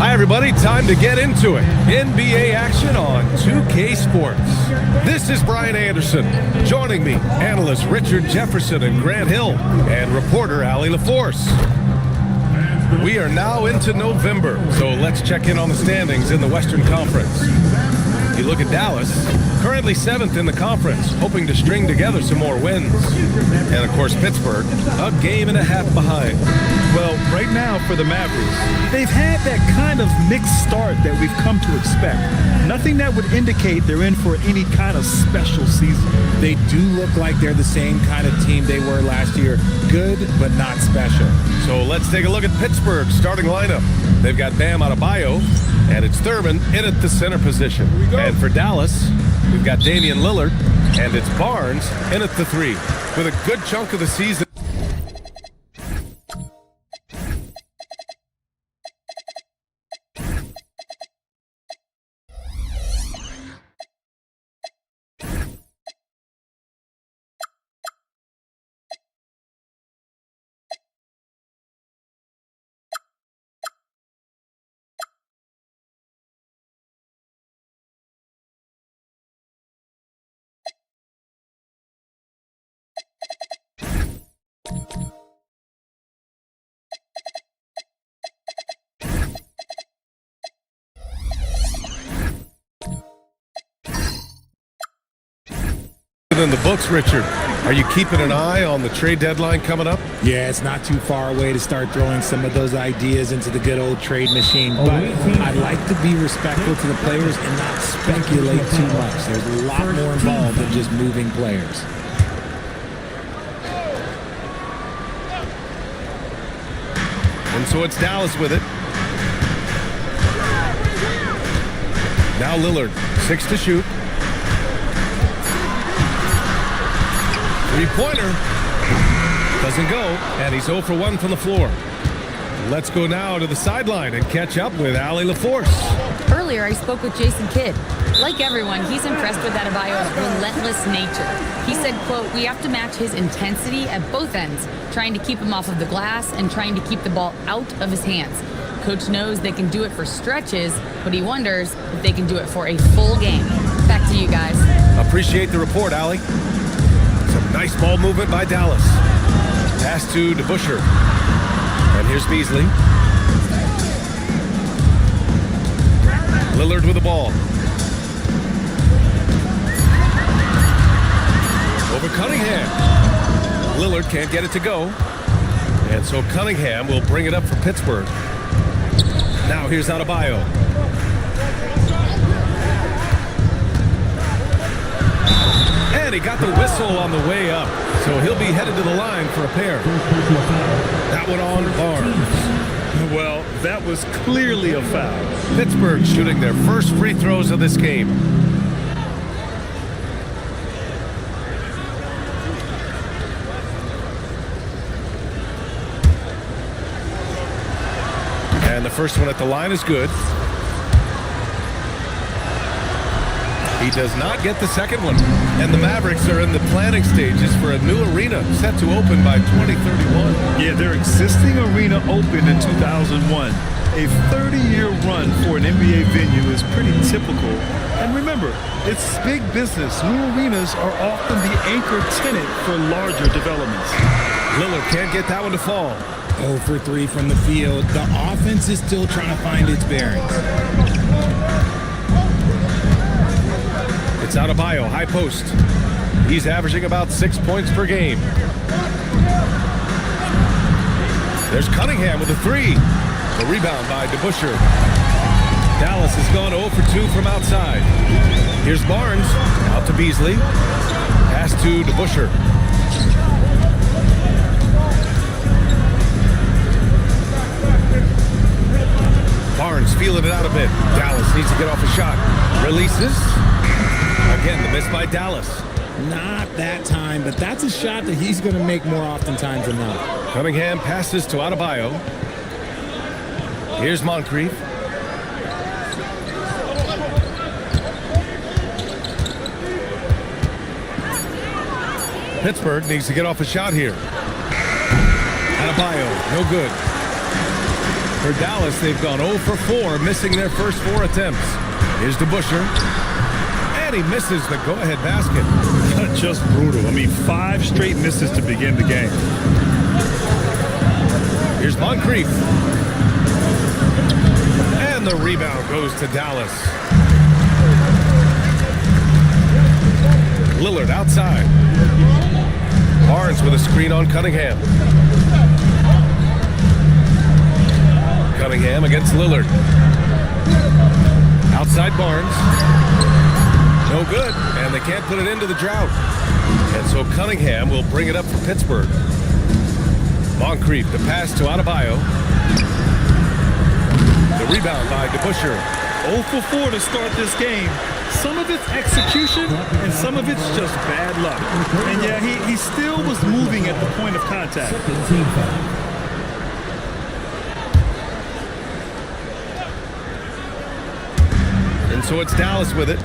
Hi, everybody. Time to get into it. NBA action on 2K Sports. This is Brian Anderson. Joining me, analysts Richard Jefferson and Grant Hill, and reporter Allie LaForce. We are now into November, so let's check in on the standings in the Western Conference. You look at Dallas, currently 7th in the conference, hoping to string together some more wins. And, of course, Pittsburgh, a game and a half behind. Well, right now for the Mavericks, they've had that kind of mixed start that we've come to expect. Nothing that would indicate they're in for any kind of special season. They do look like they're the same kind of team they were last year. Good, but not special. So let's take a look at Pittsburgh's starting lineup. They've got Bam Adebayo, and it's Thurman in at the center position. And for Dallas, we've got Damian Lillard, and it's Barnes in at the 3. With a good chunk of the season. In the books, Richard, are you keeping an eye on the trade deadline coming up? Yeah, it's not too far away to start throwing some of those ideas into the good old trade machine, but I'd like to be respectful to the players and not speculate too much. There's a lot more involved than just moving players. And so it's Dallas with it. Now Lillard, 6 to shoot. Three-pointer. Doesn't go, and he's 0 for 1 from the floor. Let's go now to the sideline and catch up with Allie LaForce. Earlier, I spoke with Jason Kidd. Like everyone, he's impressed with Adebayo's relentless nature. He said, quote, "We have to match his intensity at both ends, trying to keep him off of the glass and trying to keep the ball out of his hands. Coach knows they can do it for stretches, but he wonders if they can do it for a full game." Back to you guys. Appreciate the report, Allie. Some nice ball movement by Dallas. Pass to DeBusschere. And here's Beasley. Lillard with the ball. Over Cunningham. Lillard can't get it to go. And so Cunningham will bring it up for Pittsburgh. Now here's Adebayo. And he got the whistle on the way up. So he'll be headed to the line for a pair. That one on Barnes. Well, that was clearly a foul. Pittsburgh shooting their first free throws of this game. And the first one at the line is good. He does not get the second one. And the Mavericks are in the planning stages for a new arena set to open by 2031. Yeah, their existing arena opened in 2001. A 30-year run for an NBA venue is pretty typical. And remember, it's big business. New arenas are often the anchor tenant for larger developments. Lillard can't get that one to fall. 0 for 3 from the field. The offense is still trying to find its bearings. It's Adebayo, high post. He's averaging about 6 points per game. There's Cunningham with a 3. The rebound by DeBusschere. Dallas has gone 0 for 2 from outside. Here's Barnes, out to Beasley. Pass to DeBusschere. Barnes feeling it out a bit. Dallas needs to get off a shot. Releases. Again, the miss by Dallas. Not that time, but that's a shot that he's going to make more oftentimes than not. Cunningham passes to Adebayo. Here's Moncrief. Pittsburgh needs to get off a shot here. Adebayo, no good. For Dallas, they've gone 0 for 4, missing their first 4 attempts. Here's DeBusschere. And he misses the go-ahead basket. Just brutal. I mean, 5 straight misses to begin the game. Here's Moncrief. And the rebound goes to Dallas. Lillard outside. Barnes with a screen on Cunningham. Cunningham against Lillard. Outside Barnes. No good, and they can't put it into the drought. And so Cunningham will bring it up for Pittsburgh. Moncrief, the pass to Adebayo. The rebound by DeBusschere. 0 for 4 to start this game. Some of it's execution, and some of it's just bad luck. And yeah, he still was moving at the point of contact. And so it's Dallas with it.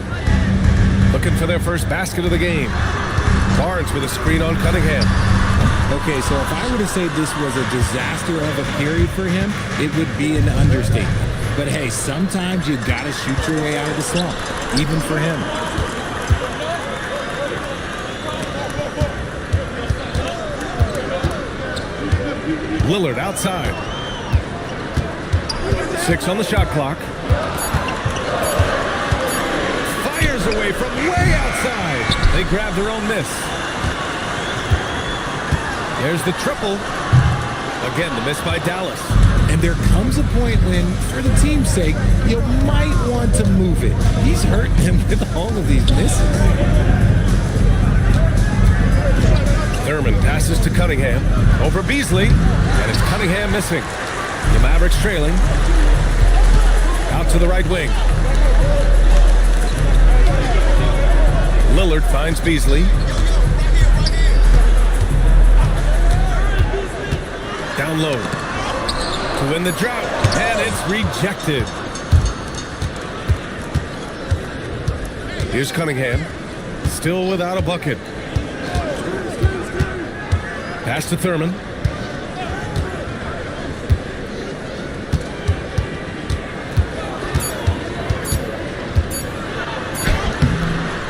Looking for their first basket of the game. Barnes with a screen on Cunningham. Okay, so if I were to say this was a disaster of a period for him, it would be an understatement. But hey, sometimes you gotta shoot your way out of the slump, even for him. Lillard outside. 6 on the shot clock. Fires away from way outside. They grab their own miss. There's the triple. Again, the miss by Dallas. And there comes a point when, for the team's sake, you might want to move it. He's hurting him with all of these misses. Thurman passes to Cunningham. Over Beasley. And it's Cunningham missing. The Mavericks trailing. Out to the right wing. Lillard finds Beasley. Down low. To win the drought. And it's rejected. Here's Cunningham. Still without a bucket. Pass to Thurman.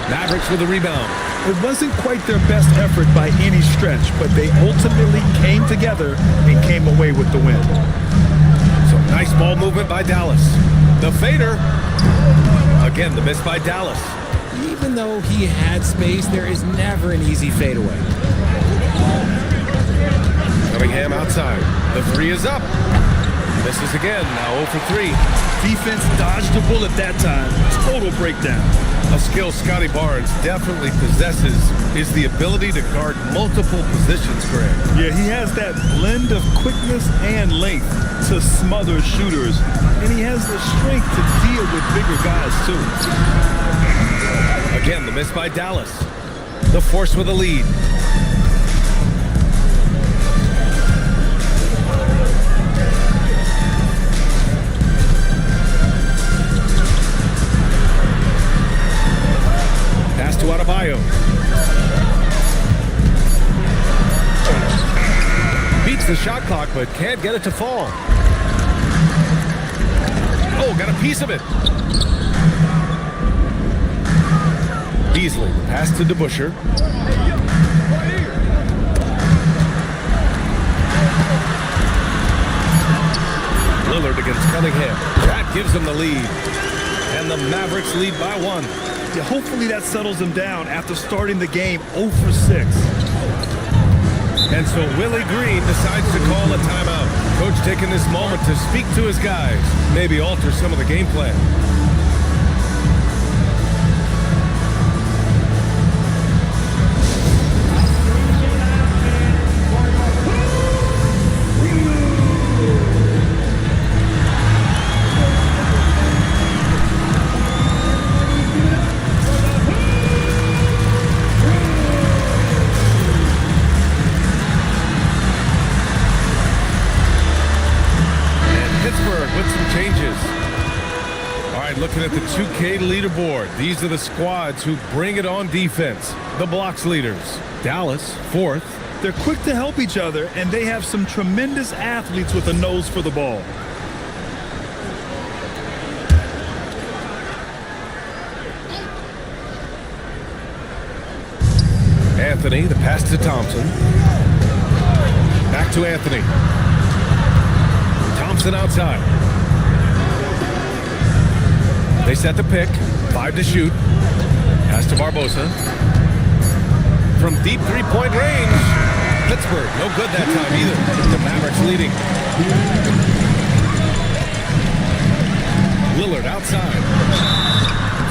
Mavericks with the rebound. It wasn't quite their best effort by any stretch, but they ultimately came together and came away with the win. So nice ball movement by Dallas. The fader. Again, the miss by Dallas. Even though he had space, there is never an easy fadeaway. Cunningham outside. The 3 is up. Misses again. Now 0 for 3. Defense dodged the bullet that time. Total breakdown. A skill Scotty Barnes definitely possesses is the ability to guard multiple positions, Greg. Yeah, he has that blend of quickness and length to smother shooters. And he has the strength to deal with bigger guys, too. Again, the miss by Dallas. The Force with a lead. Pass to Adebayo. Beats the shot clock, but can't get it to fall. Oh, got a piece of it. Beasley, pass to DeBusschere. Lillard against Cunningham. That gives them the lead. And the Mavericks lead by 1. Yeah, hopefully that settles them down after starting the game 0 for 6. And so Willie Green decides to call a timeout. Coach taking this moment to speak to his guys, maybe alter some of the game plan. With some changes. All right, looking at the 2K leaderboard. These are the squads who bring it on defense. The blocks leaders. Dallas, 4th. They're quick to help each other, and they have some tremendous athletes with a nose for the ball. Anthony. The pass to Thompson. Back to Anthony. Thompson outside. They set the pick. 5 to shoot. Pass to Barbosa. From deep three-point range. Pittsburgh, no good that time either. The Mavericks leading. Lillard outside.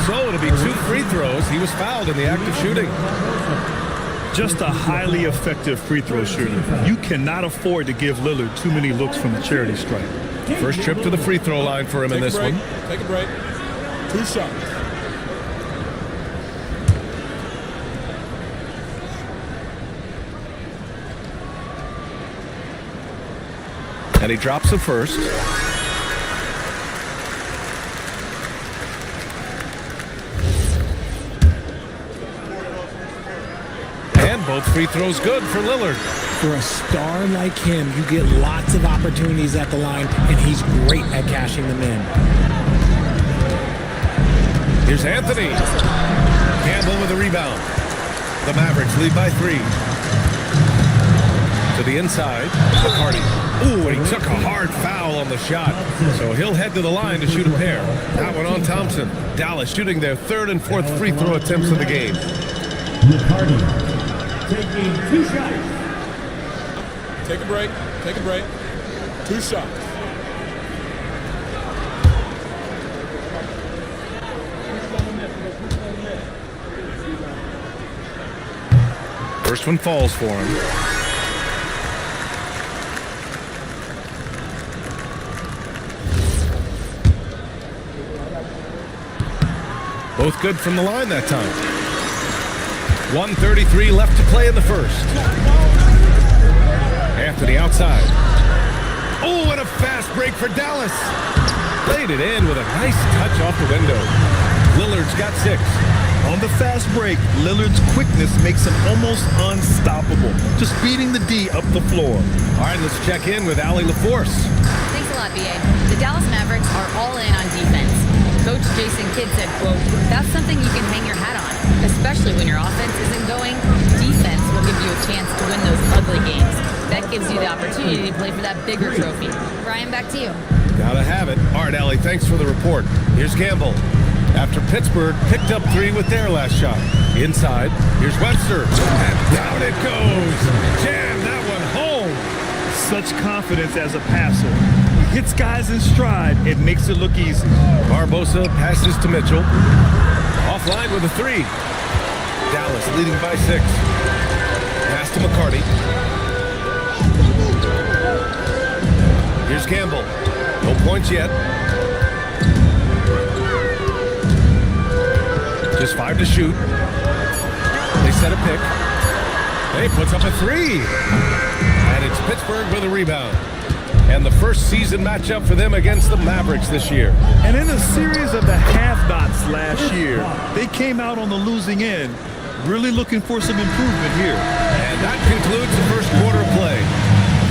So it'll be 2 free throws. He was fouled in the act of shooting. Just a highly effective free throw shooter. You cannot afford to give Lillard too many looks from the charity stripe. First trip to the free throw line for him in this one. Take a break. 2 shots. And he drops the first. And both free throws good for Lillard. For a star like him, you get lots of opportunities at the line, and he's great at cashing them in. Here's Anthony. Campbell with a rebound. The Mavericks lead by 3. To the inside, McCarty. Ooh, and he took a hard foul on the shot. So he'll head to the line to shoot a pair. That one on Thompson. Dallas shooting their 3rd and 4th free throw attempts of the game. McCarty taking 2 shots. Take a break. Take a break. 2 shots. First one falls for him. Both good from the line that time. 1:33 left to play in the first. Anthony outside. Oh, and a fast break for Dallas. Laid it in with a nice touch off the window. Lillard's got 6. On the fast break, Lillard's quickness makes him almost unstoppable. Just beating the D up the floor. All right, let's check in with Allie LaForce. Thanks a lot, B.A. The Dallas Mavericks are all in on defense. Coach Jason Kidd said, quote, "That's something you can hang your hat on, especially when your offense isn't going. Defense will give you a chance to win those ugly games. That gives you the opportunity to play for that bigger trophy." Brian, back to you. Gotta have it. All right, Allie, thanks for the report. Here's Campbell. After Pittsburgh picked up 3 with their last shot. Inside, here's Webster. And down it goes. Jam that one home. Such confidence as a passer. He hits guys in stride. It makes it look easy. Barbosa passes to Mitchell. Offline with a 3. Dallas leading by 6. Pass to McCarty. Here's Campbell. No points yet. Just 5 to shoot. They set a pick. He puts up a 3. And it's Pittsburgh with a rebound. And the first season matchup for them against the Mavericks this year. And in a series of the have-nots last year, they came out on the losing end, really looking for some improvement here. And that concludes the first quarter of play.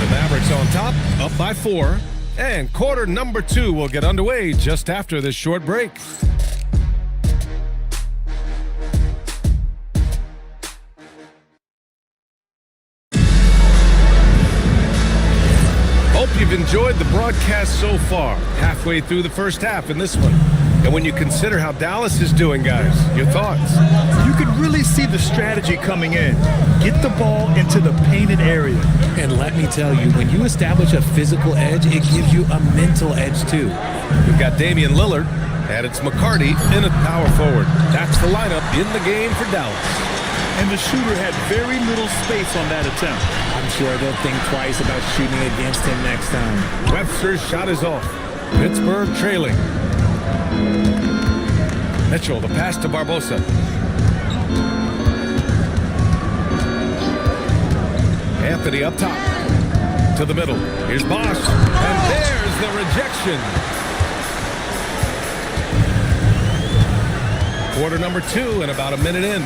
The Mavericks on top, up by 4. And quarter number 2 will get underway just after this short break. Hope you've enjoyed the broadcast so far, halfway through the first half in this one. And when you consider how Dallas is doing, guys, your thoughts? You could really see the strategy coming in. Get the ball into the painted area. And let me tell you, when you establish a physical edge, it gives you a mental edge too. We've got Damian Lillard, and it's McCarty in at power forward. That's the lineup in the game for Dallas. And the shooter had very little space on that attempt. I'm sure they'll think twice about shooting against him next time. Webster's shot is off. Pittsburgh trailing. Mitchell, the pass to Barbosa. Anthony up top. To the middle. Here's Bosch. And there's the rejection. Quarter number 2 and about a minute in.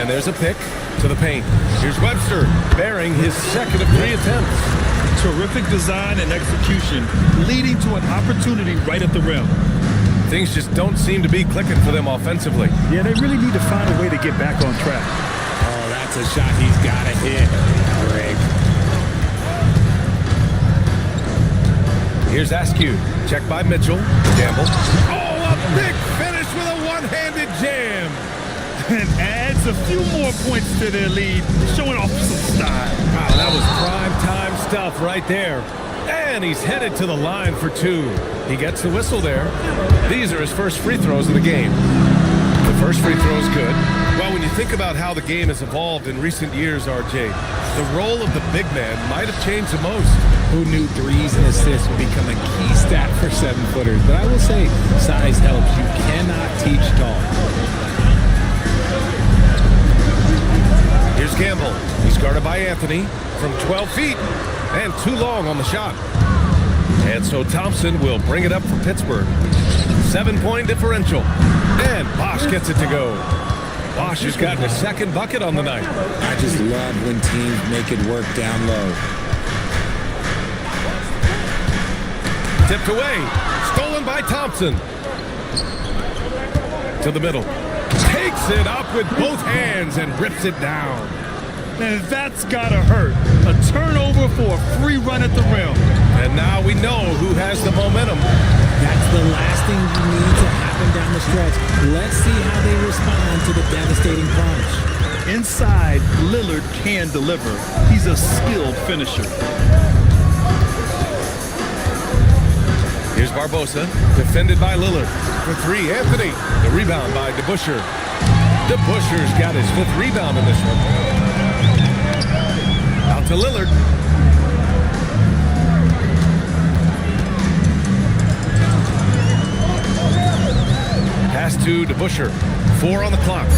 And there's a pick to the paint. Here's Webster bearing his second of 3 attempts. Terrific design and execution, leading to an opportunity right at the rim. Things just don't seem to be clicking for them offensively. Yeah, they really need to find a way to get back on track. Oh, that's a shot he's got to hit, Greg. Here's Askew. Check by Mitchell. Gamble. Oh, a big finish with a one-handed jam. And adds a few more points to their lead, showing off some style. Wow, that was prime time stuff right there. And he's headed to the line for two. He gets the whistle there. These are his first free throws of the game. The first free throw is good. Well, when you think about how the game has evolved in recent years, RJ, the role of the big man might have changed the most. Who knew threes and assists would become a key stat for 7-footers? But I will say, size helps. You cannot teach tall. Here's Gamble. He's guarded by Anthony from 12 feet and too long on the shot. And so Thompson will bring it up for Pittsburgh. 7-point differential. And Bosch gets it to go. Bosch has gotten a second bucket on the night. I just love when teams make it work down low. Tipped away. Stolen by Thompson. To the middle. Takes it up with both hands and rips it down. And that's gotta hurt. A turnover for a free run at the rim. And now we know who has the momentum. That's the last thing you need to happen down the stretch. Let's see how they respond to the devastating punch. Inside, Lillard can deliver. He's a skilled finisher. Here's Barbosa, defended by Lillard. For three, Anthony. The rebound by DeBusschere. DeBusschere's got his fifth rebound in this one. Out to Lillard. Pass to DeBusschere. 4 on the clock.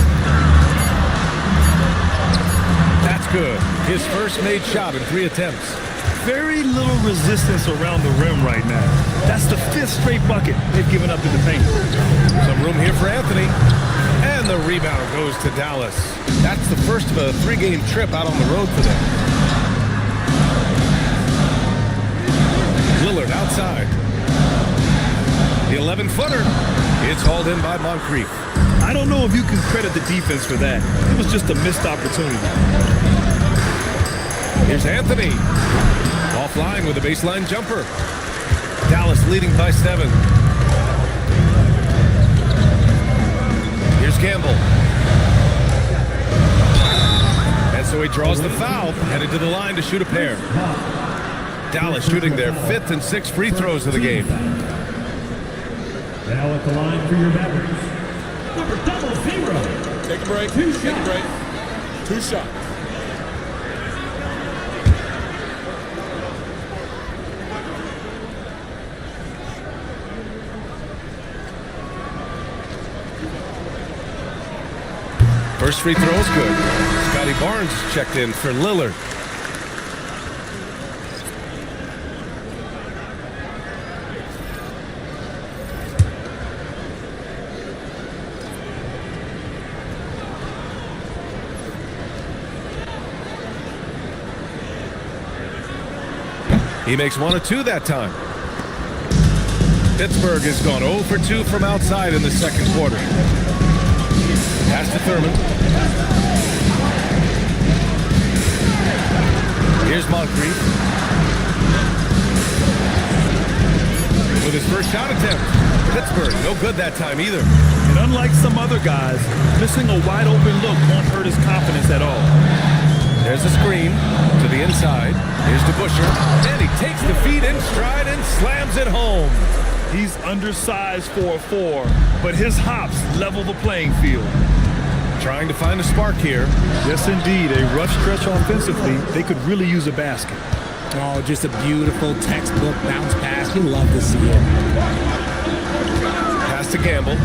That's good. His first made shot in 3 attempts. Very little resistance around the rim right now. That's the 5th straight bucket they've given up in the paint. Some room here for Anthony. And the rebound goes to Dallas. That's the first of a 3-game trip out on the road for them. Lillard outside. The 11-footer is hauled in by Moncrief. I don't know if you can credit the defense for that. It was just a missed opportunity. Here's Anthony. Offline with a baseline jumper. Dallas leading by 7. Here's Gamble. And so he draws the foul, headed to the line to shoot a pair. Dallas shooting their 5th and 6th free throws of the game. Now at the line for your veterans, number 00. Take a break. Take a break. 2 shots. First free throw is good. Scotty Barnes checked in for Lillard. He makes 1 of 2 that time. Pittsburgh has gone 0 for 2 from outside in the second quarter. Pass to Thurman. Here's Moncrief. With his first shot attempt. Pittsburgh, no good that time either. And unlike some other guys, missing a wide open look won't hurt his confidence at all. There's a screen to the inside. Here's DeBusschere. And he takes the feet in stride and slams it home. He's undersized for a 4, but his hops level the playing field. Trying to find a spark here. Yes, indeed. A rough stretch offensively. They could really use a basket. Oh, just a beautiful textbook bounce pass. You love to see it. Pass to Gamble.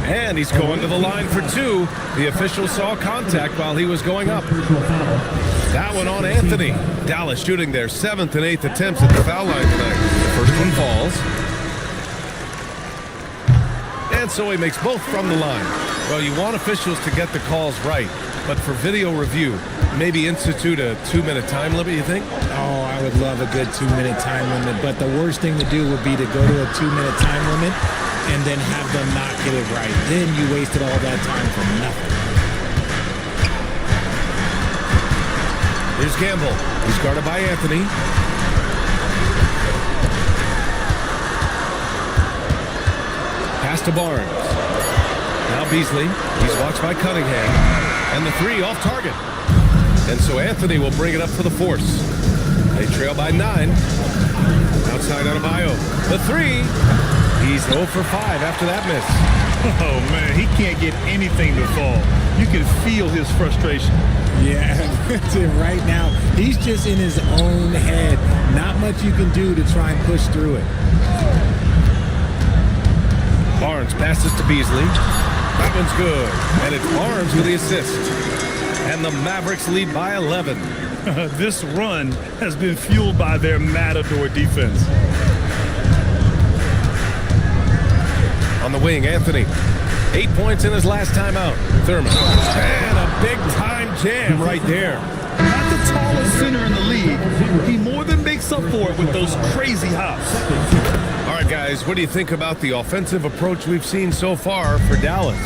And he's going to the line for 2. The official saw contact while he was going up. That one on Anthony. Dallas shooting their 7th and 8th attempts at the foul line tonight. The first one falls. And so he makes both from the line. Well, you want officials to get the calls right, but for video review, maybe institute a 2-minute time limit, you think? Oh, I would love a good 2-minute time limit, but the worst thing to do would be to go to a 2-minute time limit and then have them not get it right. Then you wasted all that time for nothing. Here's Gamble. He's guarded by Anthony. Pass to Barnes. Now Beasley. He's watched by Cunningham. And the 3 off target. And so Anthony will bring it up for the force. They trail by 9. Outside Adebayo. The 3. He's 0 for 5 after that miss. Oh, man, he can't get anything to fall. You can feel his frustration. Yeah, that's it right now. He's just in his own head. Not much you can do to try and push through it. Barnes passes to Beasley. That one's good. And it's Barnes with the assist. And the Mavericks lead by 11. This run has been fueled by their Matador defense. On the wing, Anthony. 8 points in his last time out. Thurman. And a big-time jam right there. Not the tallest center in the league. He more than makes up for it with those crazy hops. All right, guys, what do you think about the offensive approach we've seen so far for Dallas?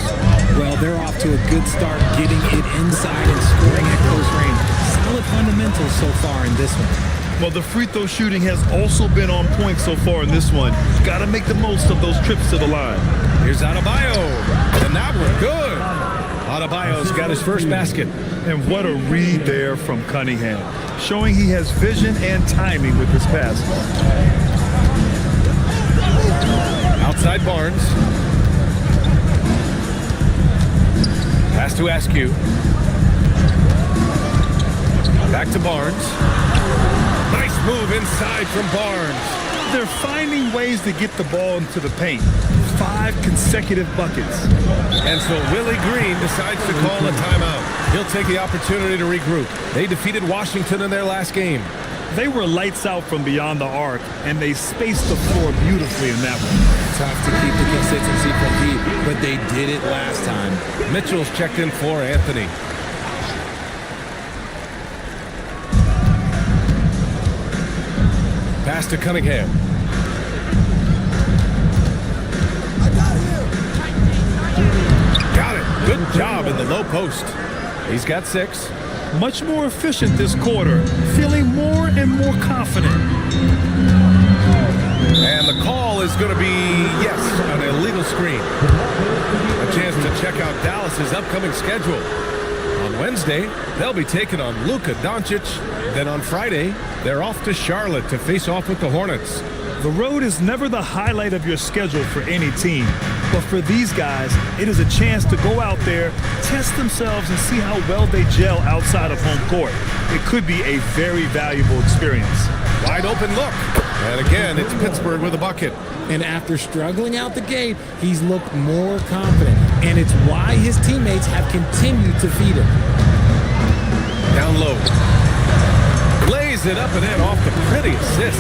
Well, they're off to a good start getting it inside and scoring at close range. Solid fundamentals so far in this one. Well, the free throw shooting has also been on point so far in this one. Got to make the most of those trips to the line. Here's Adebayo. And that one good. Adebayo's got his first basket. And what a read there from Cunningham, showing he has vision and timing with his pass. Outside Barnes. Pass to Askew. Back to Barnes. Nice move inside from Barnes. They're finding ways to get the ball into the paint. 5 consecutive buckets. And so Willie Green decides to call a timeout. He'll take the opportunity to regroup. They defeated Washington in their last game. They were lights out from beyond the arc, and they spaced the floor beautifully in that one. Tough to keep the consistency from deep, but they did it last time. Mitchell's checked in for Anthony. Pass to Cunningham. Got it. Good job in the low post. He's got 6. Much more efficient this quarter, feeling more and more confident. And the call is going to be, yes, an illegal screen. A chance to check out Dallas's upcoming schedule. On Wednesday, they'll be taking on Luka Doncic. Then on Friday, they're off to Charlotte to face off with the Hornets. The road is never the highlight of your schedule for any team. But for these guys, it is a chance to go out there, test themselves, and see how well they gel outside of home court. It could be a very valuable experience. Wide open look. And again, it's Pittsburgh with a bucket. And after struggling out the gate, he's looked more confident. And it's why his teammates have continued to feed him. Down low. Lays it up and in off the pretty assist.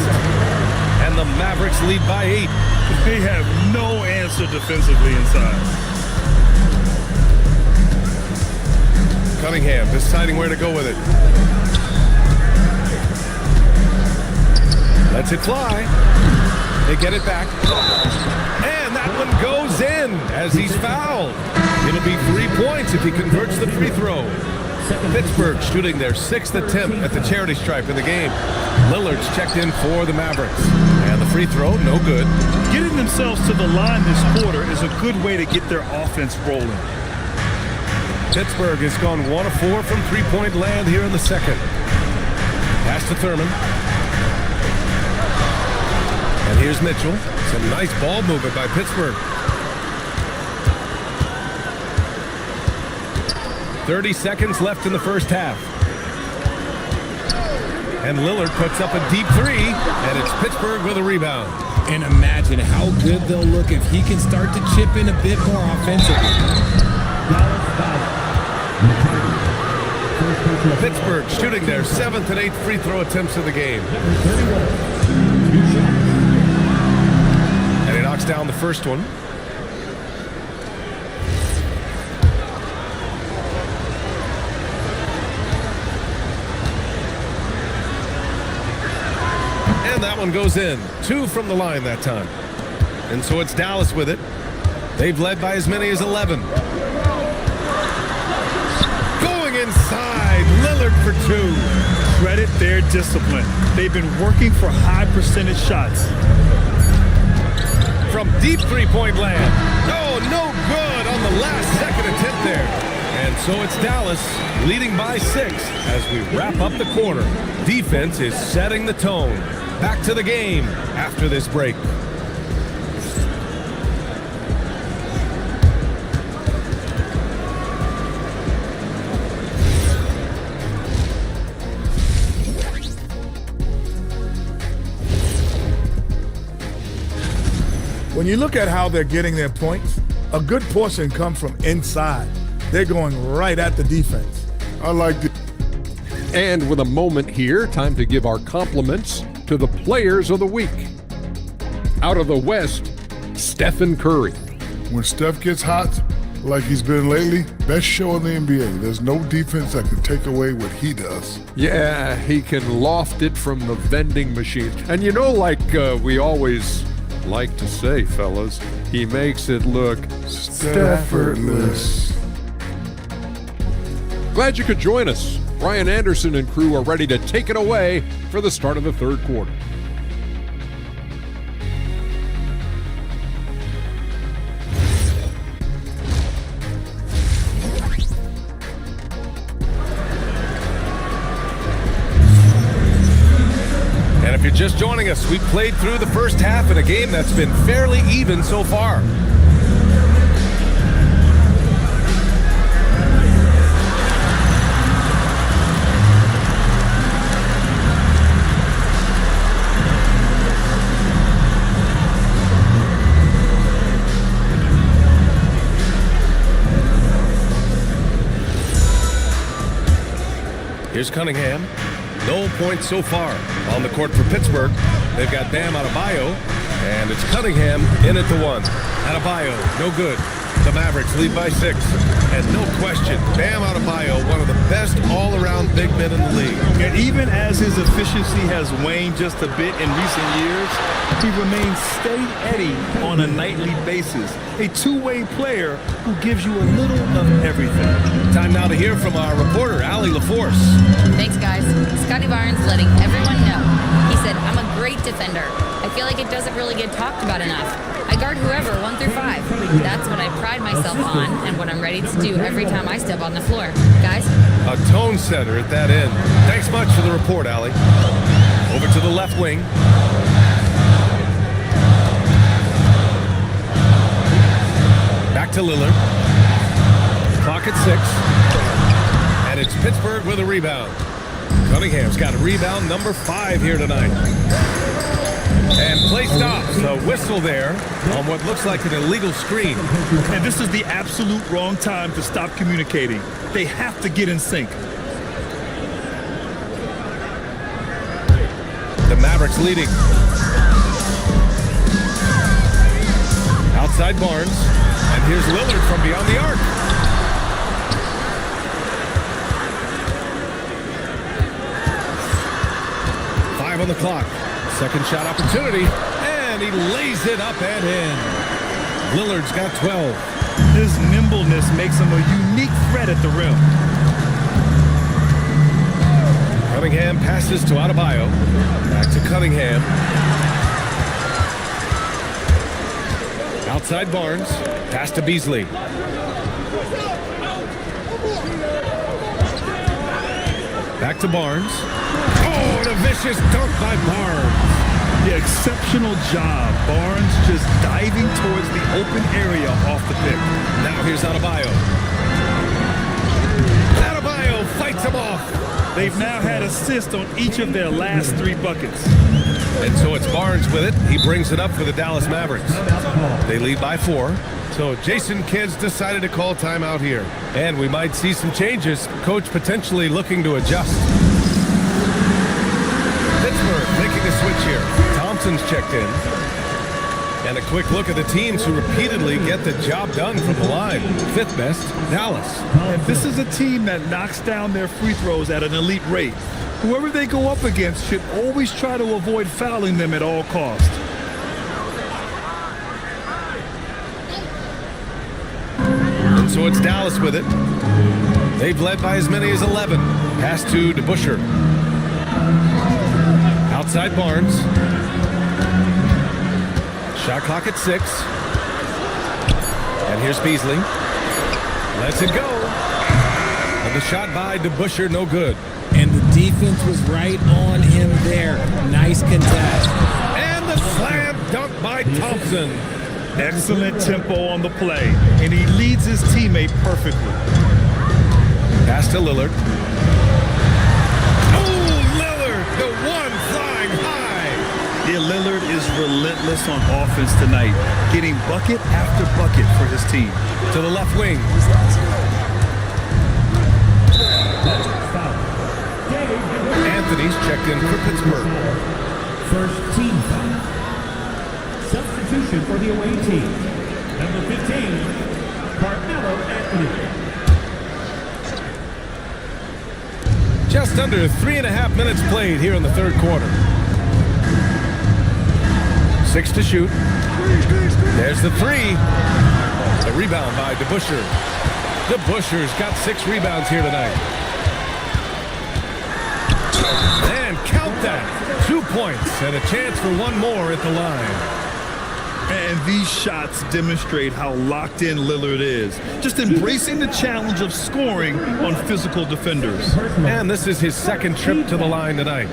And the Mavericks lead by 8. They have no answer defensively inside. Cunningham deciding where to go with it. Lets it fly. They get it back. And that one goes in as he's fouled. It'll be 3 points if he converts the free throw. Pittsburgh shooting their 6th attempt at the charity stripe in the game. Lillard's checked in for the Mavericks. And the free throw, no good. Getting themselves to the line this quarter is a good way to get their offense rolling. Pittsburgh has gone 1 of 4 from three-point land here in the second. Pass to Thurman. And here's Mitchell. Some nice ball movement by Pittsburgh. 30 seconds left in the first half. And Lillard puts up a deep 3, and it's Pittsburgh with a rebound. And imagine how good they'll look if he can start to chip in a bit more offensively. Pittsburgh shooting their 7th and 8th free throw attempts of the game. And he knocks down the first one. that one goes in. 2 from the line that time. And so it's Dallas with it. They've led by as many as 11. Going inside, Lillard for 2. Credit their discipline. They've been working for high percentage shots. From deep three-point land. Oh, no good on the last second attempt there. And so it's Dallas leading by 6 as we wrap up the quarter. Defense is setting the tone. Back to the game after this break. When you look at how they're getting their points, a good portion comes from inside. They're going right at the defense. I like it. And with a moment here, time to give our compliments to the players of the week. Out of the West, Stephen Curry. When Steph gets hot, like he's been lately, best show in the NBA. There's no defense that can take away what he does. Yeah, he can loft it from the vending machine. And you know, like we always like to say, fellas, he makes it look Effortless. Glad you could join us. Brian Anderson and crew are ready to take it away for the start of the third quarter. And if you're just joining us, we played through the first half in a game that's been fairly even so far. Here's Cunningham. No points so far on the court for Pittsburgh. They've got Bam Adebayo, and it's Cunningham in at the 1. Adebayo, no good. The Mavericks lead by 6. And no question, Bam Adebayo, one of the best all-around big men in the league. And even as his efficiency has waned just a bit in recent years, he remains steady on a nightly basis. A two-way player who gives you a little of everything. Time now to hear from our reporter, Allie LaForce. Thanks, guys. Scotty Barnes letting everyone know. He said, I'm a great defender. I feel like it doesn't really get talked about enough. I guard whoever, 1 through 5. That's what I pride myself on and what I'm ready to do every time I step on the floor. Guys? A tone setter at that end. Thanks much for the report, Allie. Over to the left wing. Back to Lillard. Clock at 6. And it's Pittsburgh with a rebound. Cunningham's got a rebound number 5 here tonight. And play stops. A whistle there on what looks like an illegal screen. And this is the absolute wrong time to stop communicating. They have to get in sync. The Mavericks leading. Outside Barnes. And here's Lillard from beyond the arc. On the clock. Second shot opportunity, and he lays it up and in. Lillard's got 12. His nimbleness makes him a unique threat at the rim. Cunningham passes to Adebayo. Back to Cunningham. Outside Barnes. Pass to Beasley. Back to Barnes. Oh, and a vicious dunk by Barnes. The exceptional job. Barnes just diving towards the open area off the pick. Now here's Adebayo. Adebayo fights him off. They've now had assists on each of their last 3 buckets. And so it's Barnes with it. He brings it up for the Dallas Mavericks. They lead by 4. So Jason Kidd's decided to call timeout here. And we might see some changes. Coach potentially looking to adjust. Pittsburgh making a switch here. Thompson's checked in. And a quick look at the teams who repeatedly get the job done from the line. 5th best, Dallas. And this is a team that knocks down their free throws at an elite rate. Whoever they go up against should always try to avoid fouling them at all costs. And so it's Dallas with it. They've led by as many as 11. Pass to DeBusschere. Outside Barnes. Shot clock at 6. And here's Beasley. Lets it go. And the shot by DeBusschere, no good. And the defense was right on him there. Nice contest. And the slam dunk by Thompson. Excellent tempo on the play, and he leads his teammate perfectly. Pass to Lillard. Oh, Lillard, the one flying high. Yeah, Lillard is relentless on offense tonight, getting bucket after bucket for his team. To the left wing. Anthony's checked in for Pittsburgh. First team foul. Substitution for the away team. Number 15, Carmelo Anthony. Just under 3.5 minutes played here in the third quarter. 6 to shoot. There's the 3. A rebound by DeBusschere. DeBusschere's got 6 rebounds here tonight. And count that. 2 points and a chance for one more at the line. And these shots demonstrate how locked in Lillard is, just embracing the challenge of scoring on physical defenders. And this is his second trip to the line tonight.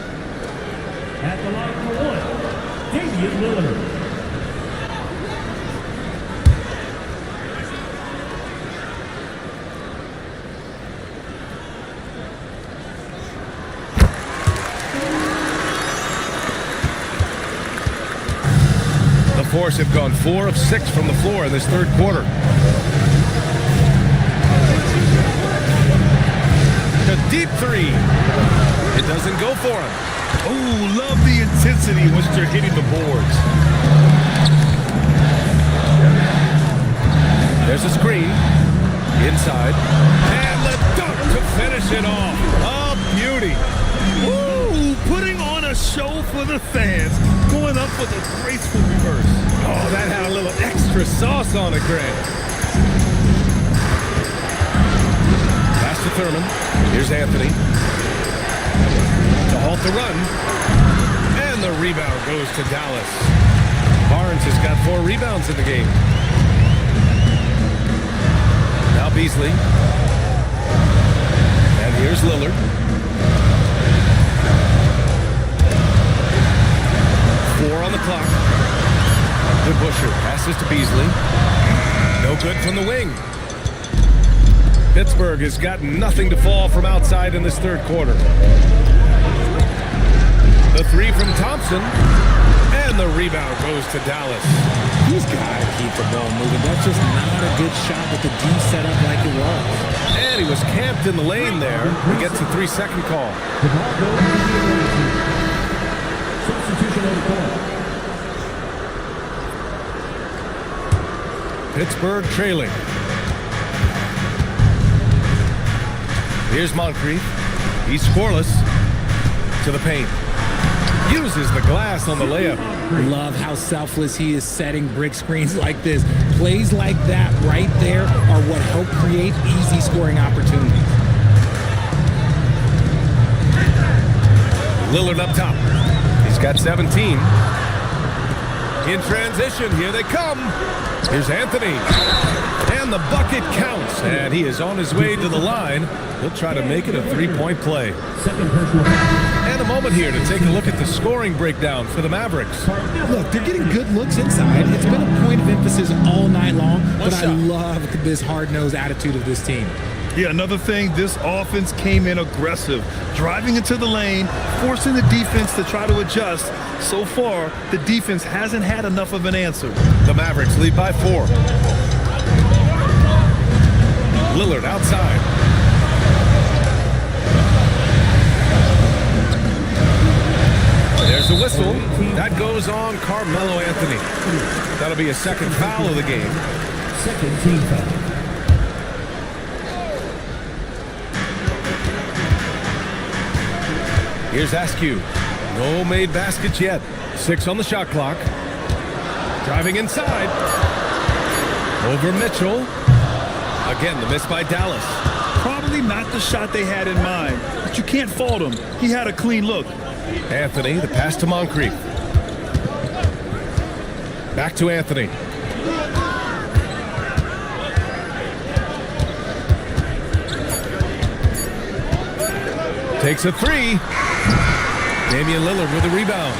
At the line for one, Damian Lillard. The Force have gone 4 of 6 from the floor in this third quarter. The deep 3. It doesn't go for him. Oh, love the intensity once they're hitting the boards. There's a screen. Inside. And the dunk to finish it off. A beauty. Ooh, putting on a show for the fans, going up with a graceful reverse. Oh, that had a little extra sauce on it, Grant. Pass to Thurman. Here's Anthony. To halt the run. And the rebound goes to Dallas. Barnes has got 4 rebounds in the game. Now Beasley. And here's Lillard. 4 on the clock. DeBusschere passes to Beasley. No good from the wing. Pittsburgh has got nothing to fall from outside in this third quarter. The 3 from Thompson. And the rebound goes to Dallas. He's got to keep the ball moving. That's just not a good shot with the D set up like it was. And he was camped in the lane there. He gets a 3-second call. The ball goes to the away team. Substitution on the court. Pittsburgh trailing. Here's Moncrief. He's scoreless. To the paint. Uses the glass on the layup. Love how selfless he is setting brick screens like this. Plays like that right there are what help create easy scoring opportunities. Lillard up top. He's got 17. In transition, here they come. Here's Anthony. And the bucket counts. And he is on his way to the line. He'll try to make it a 3-point play. Second personal foul. And a moment here to take a look at the scoring breakdown for the Mavericks. Look, they're getting good looks inside. It's been a point of emphasis all night long, but I love this hard-nosed attitude of this team. Yeah, another thing, this offense came in aggressive, driving into the lane, forcing the defense to try to adjust. So far, the defense hasn't had enough of an answer. The Mavericks lead by 4. Lillard outside. There's a whistle. That goes on Carmelo Anthony. That'll be a second foul of the game. Second team foul. Here's Askew. No made baskets yet. 6 on the shot clock. Driving inside. Over Mitchell. Again, the miss by Dallas. Probably not the shot they had in mind, but you can't fault him. He had a clean look. Anthony, the pass to Moncrief. Back to Anthony. Takes a 3. Damian Lillard with a rebound.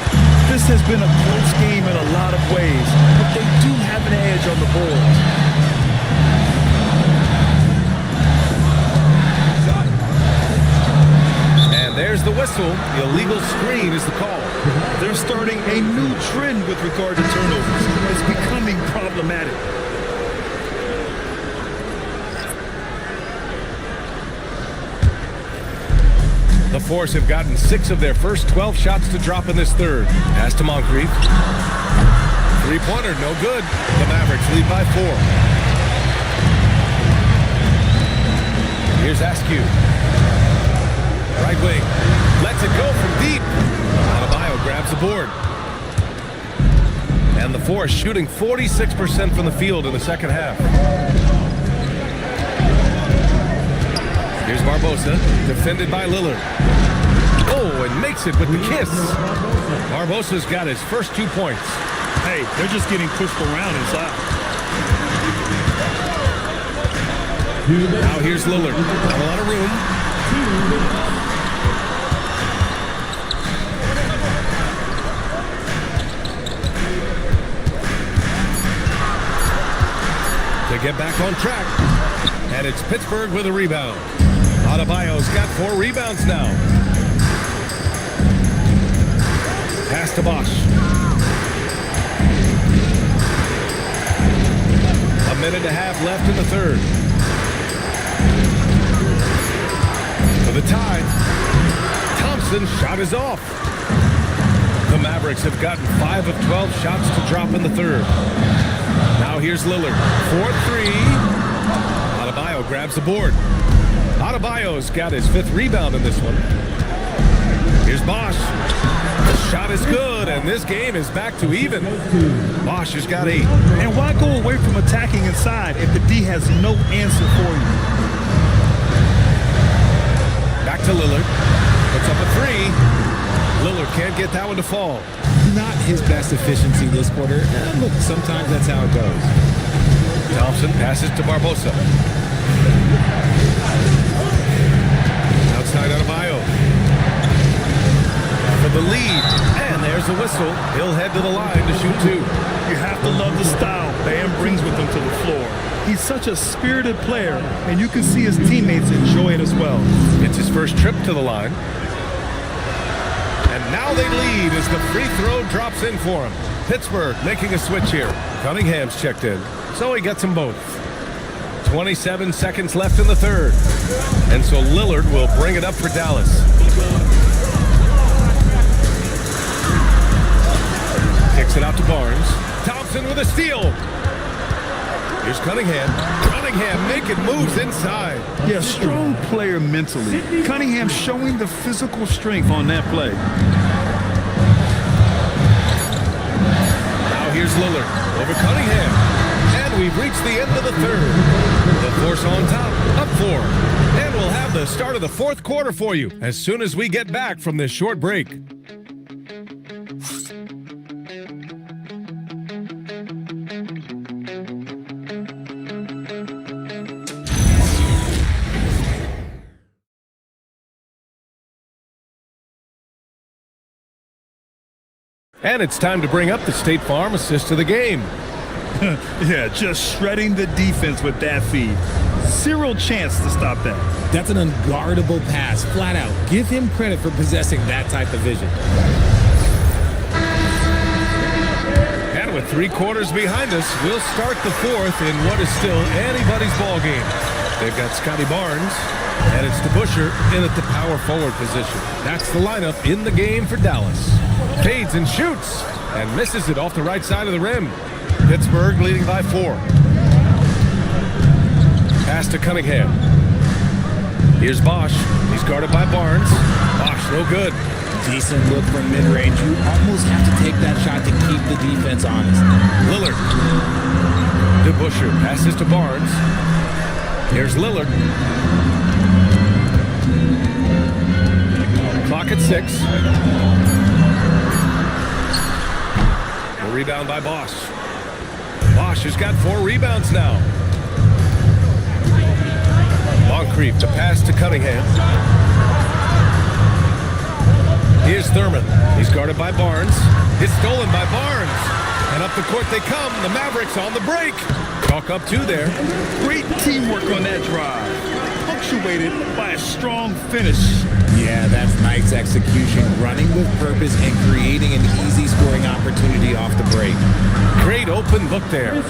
This has been a close game in a lot of ways, but they do have an edge on the boards. And there's the whistle. The illegal screen is the call. They're starting a new trend with regard to turnovers. It's becoming problematic. The Force have gotten 6 of their first 12 shots to drop in this third. Pass to Moncrief. Three-pointer, no good. The Mavericks lead by 4. Here's Askew. Right wing. Lets it go from deep. Adebayo grabs the board. And the Force shooting 46% from the field in the second half. Here's Barbosa, defended by Lillard. Oh, and makes it with the kiss. Barbosa's got his first 2 points. Hey, they're just getting pushed around inside. Now here's Lillard. Not a lot of room. To get back on track. And it's Pittsburgh with a rebound. Adebayo's got 4 rebounds now. Pass to Bosch. A minute and a half left in the third. For the tie. Thompson's shot is off. The Mavericks have gotten 5 of 12 shots to drop in the third. Now here's Lillard. 4-3. Adebayo grabs the board. Adebayo's got his 5th rebound in this one. Here's Bosch. The shot is good, and this game is back to even. Bosch has got 8. And why go away from attacking inside if the D has no answer for you? Back to Lillard. Puts up a 3. Lillard can't get that one to fall. Not his best efficiency this quarter. Look, sometimes that's how it goes. Thompson passes to Barbosa. Outside Adebayo. For the lead. And there's the whistle. He'll head to the line to shoot 2. You have to love the style Bam brings with him to the floor. He's such a spirited player, and you can see his teammates enjoy it as well. It's his first trip to the line. And now they lead as the free throw drops in for him. Pittsburgh making a switch here. Cunningham's checked in, so he gets them both. 27 seconds left in the third. And so Lillard will bring it up for Dallas. Kicks it out to Barnes. Thompson with a steal. Here's Cunningham. Cunningham making moves inside. Yeah, strong player mentally. Cunningham showing the physical strength on that play. Now here's Lillard over Cunningham. And we've reached the end of the third. The Force on top, up 4. And we'll have the start of the fourth quarter for you as soon as we get back from this short break. And it's time to bring up the State Farm assist of the game. Yeah, just shredding the defense with that feed. Zero chance to stop that. That's an unguardable pass, flat out. Give him credit for possessing that type of vision. And with 3 quarters behind us, we'll start the fourth in what is still anybody's ball game. They've got Scotty Barnes, and it's DeBusschere in at the power forward position. That's the lineup in the game for Dallas. Fades and shoots, and misses it off the right side of the rim. Pittsburgh leading by 4. Pass to Cunningham. Here's Bosch. He's guarded by Barnes. Bosch no good. Decent look from mid-range. You almost have to take that shot to keep the defense honest. Lillard. DeBusschere passes to Barnes. Here's Lillard. Clock at 6. The rebound by Bosch. Bosch has got 4 rebounds now. Moncrief to pass to Cunningham. Here's Thurman. He's guarded by Barnes. It's stolen by Barnes. And up the court they come. The Mavericks on the break. Chalk up 2 there. Great teamwork on that drive, punctuated by a strong finish. Yeah, that's nice execution, running with purpose and creating an easy scoring opportunity off the break. Great open look there.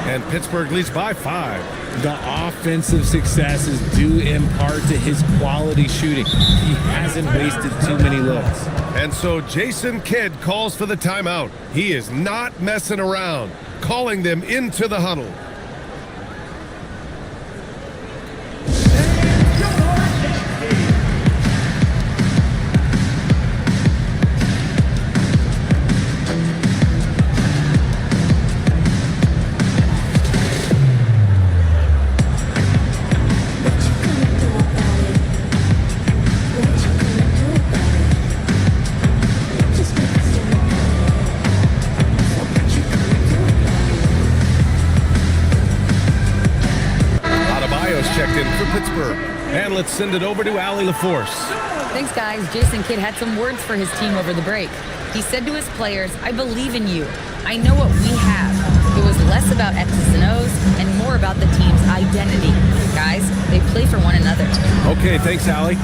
And Pittsburgh leads by 5. The offensive success is due in part to his quality shooting. He hasn't wasted too many looks. And so Jason Kidd calls for the timeout. He is not messing around, calling them into the huddle. Checked in for Pittsburgh. And let's send it over to Allie LaForce. Thanks, guys. Jason Kidd had some words for his team over the break. He said to his players, I believe in you. I know what we have. It was less about X's and O's and more about the team's identity. Guys, they play for one another. Okay, thanks, Allie.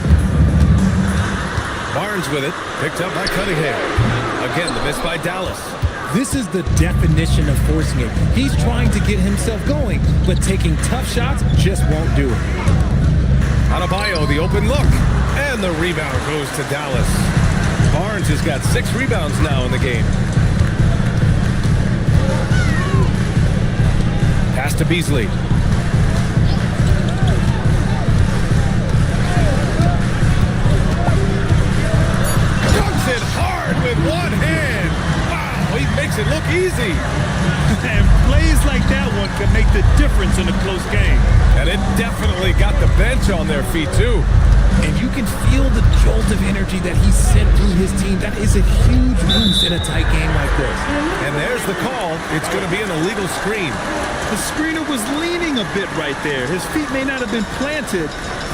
Barnes with it. Picked up by Cunningham. Again, the miss by Dallas. This is the definition of forcing it. He's trying to get himself going, but taking tough shots just won't do it. Adebayo, the open look. And the rebound goes to Dallas. Barnes has got 6 rebounds now in the game. Pass to Beasley. Dunks it hard with one hand. He makes it look easy. And plays like that one can make the difference in a close game. And it definitely got the bench on their feet, too. And you can feel the jolt of energy that he sent through his team. That is a huge boost in a tight game like this. And there's the call. It's going to be an illegal screen. The screener was leaning a bit right there. His feet may not have been planted.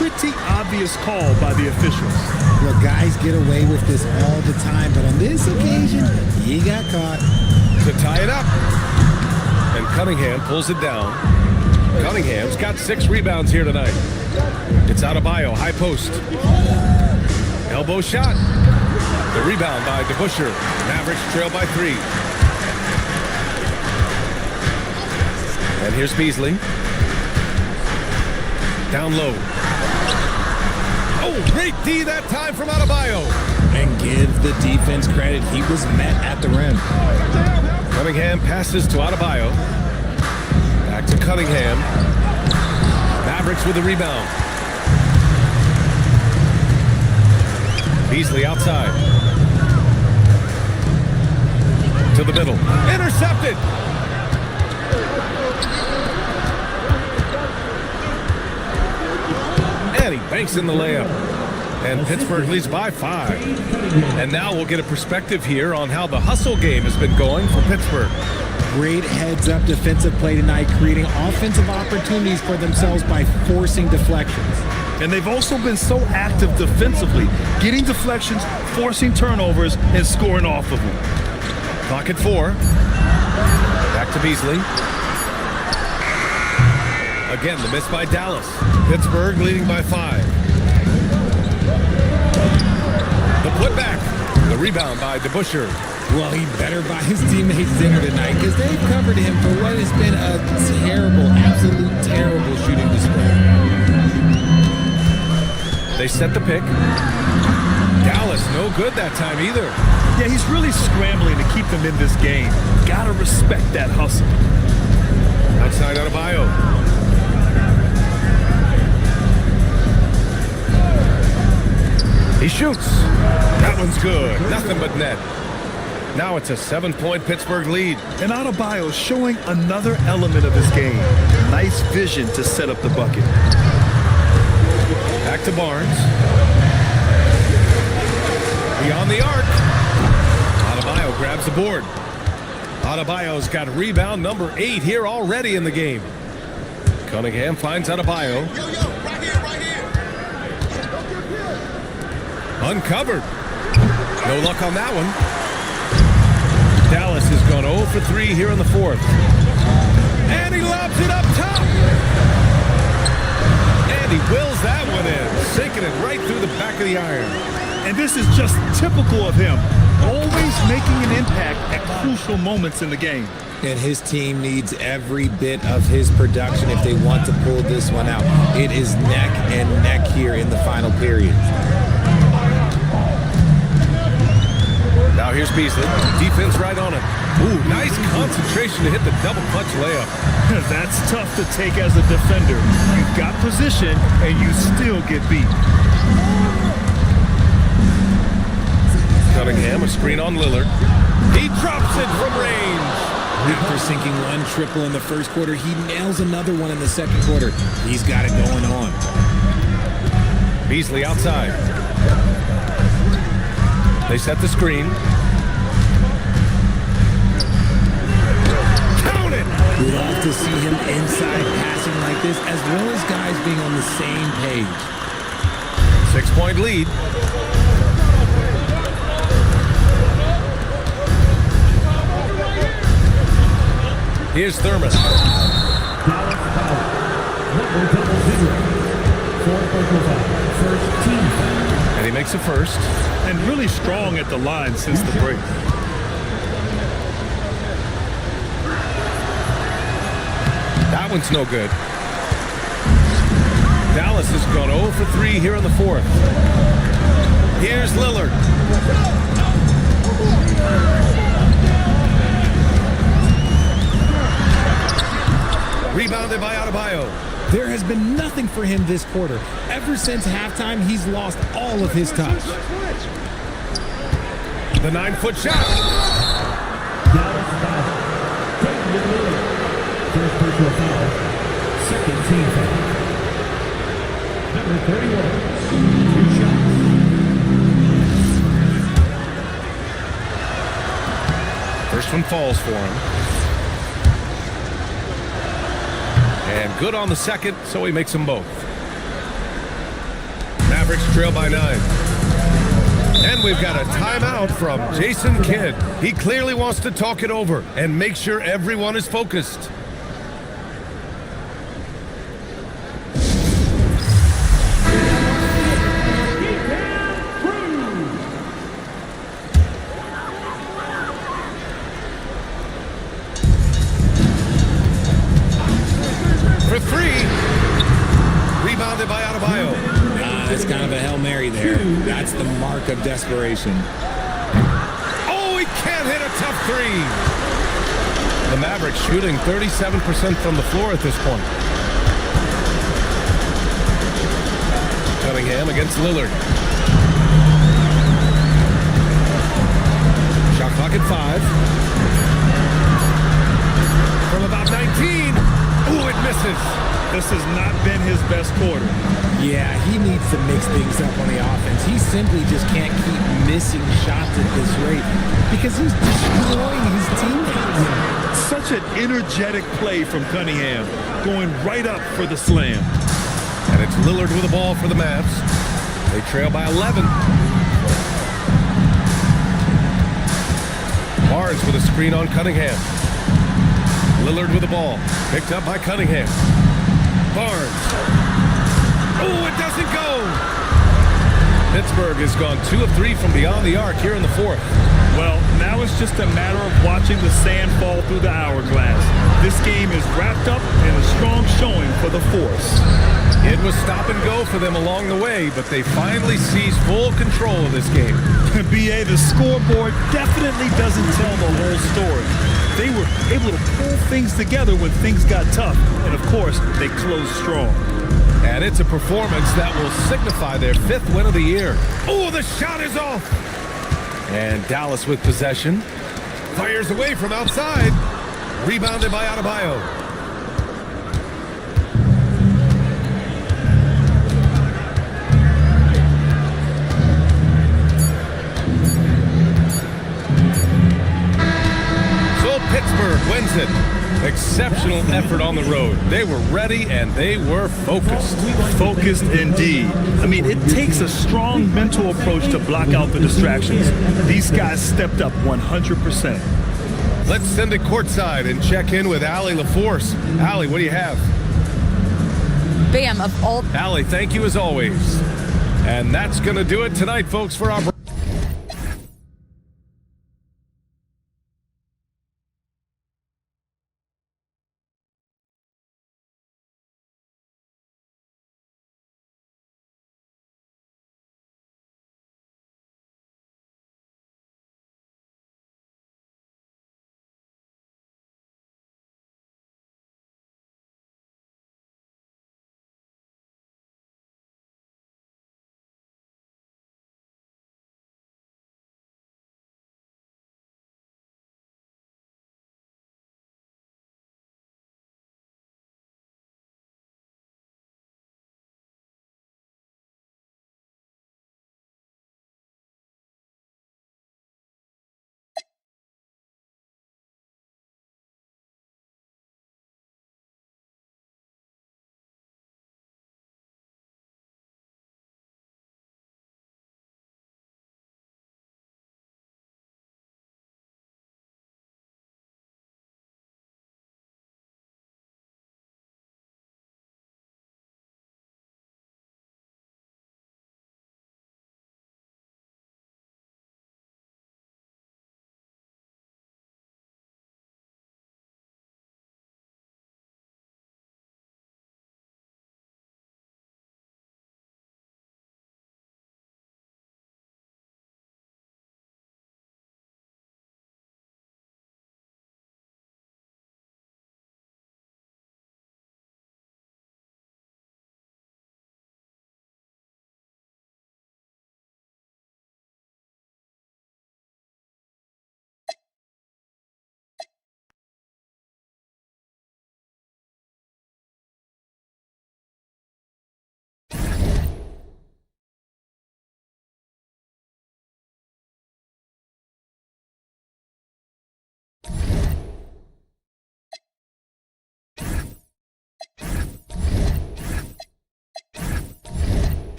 Pretty obvious call by the officials. Well, guys get away with this all the time, but on this occasion, he got caught. To tie it up. And Cunningham pulls it down. Cunningham's got 6 rebounds here tonight. It's Adebayo, high post. Elbow shot. The rebound by DeBusschere. Mavericks trail by 3. And here's Beasley. Down low. Oh, great D that time from Adebayo. And give the defense credit. He was met at the rim. Cunningham passes to Adebayo. Back to Cunningham. Mavericks with the rebound. Beasley outside. To the middle. Intercepted. And he banks in the layup. And Pittsburgh leads by 5. And now we'll get a perspective here on how the hustle game has been going for Pittsburgh. Great heads-up defensive play tonight, creating offensive opportunities for themselves by forcing deflections. And they've also been so active defensively, getting deflections, forcing turnovers, and scoring off of them. Clock at 4. Back to Beasley. Again, the miss by Dallas. Pittsburgh leading by 5. The putback. The rebound by DeBusschere. Well, he better buy his teammates dinner tonight because they've covered him for what has been a terrible, absolute terrible shooting display. They set the pick. Dallas, no good that time either. Yeah, he's really scrambling to keep them in this game. Gotta respect that hustle. Outside Adebayo. He shoots. That one's good. Nothing but net. Now it's a 7-point Pittsburgh lead. And Adebayo showing another element of his game. Nice vision to set up the bucket. Back to Barnes. Beyond the arc. Adebayo grabs the board. Adebayo's got rebound number 8 here already in the game. Cunningham finds Adebayo. Uncovered. No luck on that one. Dallas has gone 0 for 3 here in the 4th. And he lobs it up top. And he wills that one in, sinking it right through the back of the iron. And this is just typical of him. Always making an impact at crucial moments in the game. And his team needs every bit of his production if they want to pull this one out. It is neck and neck here in the final period. Now here's Beasley. Defense right on him. Ooh, nice concentration to hit the double clutch layup. That's tough to take as a defender. You've got position and you still get beat. Cunningham, a screen on Lillard. He drops it from range. After sinking one triple in the first quarter, he nails another one in the second quarter. He's got it going on. Beasley outside. They set the screen. Count it! Love to see him inside passing like this, as well as guys being on the same page. 6-point lead. Here's Thurman. And he makes a first. And really strong at the line since the break. That one's no good. Dallas has gone 0 for 3 here in the 4th. Here's Lillard. Rebounded by Adebayo. There has been nothing for him this quarter. Ever since halftime, he's lost all of his touch. The 9-foot shot. First personal foul. Second team foul. Number 31. 2 shots. First one falls for him. And good on the second, so he makes them both. Mavericks trail by 9. And we've got a timeout from Jason Kidd. He clearly wants to talk it over and make sure everyone is focused. For 3. Rebounded by Adebayo. It's kind of a Hail Mary there. That's the mark of desperation. Oh, he can't hit a tough 3. The Mavericks shooting 37% from the floor at this point. Cunningham against Lillard. Shot clock at 5. From about 19. Ooh, it misses. This has not been his best quarter. Yeah, he needs to mix things up on the offense. He simply just can't keep missing shots at this rate because he's destroying his teammates. Such an energetic play from Cunningham, going right up for the slam. And it's Lillard with the ball for the Mavs. They trail by 11. Barnes with a screen on Cunningham. Lillard with the ball. Picked up by Cunningham. Barnes. Oh, it doesn't go. Pittsburgh has gone 2 of 3 from beyond the arc here in the 4th. Well, now it's just a matter of watching the sand fall through the hourglass. This game is wrapped up in a strong showing for the Force. It was stop and go for them along the way, but they finally seized full control of this game. BA, the scoreboard definitely doesn't tell the whole story. they were able to pull things together when things got tough. And, of course, they closed strong. And it's a performance that will signify their 5th win of the year. Oh, the shot is off. And Dallas with possession. Fires away from outside. Rebounded by Adebayo. Pittsburgh wins it. Exceptional effort on the road. They were ready and they were focused. Focused indeed. I mean, it takes a strong mental approach to block out the distractions. These guys stepped up 100%. Let's send it courtside and check in with Allie LaForce. Allie, what do you have? Bam, of all... Allie, thank you as always. And that's going to do it tonight, folks, for our...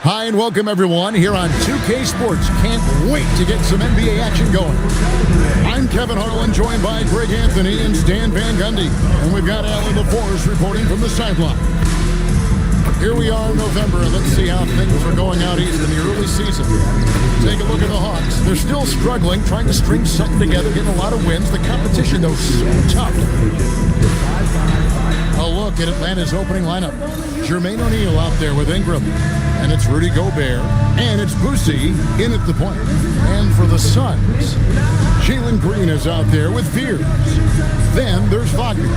Hi and welcome everyone here on 2K Sports. Can't wait to get some NBA action going. I'm Kevin Harlan, joined by Greg Anthony and Stan Van Gundy. And we've got Allie LaForce reporting from the sideline. Here we are in November, and let's see how things are going out east in the early season. Take a look at the Hawks. They're still struggling, trying to string something together, getting a lot of wins. The competition, though, so tough. A look at Atlanta's opening lineup. Jermaine O'Neal out there with Ingram. And it's Rudy Gobert. And it's Boosie in at the point. And for the Suns, Jalen Green is out there with Fears. Then there's Wagner.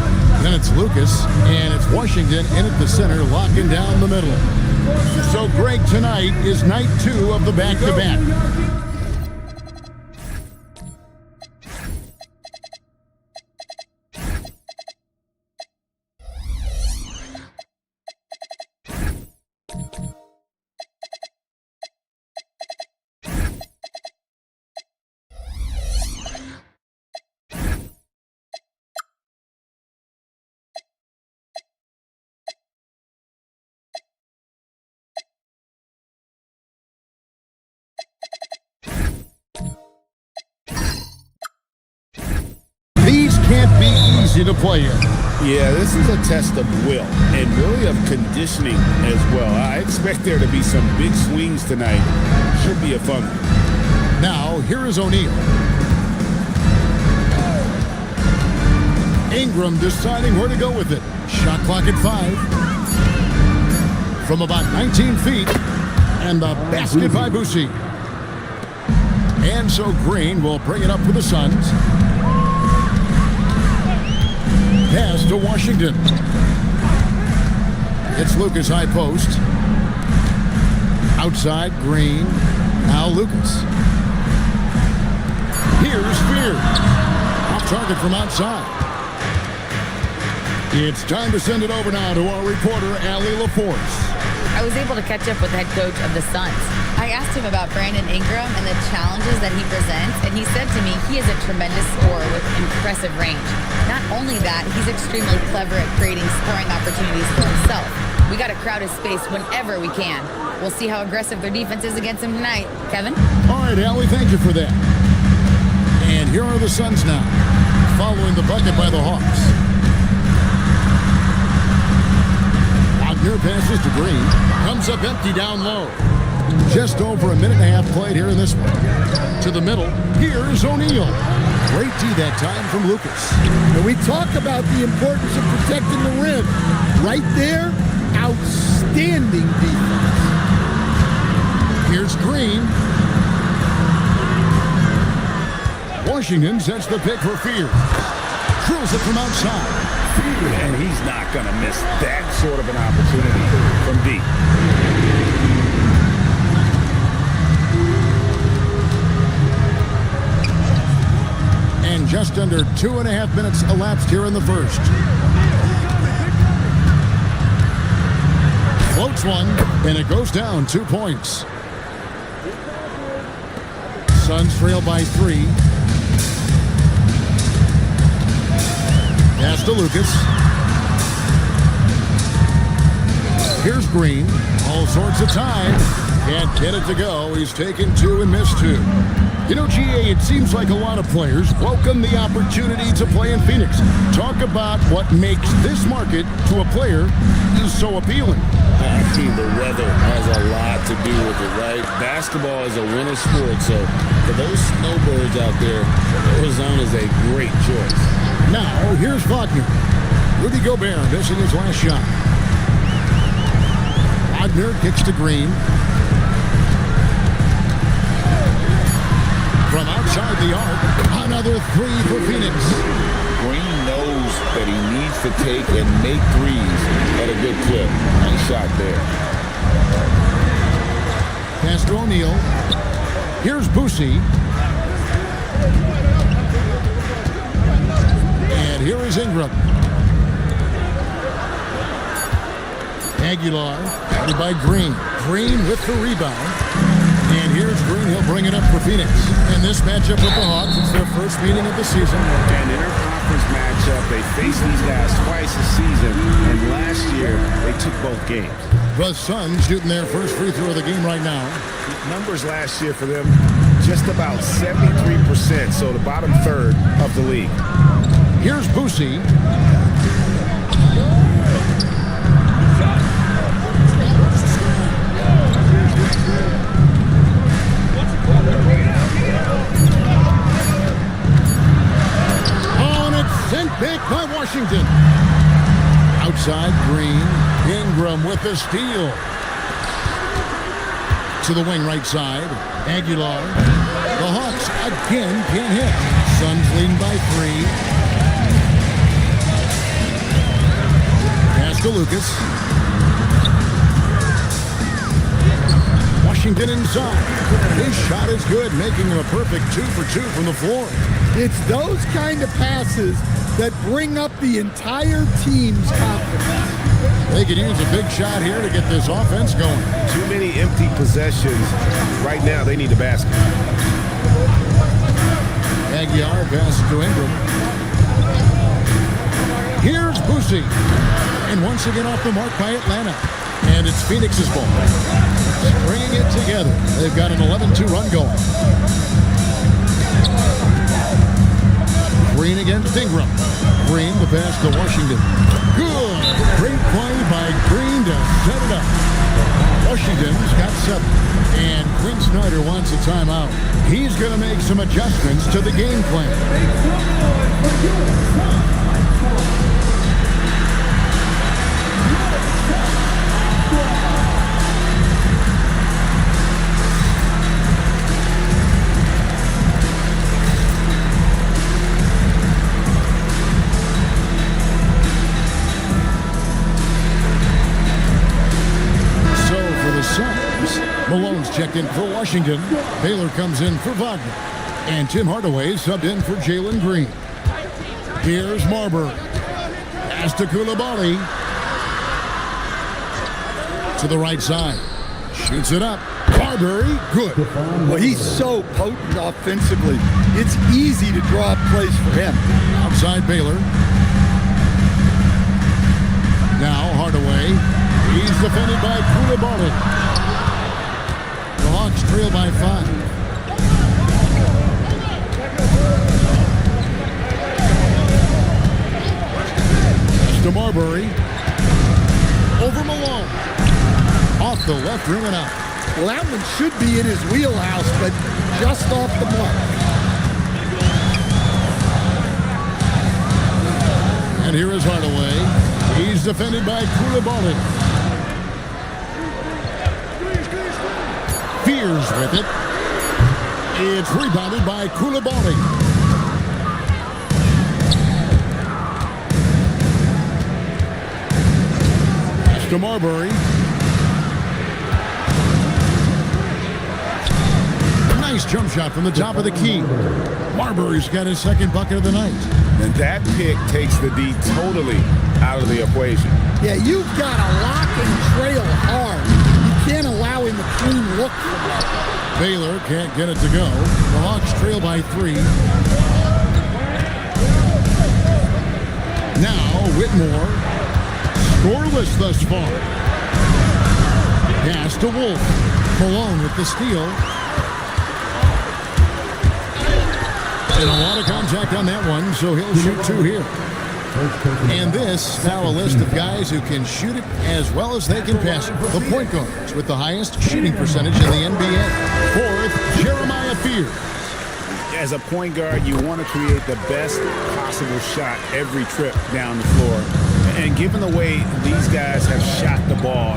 Then it's Lucas. And it's Washington in at the center, locking down the middle. So, Greg, tonight is night 2 of the back-to-back. Can't be easy to play in. Yeah, this is a test of will and really of conditioning as well. I expect there to be some big swings tonight. Should be a fun one. Now, here is O'Neal. Ingram deciding where to go with it. Shot clock at 5. From about 19 feet. And the basket by Boosie. And so Green will bring it up for the Suns. Pass to Washington. It's Lucas high post. Outside, Green. Now Lucas. Here's Fears. Off target from outside. It's time to send it over now to our reporter, Allie LaForce. I was able to catch up with the head coach of the Suns. I asked him about Brandon Ingram and the challenges that he presents, and he said to me he is a tremendous scorer with impressive range. Not only that, he's extremely clever at creating scoring opportunities for himself. We got to crowd his space whenever we can. We'll see how aggressive their defense is against him tonight. Kevin? All right, Allie, thank you for that. And here are the Suns now, following the bucket by the Hawks. Wagner passes to Green. Comes up empty down low. Just over a minute and a half played here in this one. To the middle, here's O'Neal. Great D that time from Lucas. And we talk about the importance of protecting the rim. Right there, outstanding defense. Here's Green. Washington sets the pick for Fears. Drills it from outside. And he's not going to miss that sort of an opportunity from deep. And just under 2.5 minutes elapsed here in the first. Floats one, and it goes down 2 points. Suns trail by 3. Pass to Lucas. Here's Green. All sorts of time. Can't get it to go. He's taken 2 and missed 2. You know, GA, it seems like a lot of players welcome the opportunity to play in Phoenix. Talk about what makes this market to a player is so appealing. I think the weather has a lot to do with it, right? Basketball is a winter sport, so for those snowbirds out there, Arizona is a great choice. Now, here's Wagner. Rudy Gobert missing his last shot. Wagner kicks to Green. From outside the arc, another 3 for Phoenix. Green knows that he needs to take and make threes at a good clip. Nice shot there. Pass to O'Neal. Here's Boosie. And here is Ingram. Aguilar, guarded by Green. Green with the rebound. And here's Green. He'll bring it up for Phoenix. In this matchup with the Hawks, it's their first meeting of the season. And conference matchup. They face these guys twice a season, and last year they took both games. The Suns shooting their first free throw of the game right now. Numbers last year for them, just about 73%, so the bottom third of the league. Here's Boosie. Oh, and it's sent back by Washington. Outside Green. Ingram with the steal. To the wing right side. Aguilar. The Hawks again can't hit. Suns leading by 3. Pass to Lucas. Washington inside. His shot is good, making him a perfect 2 for 2 from the floor. It's those kind of passes that bring up the entire team's confidence. They could use a big shot here to get this offense going. Too many empty possessions. Right now, they need a basket. Aguilar passes to Ingram. Here's Boosie. And once again off the mark by Atlanta. And it's Phoenix's ball. Bringing it together. They've got an 11-2 run going. Green against Ingram. Green the pass to Washington. Good. Great play by Green to set it up. Washington's got 7. And Quinn Snyder wants a timeout. He's going to make some adjustments to the game plan. Malone's checked in for Washington. Baylor comes in for Wagner. And Tim Hardaway subbed in for Jalen Green. Here's Marbury. Pass to Coulibaly. To the right side. Shoots it up. Marbury, good. Well, he's so potent offensively. It's easy to draw up plays for him. Outside Baylor. Now Hardaway. He's defended by Coulibaly. The Hawks trail by 5. To Marbury. Over Malone. Off the left rim and out. Well, that one should be in his wheelhouse, but just off the mark. And here is Hardaway. He's defended by Coulibaly. Fears with it. It's rebounded by Coulibaly. Pass to Marbury. Nice jump shot from the top of the key. Marbury's got his second bucket of the night. And that pick takes the D totally out of the equation. Yeah, you've got to lock and trail hard. Can't allow him a clean look from that. Baylor can't get it to go. The Hawks trail by 3. Now Whitmore. Scoreless thus far. Pass to Wolf. Malone with the steal. And a lot of contact on that one, so he'll shoot 2 here. And this, now a list of guys who can shoot it as well as they can pass it. The point guards with the highest shooting percentage in the NBA. 4th, Jeremiah Fears. As a point guard, you want to create the best possible shot every trip down the floor. And given the way these guys have shot the ball,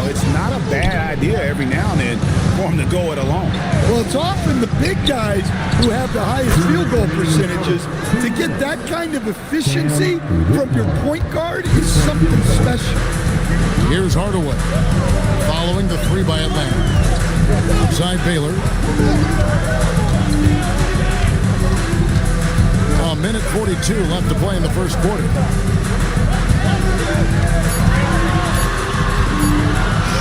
it's not a bad idea every now and then for them to go it alone. Well, it's often the big guys who have the highest field goal percentages. To get that kind of efficiency from your point guard is something special. Here's Hardaway, following the 3 by Atlanta. Outside Baylor. A minute 42 left to play in the first quarter.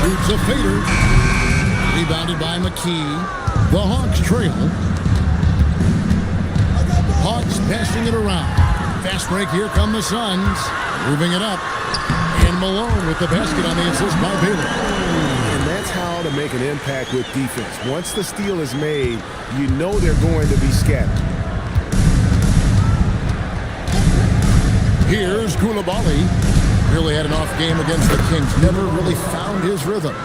Shoots a fader. Rebounded by McKee. The Hawks trail. Hawks passing it around. Fast break, here come the Suns. Moving it up. And Malone with the basket on the assist by Baylor. And that's how to make an impact with defense. Once the steal is made, you know they're going to be scattered. Here's Koulibaly. Really had an off game against the Kings. Never really found his rhythm.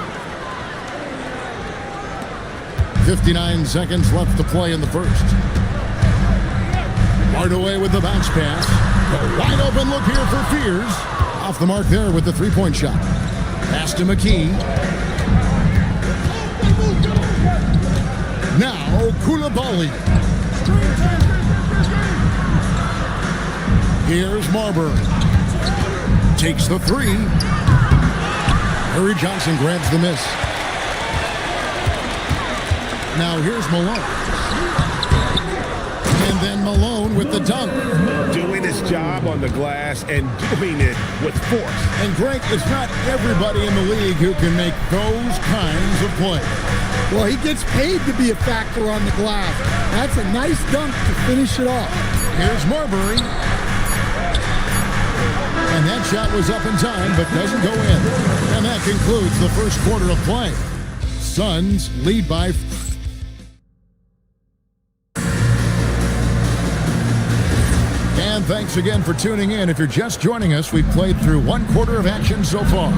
59 seconds left to play in the first. Hardaway with the bounce pass. A wide open look here for Fears. Off the mark there with the three-point shot. Pass to McKee. Now Koulibaly. Here's Marbury. Takes the three. Harry Johnson grabs the miss. Now here's Malone. And then Malone with the dunk. Doing his job on the glass and doing it with force. And Greg, it's not everybody in the league who can make those kinds of plays. Well, he gets paid to be a factor on the glass. That's a nice dunk to finish it off. Here's Marbury. And that shot was up in time, but doesn't go in. And that concludes the first quarter of play. Suns lead by... And thanks again for tuning in. If you're just joining us, we've played through one quarter of action so far.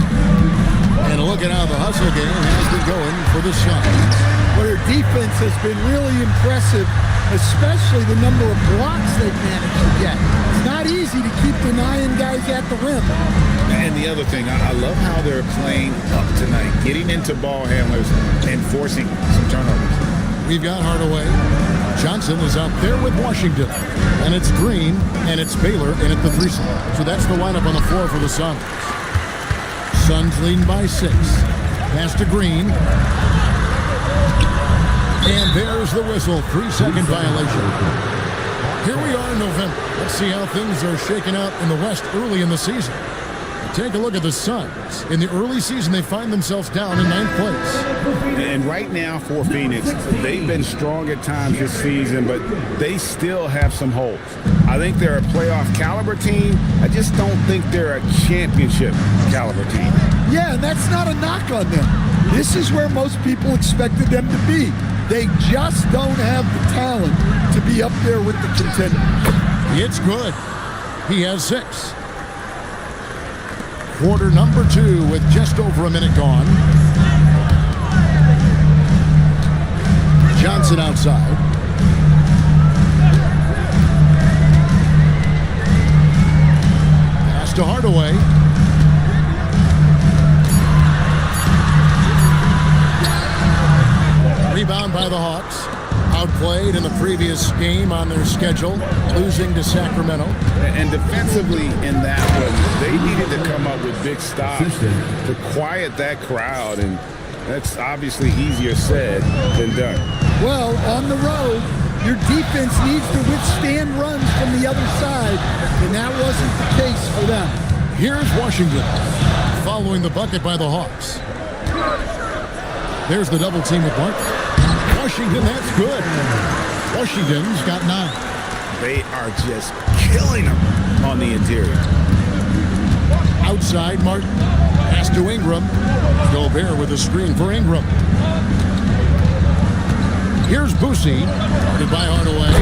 And look at how the hustle game has been going for the Suns. Well, their defense has been really impressive, especially the number of blocks they've managed to get. It's not easy to keep denying guys at the rim. And the other thing, I love how they're playing up tonight, getting into ball handlers and forcing some turnovers. We've got Hardaway. Johnson is out there with Washington. And it's Green, and it's Baylor in at the 3 slot. So that's the lineup on the floor for the Suns. Suns leading by 6. Pass to Green. And there's the whistle. 3-second violation. Here we are in November. Let's see how things are shaking out in the West early in the season. Take a look at the Suns. In the early season, they find themselves down in 9th place. And right now for Phoenix, they've been strong at times this season, but they still have some holes. I think they're a playoff caliber team. I just don't think they're a championship caliber team. Yeah, and that's not a knock on them. This is where most people expected them to be. They just don't have the talent to be up there with the contenders. It's good. He has 6. Quarter number 2 with just over a minute gone. Johnson outside. Pass to Hardaway. Rebound by the Hawks. Outplayed in the previous game on their schedule, losing to Sacramento. And defensively in that one, they needed to come up with big stops to quiet that crowd, and that's obviously easier said than done. Well, on the road, your defense needs to withstand runs from the other side, and that wasn't the case for them. Here's Washington, following the bucket by the Hawks. There's the double team with Barkley. Washington, that's good. Washington's got 9. They are just killing them on the interior. Outside, Martin. Pass to Ingram. Gobert with a screen for Ingram. Here's Boosie. Guarded by Hardaway.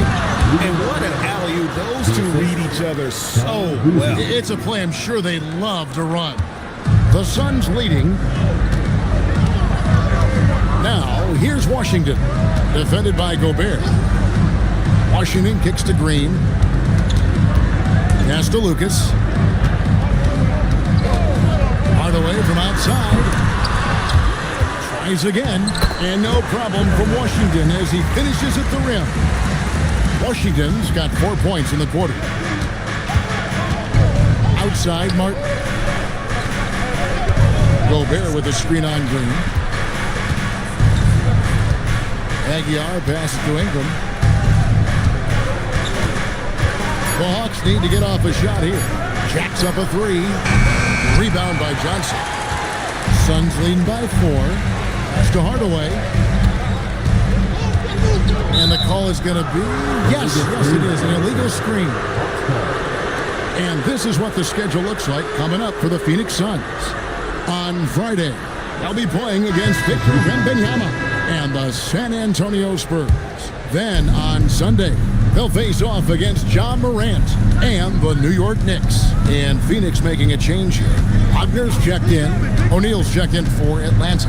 And what an alley-oop. Those two read each other so well. It's a play I'm sure they love to run. The Suns leading. Now, here's Washington, defended by Gobert. Washington kicks to Green. Pass to Lucas. Hardaway from outside. Tries again, and no problem from Washington as he finishes at the rim. Washington's got 4 points in the quarter. Outside, Martin. Gobert with a screen on Green. Aguiar passes to Ingram. The Hawks need to get off a shot here. Jacks up a 3. Rebound by Johnson. Suns leading by 4. Pass to Hardaway. And the call is going to be, yes, it is, an illegal screen. And this is what the schedule looks like coming up for the Phoenix Suns. On Friday, they'll be playing against Victor Wembanyama and the San Antonio Spurs. Then on Sunday, they'll face off against John Morant and the New York Knicks. And Phoenix making a change here. Wagner's checked in. O'Neal's checked in for Atlanta.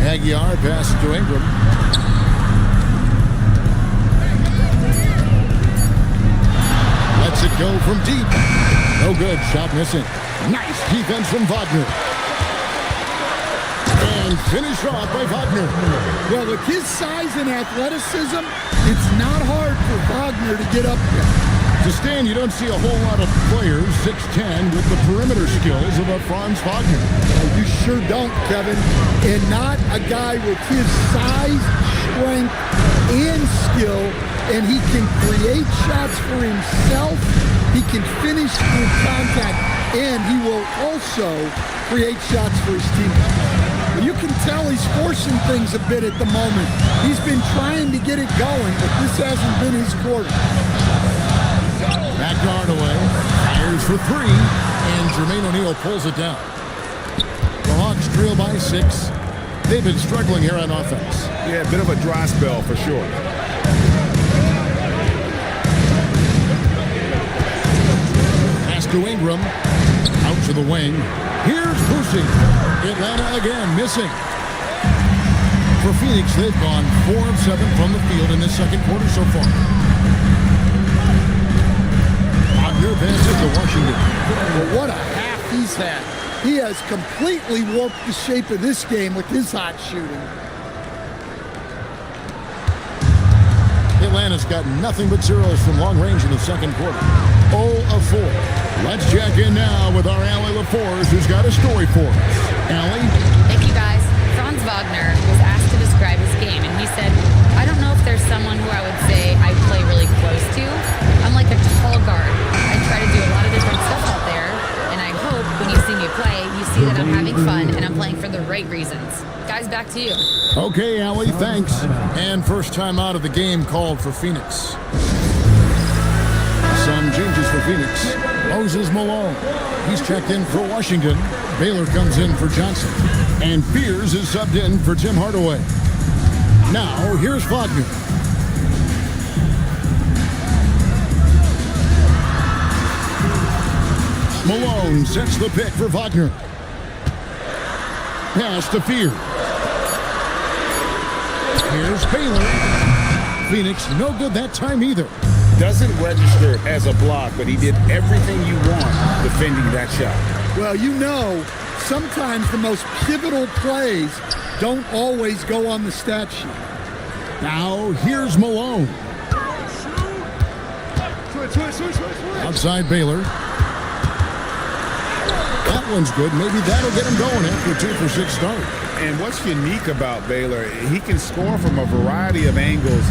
Aguiar passes to Ingram. Lets it go from deep. No good. Shot missing. Nice defense from Wagner. And finished off by Wagner. Well, with his size and athleticism, it's not hard for Wagner to get up there. To stand, you don't see a whole lot of players, 6'10", with the perimeter skills of a Franz Wagner. You sure don't, Kevin. And not a guy with his size, strength, and skill. And he can create shots for himself. He can finish through contact. And he will also create shots for his team. You can tell he's forcing things a bit at the moment. He's been trying to get it going, but this hasn't been his quarter. Back Hardaway fires for three, and Jermaine O'Neal pulls it down. The Hawks trail by 6. They've been struggling here on offense. Yeah, a bit of a dry spell for sure. Pass to Ingram. Out to the wing. Here's Boosie. Atlanta again missing. For Phoenix, they've gone 4 of 7 from the field in this second quarter so far. Wagner passes to Washington. Well, what a half he's had. He has completely warped the shape of this game with his hot shooting. Atlanta's got nothing but zeros from long range in the second quarter. 0 of 4. Let's check in now with our Allie LaForce, who's got a story for us. Allie? Thank you, guys. Franz Wagner was asked to describe his game, and he said, I don't know if there's someone who I would say I play really close to. I'm like a tall guard. I try to do a lot of different stuff out there, and I hope when you see me play, you see that I'm having fun and I'm playing for the right reasons. Guys, back to you. Okay, Allie, thanks. And first time out of the game called for Phoenix. Some changes for Phoenix. Moses Malone. He's checked in for Washington. Baylor comes in for Johnson. And Fears is subbed in for Tim Hardaway. Now, here's Wagner. Malone sets the pick for Wagner. Pass to Fears. Here's Baylor. Phoenix, no good that time either. Doesn't register as a block, but he did everything you want defending that shot. Well, you know, sometimes the most pivotal plays don't always go on the stat sheet. Now, here's Malone. Outside Baylor. That one's good. Maybe that'll get him going after a 2-for-6 start. And what's unique about Baylor, he can score from a variety of angles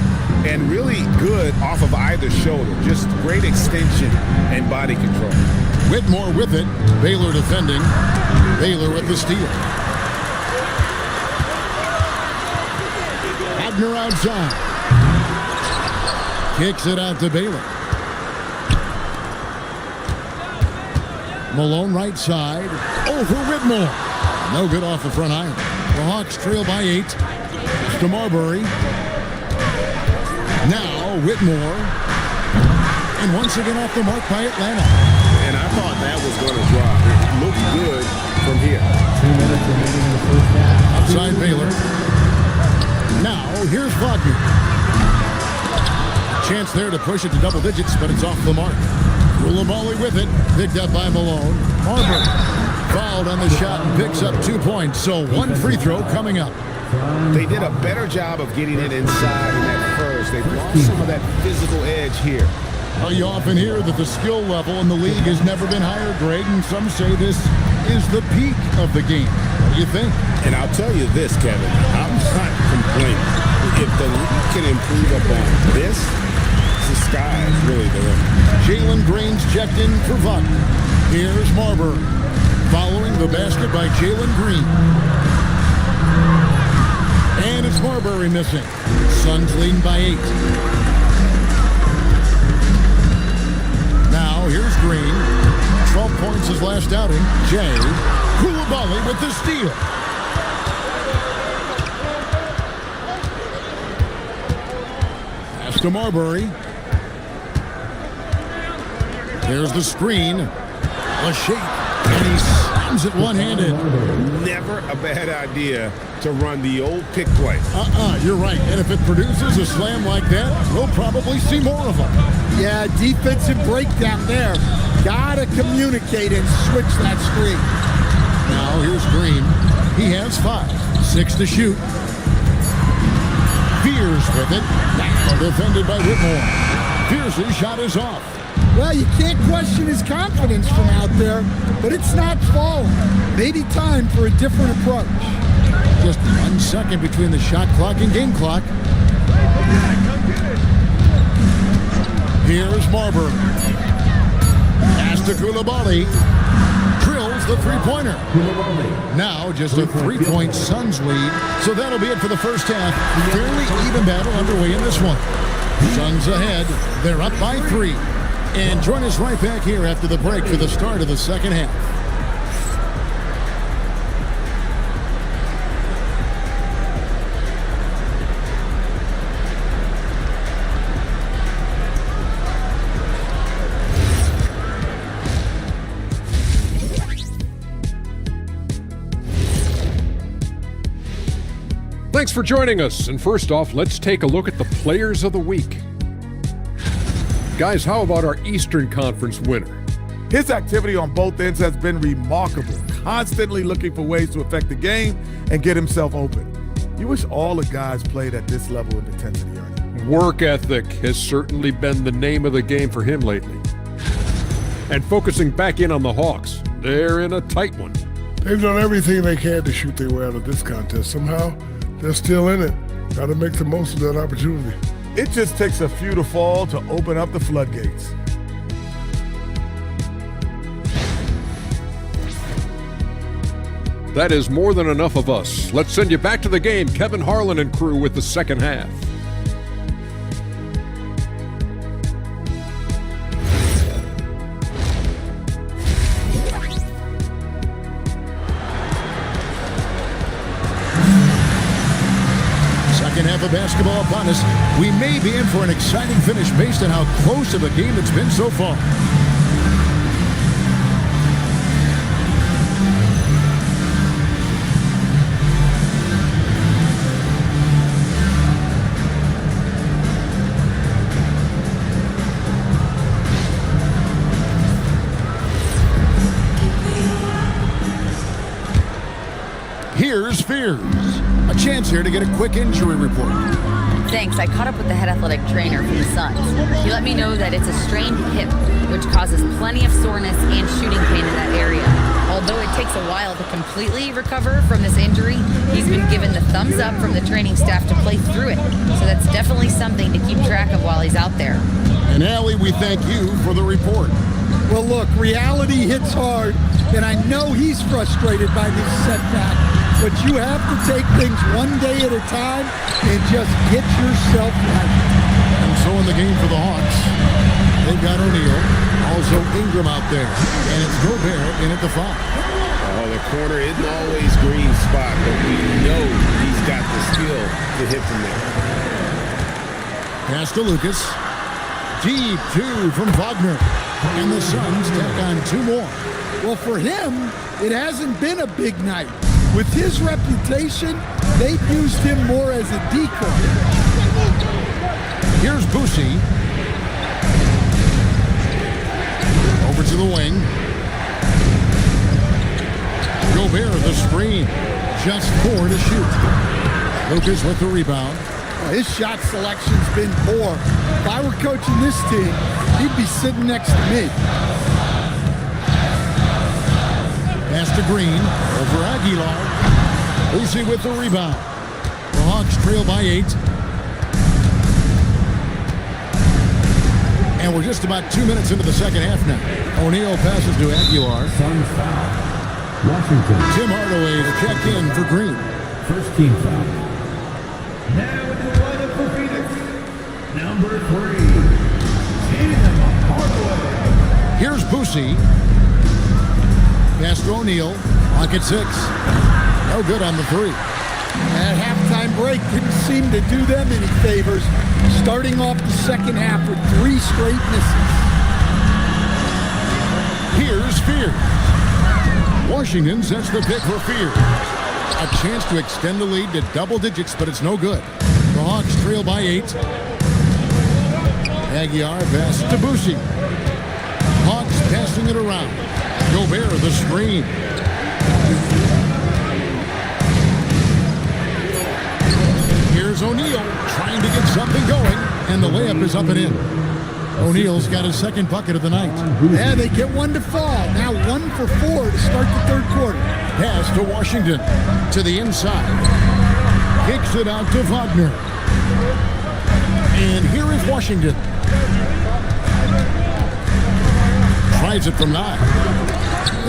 and really good off of either shoulder. Just great extension and body control. Whitmore with it. Baylor defending. Baylor with the steal. Wagner outside. Kicks it out to Baylor. Malone right side. Over Whitmore. No good off the front iron. The Hawks trail by 8. To Marbury. Now Whitmore. And once again off the mark by Atlanta. And I thought that was going to drop. It looked good from here. 2 minutes remaining in the first half. Outside Baylor. Now here's Wagner. Chance there to push it to double digits, but it's off the mark. Coulibaly with it. Picked up by Malone. Marbury fouled on the shot and picks up 2 points. So 1 free throw coming up. They did a better job of getting it inside in that first. They've lost some of that physical edge here. Well, you often hear that the skill level in the league has never been higher, Greg, and some say this is the peak of the game. What do you think? And I'll tell you this, Kevin, I'm not complaining. If the league can improve upon this, the sky is really the limit. Jalen Green's checked in for Wagner. Here's Marbury. Following the basket by Jalen Green. And it's Marbury missing. Suns leading by 8. Now here's Green. 12 points his last outing. Jay Koulibaly with the steal. Pass to Marbury. There's the screen. A shake. And he slams it one-handed. Never a bad idea to run the old pick play. You're right. And if it produces a slam like that, we'll probably see more of them. Yeah, defensive breakdown there. Gotta communicate and switch that screen. Now here's Green. He has 5. 6 to shoot. Fears with it. Now defended by Whitmore. Fears' shot is off. Well, you can't question his confidence from out there, but it's not falling. Maybe time for a different approach. Just 1 second between the shot clock and game clock. Here's Marbury. Pass to Koulibaly. Drills the three-pointer. Now just a 3-point Suns lead. So that'll be it for the first half. Fairly even battle underway in this one. Suns ahead. They're up by 3. And join us right back here after the break for the start of the second half. Thanks for joining us. And first off, let's take a look at the players of the week. Guys, how about our Eastern Conference winner? His activity on both ends has been remarkable, constantly looking for ways to affect the game and get himself open. You wish all the guys played at this level of intensity, Ernie. Work ethic has certainly been the name of the game for him lately. And focusing back in on the Hawks, they're in a tight one. They've done everything they can to shoot their way out of this contest. Somehow, they're still in it. Got to make the most of that opportunity. It just takes a few to fall to open up the floodgates. That is more than enough of us. Let's send you back to the game. Kevin Harlan and crew with the second half. Second half of basketball upon us. We may be in for an exciting finish based on how close of a game it's been so far. Here's Fears. A chance here to get a quick injury report. Thanks. I caught up with the head athletic trainer from the Suns. He let me know that it's a strained hip, which causes plenty of soreness and shooting pain in that area. Although it takes a while to completely recover from this injury, he's been given the thumbs up from the training staff to play through it. So that's definitely something to keep track of while he's out there. And Allie, we thank you for the report. Well, look, reality hits hard, and I know he's frustrated by this setback. But you have to take things one day at a time and just get yourself right. And so in the game for the Hawks, they've got O'Neal, also Ingram out there, and it's Gobert in at the 5. Oh, the corner isn't always Green's spot, but we know he's got the skill to hit from there. Pass to Lucas. Deep 2 from Wagner. And the Suns tack on 2 more. Well, for him, it hasn't been a big night. With his reputation, they've used him more as a decoy. Here's Boosie. Over to the wing. Gobert the screen. Just 4 to shoot. Lucas with the rebound. Well, his shot selection's been poor. If I were coaching this team, he'd be sitting next to me. Pass to Green, over Aguilar. Boosie with the rebound. The Hawks trail by 8. And we're just about 2 minutes into the second half now. O'Neal passes to Aguilar. Suns foul. Washington. Tim Hardaway to check in for Green. First team foul. Now into the lineup for Phoenix. Number 3. Tim Hardaway. Boosie. Pass to O'Neal. Clock at 6. No good on the 3. That halftime break didn't seem to do them any favors. Starting off the second half with 3 straight misses. Here's Fear. Washington sets the pick for Fear. A chance to extend the lead to double digits, but it's no good. The Hawks trail by 8. Aguiar pass to Boosie. Hawks passing it around. Gobert the screen. Here's O'Neal trying to get something going, and the layup is up and in. O'Neal's got his second bucket of the night. Yeah, they get one to fall. Now 1 for 4 to start the third quarter. Pass to Washington. To the inside. Kicks it out to Wagner. And here is Washington. Tries it from 9.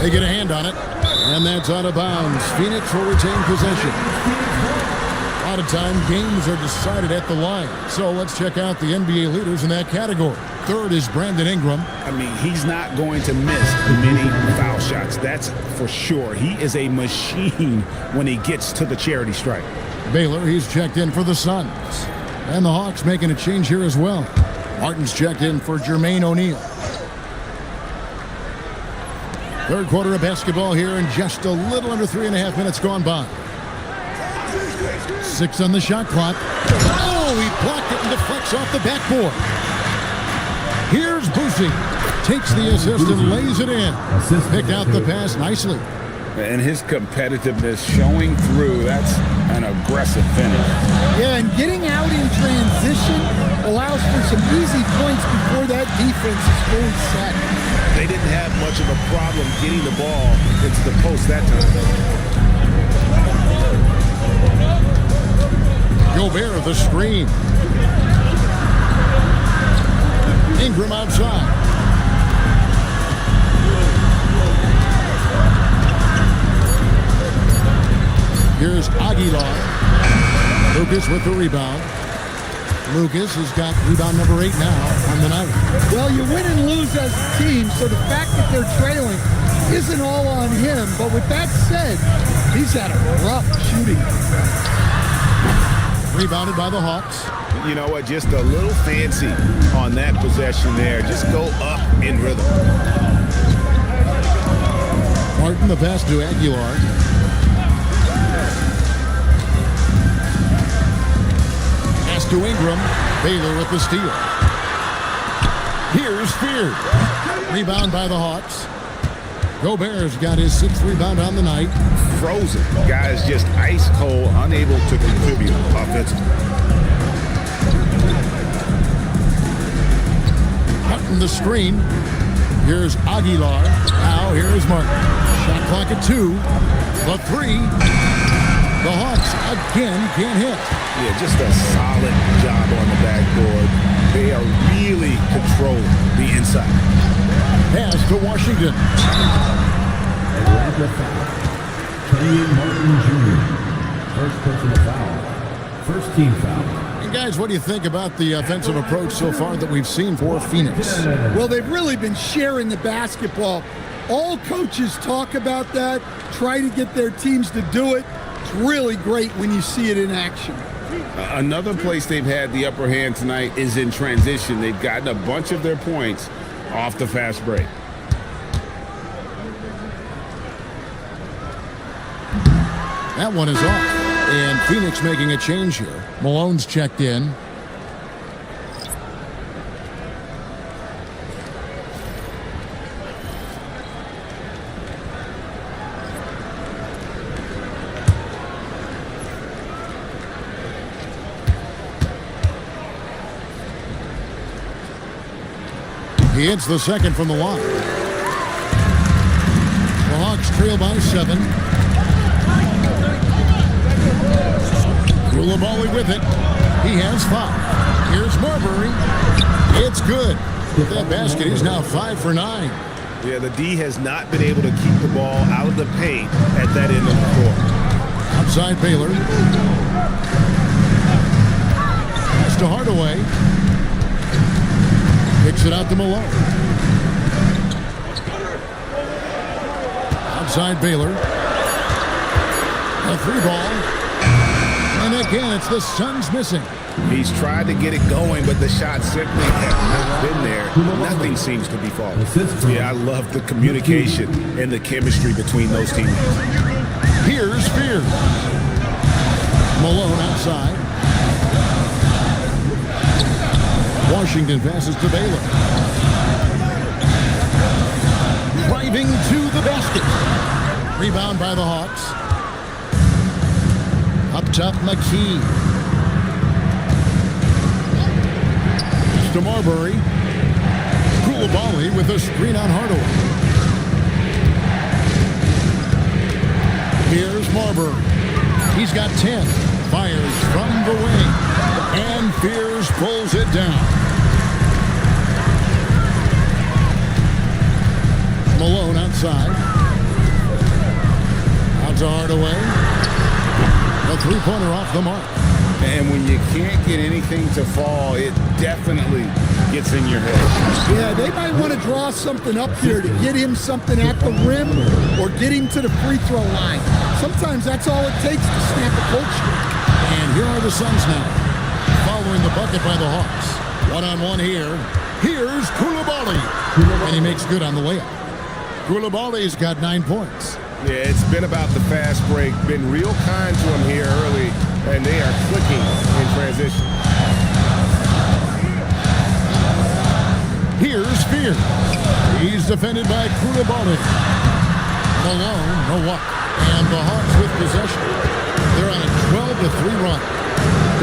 They get a hand on it. And that's out of bounds. Phoenix will retain possession. A lot of time, games are decided at the line. So let's check out the NBA leaders in that category. Third is Brandon Ingram. I mean, he's not going to miss many foul shots. That's for sure. He is a machine when he gets to the charity stripe. Baylor, he's checked in for the Suns. And the Hawks making a change here as well. Martin's checked in for Jermaine O'Neal. Third quarter of basketball here in just a little under 3.5 minutes gone by. 6 on the shot clock. Oh, he blocked it and deflects off the backboard. Here's Boosie. Takes the assist and lays it in. Picked out the pass nicely. And his competitiveness showing through. That's an aggressive finish. Yeah, and getting out in transition allows for some easy points before that defense is fully set. They didn't have much of a problem getting the ball into the post that time. Gobert the screen. Ingram outside. Here's Aguilar. Lucas with the rebound. Lucas has got rebound number 8 now on the night. Well, you win and lose as a team, so the fact that they're trailing isn't all on him. But with that said, he's had a rough shooting. Rebounded by the Hawks. You know what? Just a little fancy on that possession there. Just go up in rhythm. Martin the pass to Aguilar. Pass to Ingram. Baylor with the steal. Here's Fear. Rebound by the Hawks. Gobert's got his 6th rebound on the night. Frozen. Guys just ice cold, unable to contribute offensively. Martin the screen. Here's Aguilar. Now here's Martin. Shot clock at 2. The 3. The Hawks again can't hit. Yeah, just a solid job on the backboard. They are really controlling the inside. Pass to Washington. Martin Jr. First personal foul. First team foul. And guys, what do you think about the offensive approach so far that we've seen for Phoenix? Well, they've really been sharing the basketball. All coaches talk about that, try to get their teams to do it. It's really great when you see it in action. Another place they've had the upper hand tonight is in transition. They've gotten a bunch of their points off the fast break. That one is off. And Phoenix making a change here. Malone's checked in. He hits the second from the line. The Hawks trail by 7. Koulibaly with it. He has 5. Here's Marbury. It's good. With that basket, he's now 5 for 9. Yeah, the D has not been able to keep the ball out of the paint at that end of the court. Outside Baylor. Pass to Hardaway. Kicks it out to Malone. side Baylor. A 3-ball. And again, it's the Suns missing. He's tried to get it going, but the shot simply has not been there. Nothing seems to be falling. Yeah, I love the communication and the chemistry between those teammates. Here's Spears. Malone outside. Washington passes to Baylor. Driving to the basket. Rebound by the Hawks. Up top, McKee. To Marbury. Koulibaly with a screen on Hardaway. Here's Marbury. He's got 10. Fires from the wing. And Fears pulls it down. Malone outside. Out to Hardaway. A three-pointer off the mark. And when you can't get anything to fall, it definitely gets in your head. Yeah, they might want to draw something up here to get him something at the rim or get him to the free throw line. Sometimes that's all it takes to snap a coach. And here are the Suns now, following the bucket by the Hawks. One-on-one here. Here's Koulibaly. And he makes good on the layup. Koulibaly's got 9 points. Yeah, it's been about the fast break. Been real kind to him here early, and they are clicking in transition. Here's Spears. He's defended by Koulibaly. Malone, no luck. And the Hawks with possession. They're on a 12-3 run.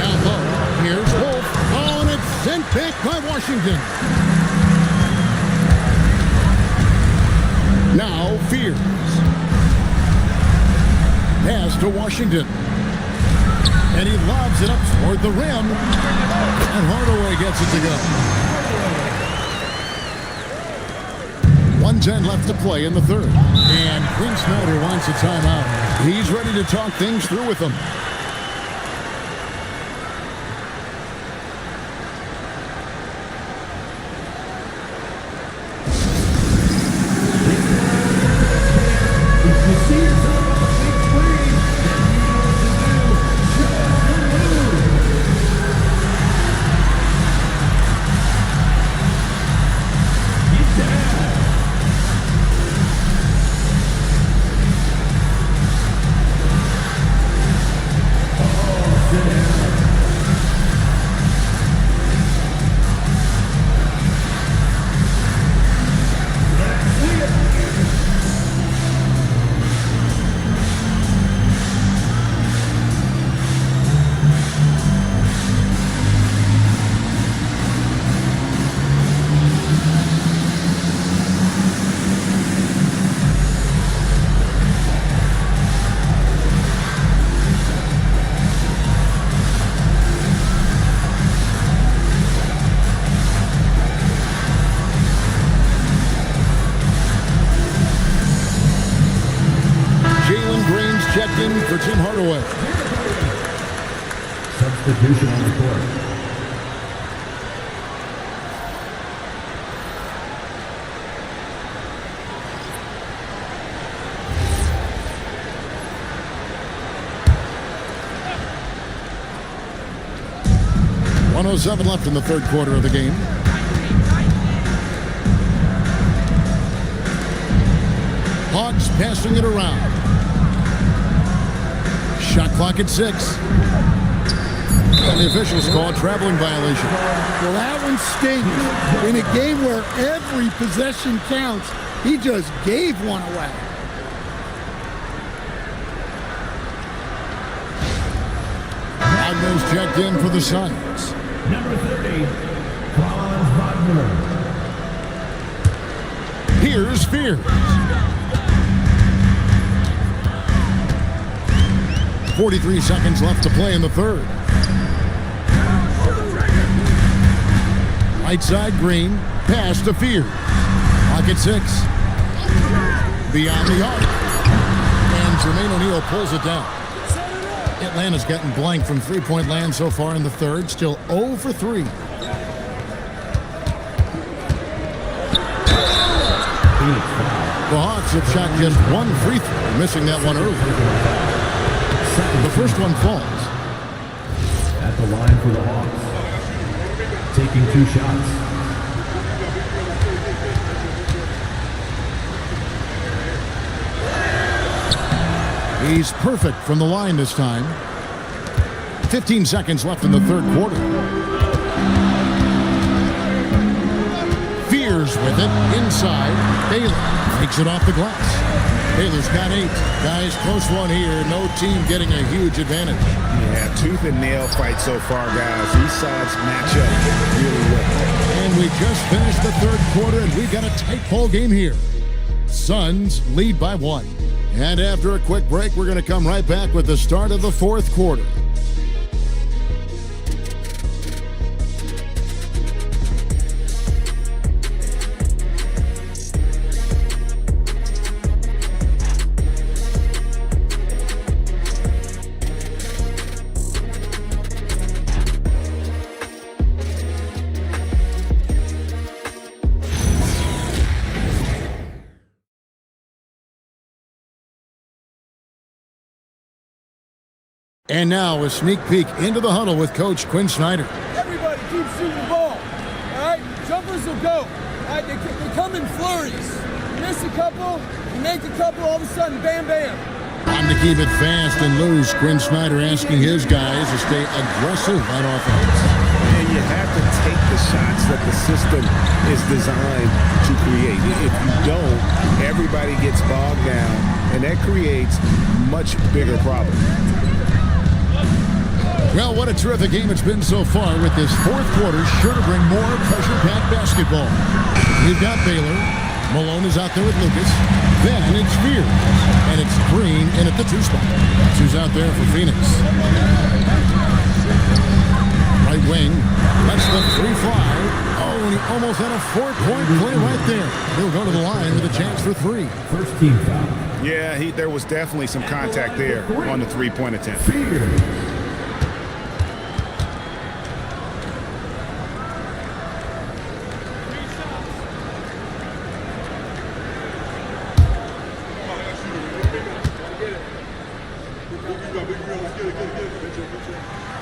Down low, here's Wolf. Oh, and it's sent back by Washington. Now Fears. Pass to Washington. And he lobs it up toward the rim. And Hardaway gets it to go. 1:10 left to play in the third. And Quinn Snyder wants a timeout. He's ready to talk things through with them. For Tim Hardaway. Substitution on the court. .107 left in the third quarter of the game. Hawks passing it around. Shot clock at 6. And the officials call a traveling violation. Well, that one stinks. In a game where every possession counts, he just gave one away. Wagner's checked in for the Suns. Number 30, Franz Wagner. Here's Spears. 43 seconds left to play in the third. Right side, Green. Pass to Fears. Clock at 6. Beyond the arc. And Jermaine O'Neal pulls it down. Atlanta's gotten blank from three-point land so far in the third. Still 0 for 3. Phoenix foul. The Hawks have shot just one free throw, missing that one early. The first one falls. At the line for the Hawks, taking 2 shots. He's perfect from the line this time. 15 seconds left in the third quarter. Fears with it inside. Baylor takes it off the glass. Baylor's got 8. Guys, close one here. No team getting a huge advantage. Yeah, tooth and nail fight so far, guys. These sides match up really well. And we just finished the third quarter, and we got a tight ball game here. Suns lead by 1. And after a quick break, we're going to come right back with the start of the fourth quarter. And now a sneak peek into the huddle with Coach Quinn Snyder. Everybody keep shooting the ball. All right, jumpers will go. All right, they come in flurries. You miss a couple, you make a couple, all of a sudden, bam, bam. Time to keep it fast and loose. Quinn Snyder asking his guys to stay aggressive on offense. And you have to take the shots that the system is designed to create. If you don't, everybody gets bogged down, and that creates much bigger problems. Well, what a terrific game it's been so far, with this fourth quarter sure to bring more pressure-packed basketball. We've got Baylor. Malone is out there with Lucas. Then it's Fear. And it's Green in at the 2 spot. That's who's out there for Phoenix. Right wing. That's the 3 fly. Oh, and he almost had a 4-point play right there. He'll go to the line with a chance for 3. First team foul. Yeah, there was definitely some contact there on the 3-point attempt. Fear.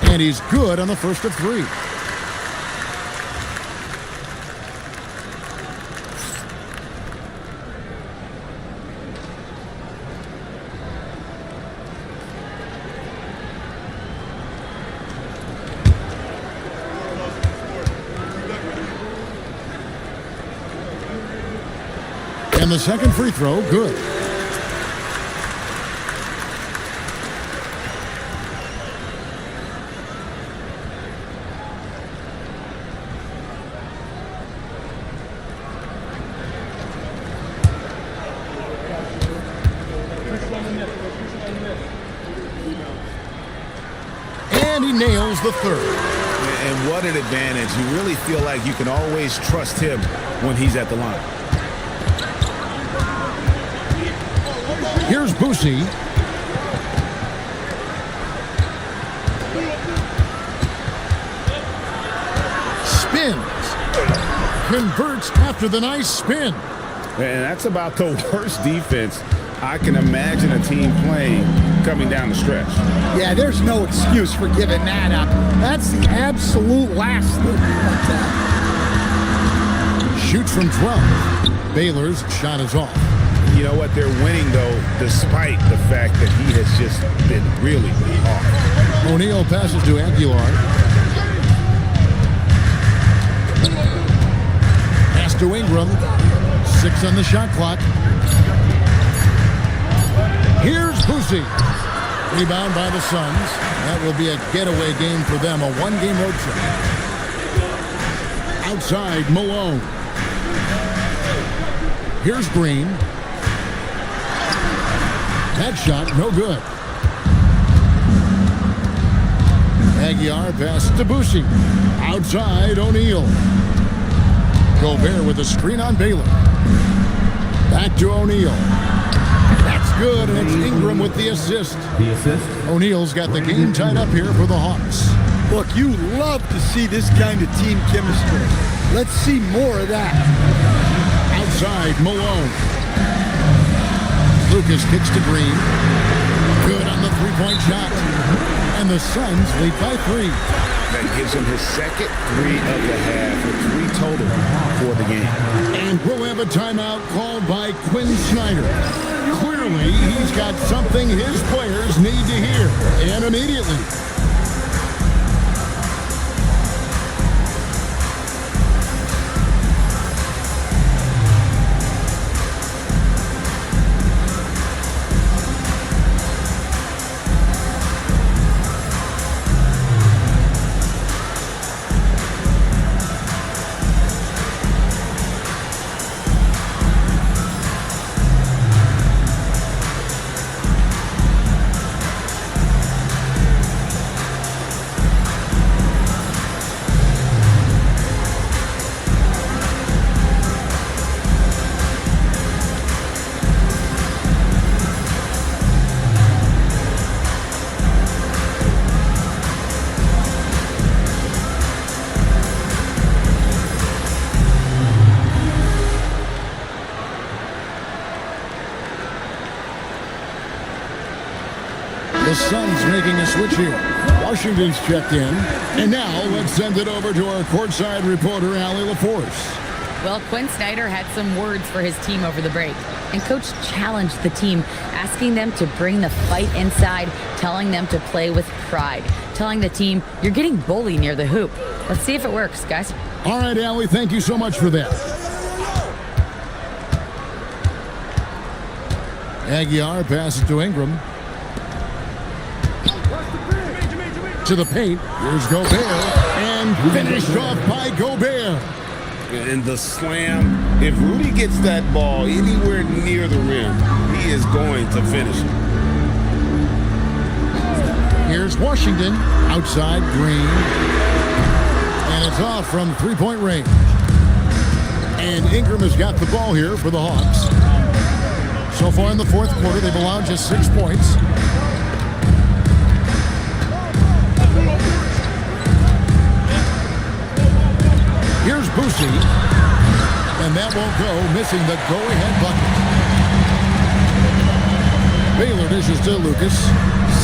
And he's good on the first of 3. And the second free throw, good. And he nails the third. And what an advantage. You really feel like you can always trust him when he's at the line. Here's Boosie. Spins. Converts after the nice spin. And that's about the worst defense I can imagine a team playing coming down the stretch. Yeah, there's no excuse for giving that up. That's the absolute last thing like that. Shoots from 12. Baylor's shot is off. You know what? They're winning, though, despite the fact that he has just been really off. O'Neal passes to Aguilar. Pass to Ingram. 6 on the shot clock. Here's Boosie. Rebound by the Suns. That will be a getaway game for them, a 1-game road trip. Outside, Malone. Here's Green. That shot, no good. Aguilar pass to Boosie. Outside, O'Neal. Gobert with a screen on Baylor. Back to O'Neal. That's good, and it's Ingram with the assist. The assist. O'Neal's got the game tied up here for the Hawks. Look, you love to see this kind of team chemistry. Let's see more of that. Outside, Malone. Lucas kicks to Green. Good on the three-point shot. And the Suns lead by 3. That gives him his second 3 of the half, with 3 total for the game. And we'll have a timeout called by Quinn Snyder. Clearly, he's got something his players need to hear, and immediately. The Suns making a switch here. Washington's checked in. And now let's send it over to our courtside reporter, Allie LaForce. Well, Quinn Snyder had some words for his team over the break. And Coach challenged the team, asking them to bring the fight inside, telling them to play with pride, telling the team, you're getting bullied near the hoop. Let's see if it works, guys. All right, Allie, thank you so much for that. Aguiar passes to Ingram. To the paint. Here's Gobert. And finished off by Gobert. And the slam. If Rudy gets that ball anywhere near the rim, he is going to finish it. Here's Washington. Outside, Green. And it's off from three-point range. And Ingram has got the ball here for the Hawks. So far in the fourth quarter, they've allowed just 6 points. Here's Boosie. And that won't go, missing the go-ahead bucket. Baylor dishes to Lucas.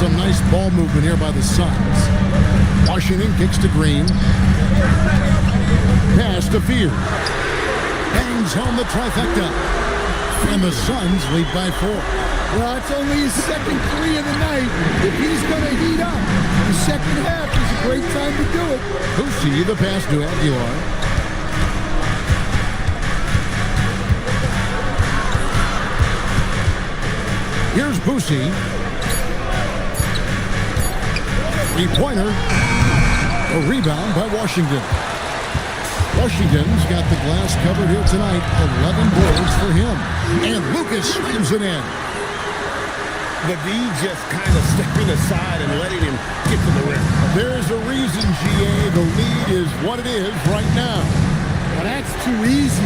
Some nice ball movement here by the Suns. Washington kicks to Green. Pass to Fear. Bangs home the trifecta. And the Suns lead by 4. Well, it's only his second 3 of the night. If he's going to heat up, the second half is a great time to do it. Boosie, the pass to Aguilar. Here's Boosie. 3-pointer. A rebound by Washington. Washington's got the glass covered here tonight. 11 boards for him. And Lucas slams it in. The D just kind of stepping aside and letting him get to the rim. There's a reason, GA. The lead is what it is right now. Well, that's too easy.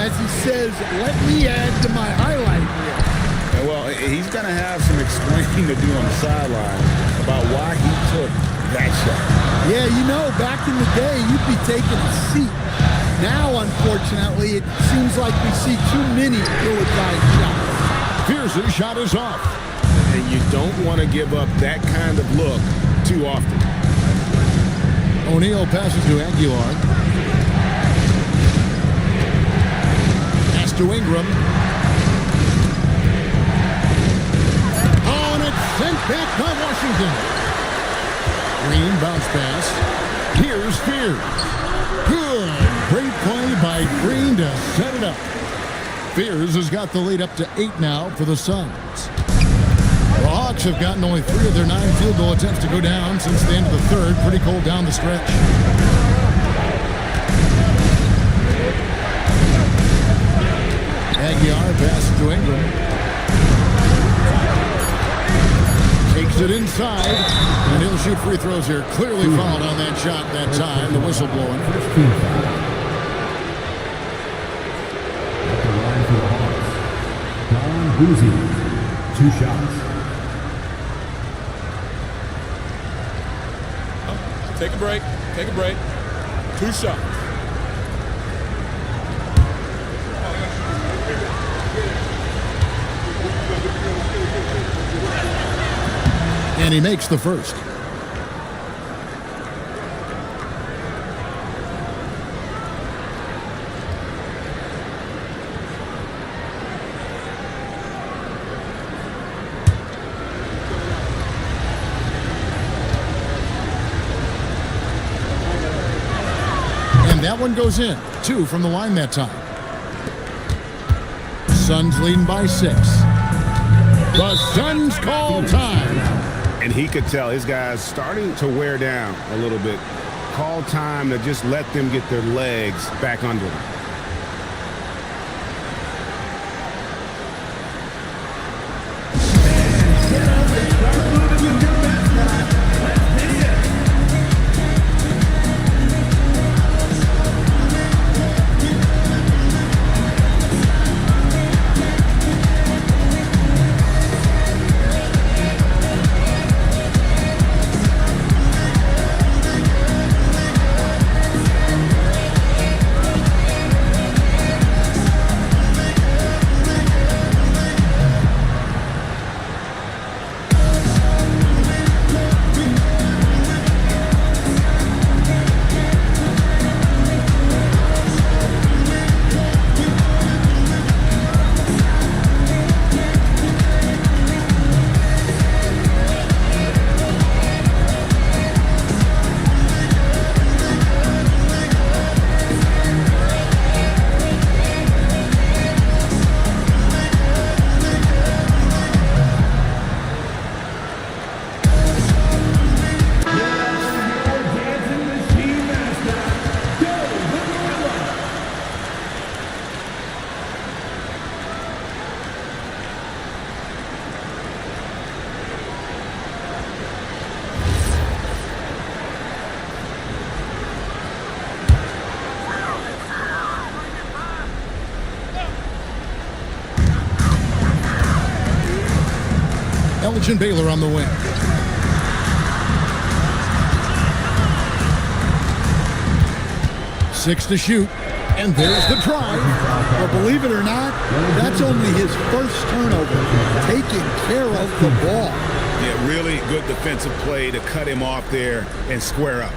As he says, let me add to my highlight reel. Well, he's going to have some explaining to do on the sideline about why he took that shot. Yeah, you know, back in the day, you'd be taking a seat. Now, unfortunately, it seems like we see too many ill-advised shots. Fierce's shot is off. And you don't want to give up that kind of look too often. O'Neal passes to Aguilar. Pass to Ingram. Oh, and it's sent back by Washington. Green bounce pass. Here's Fear. Good. Great play by Green to set it up. Fears has got the lead up to 8 now for the Suns. The Hawks have gotten only 3 of their 9 field goal attempts to go down since the end of the third. Pretty cold down the stretch. Aguiar passes to Ingram. Takes it inside, and he'll shoot free throws here. Clearly fouled on that shot that time. The whistle blowing. Boosie, 2 shots. Take a break. Take a break. 2 shots. And he makes the first. That one goes in. 2 from the line that time. Suns leading by 6. The Suns call time. And he could tell his guys starting to wear down a little bit. Call time to just let them get their legs back under them. Elgin Baylor on the wing. Six to shoot, and there's the drive. But believe it or not, that's only his first turnover, taking care of the ball. Yeah, really good defensive play to cut him off there and square up.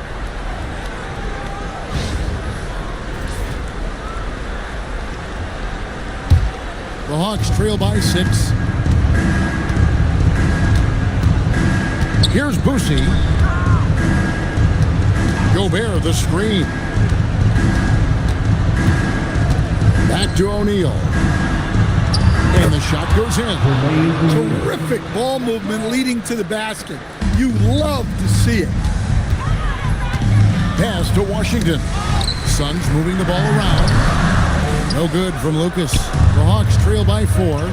The Hawks trail by 6. Here's Boosie. Gobert, the screen. Back to O'Neal. And the shot goes in. Terrific ball movement leading to the basket. You love to see it. Pass to Washington. Suns moving the ball around. No good from Lucas. The Hawks trail by 4.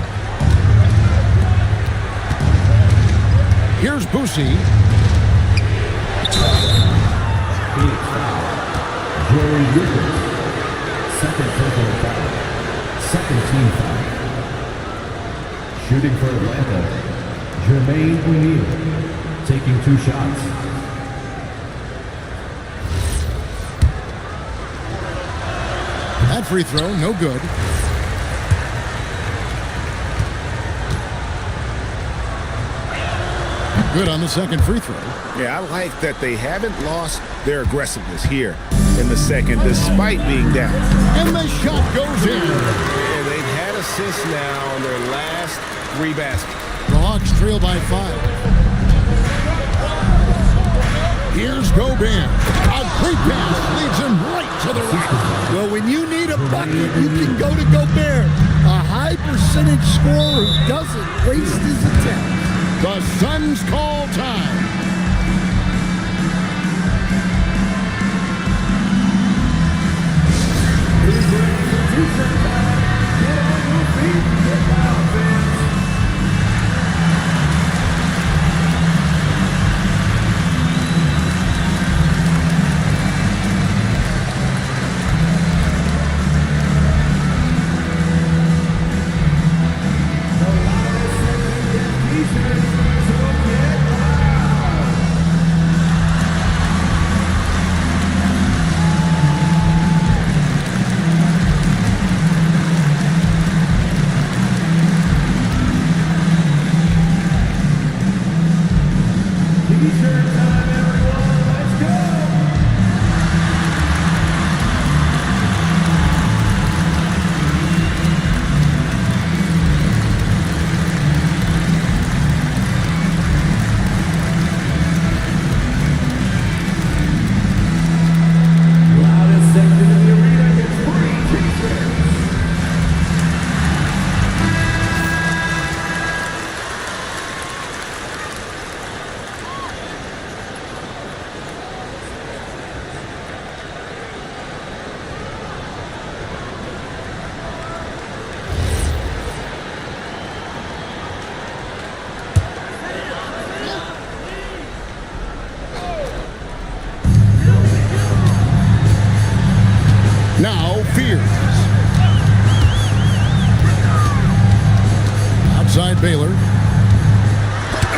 Here's Boosie. Joey Lucas, second personal foul, second team foul. Shooting for Atlanta, Jermaine O'Neal, taking 2 shots. That free throw, no good. Good on the second free throw. Yeah, I like that they haven't lost their aggressiveness here in the second, despite being down. And the shot goes in. And they've had assists now on their last 3 baskets. The Hawks trail by 5. Here's Gobert. A great pass leads him right to the rack. Well, when you need a bucket, you can go to Gobert. A high percentage scorer who doesn't waste his attempt. The Suns call time. Now Fears. Outside Baylor.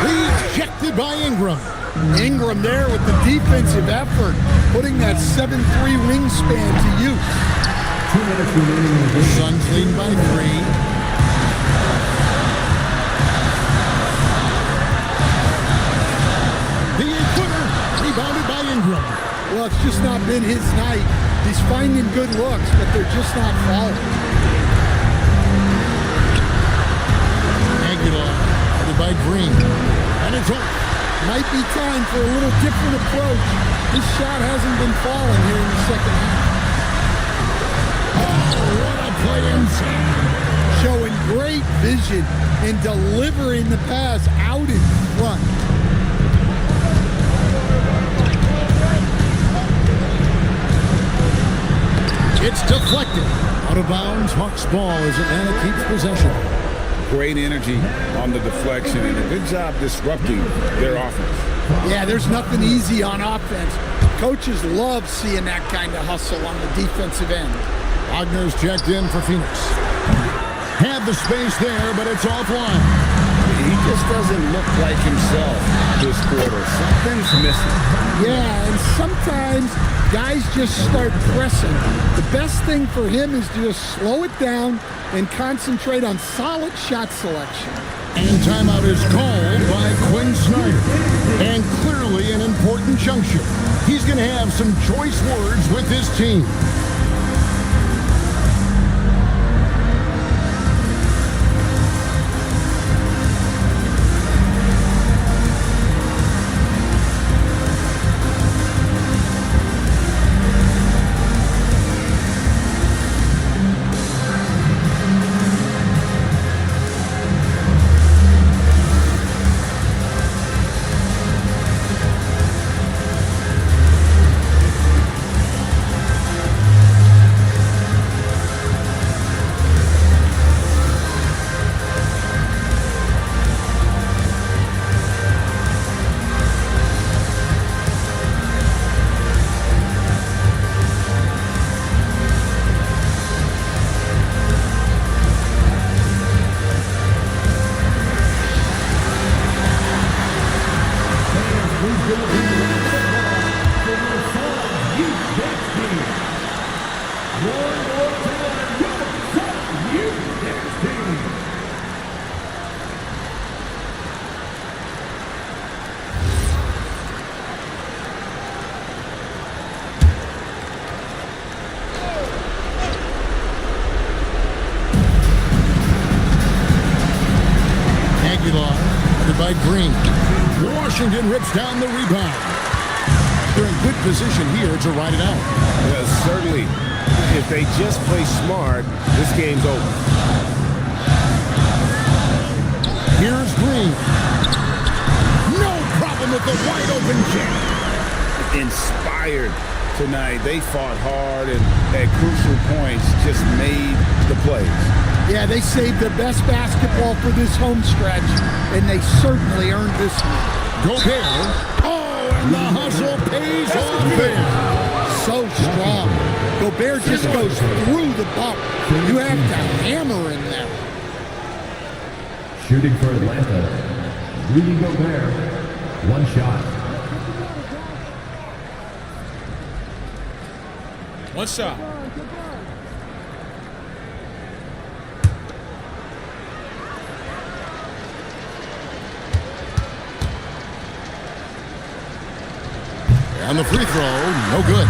Rejected by Ingram. Ingram there with the defensive effort, putting that 7'3" wingspan to use. 2 minutes remaining in the game. Suns lead by 3. The 8-footer rebounded by Ingram. Well, it's just not been his night. He's finding good looks, but they're just not falling. Aguilar, guarded by Green. And it's off. Might be time for a little different approach. His shot hasn't been falling here in the second half. Oh, what a play inside. Showing great vision and delivering the pass out in front. It's deflected. Out of bounds, Hawks ball as Atlanta keeps possession. Great energy on the deflection and a good job disrupting their offense. Yeah, there's nothing easy on offense. Coaches love seeing that kind of hustle on the defensive end. Wagner's checked in for Phoenix. Had the space there, but it's offline. He just doesn't look like himself this quarter. Something's missing. Yeah, and sometimes guys just start pressing. The best thing for him is to just slow it down and concentrate on solid shot selection. And timeout is called by Quinn Snyder. And clearly an important juncture. He's going to have some choice words with his team. By Green. Washington rips down the rebound. They're in good position here to ride it out. Well, certainly, if they just play smart, this game's over. Here's Green. No problem with the wide open jam. Inspired tonight. They fought hard and at crucial points just made the plays. Yeah, they saved their best basketball for this home stretch, and they certainly earned this one. Gobert. Oh, and the hustle pays off there. So strong. Gobert just goes through the bump. You have to hammer in there. Shooting for Atlanta, Rudy Gobert, 1 shot. 1 shot. On the free throw, no good.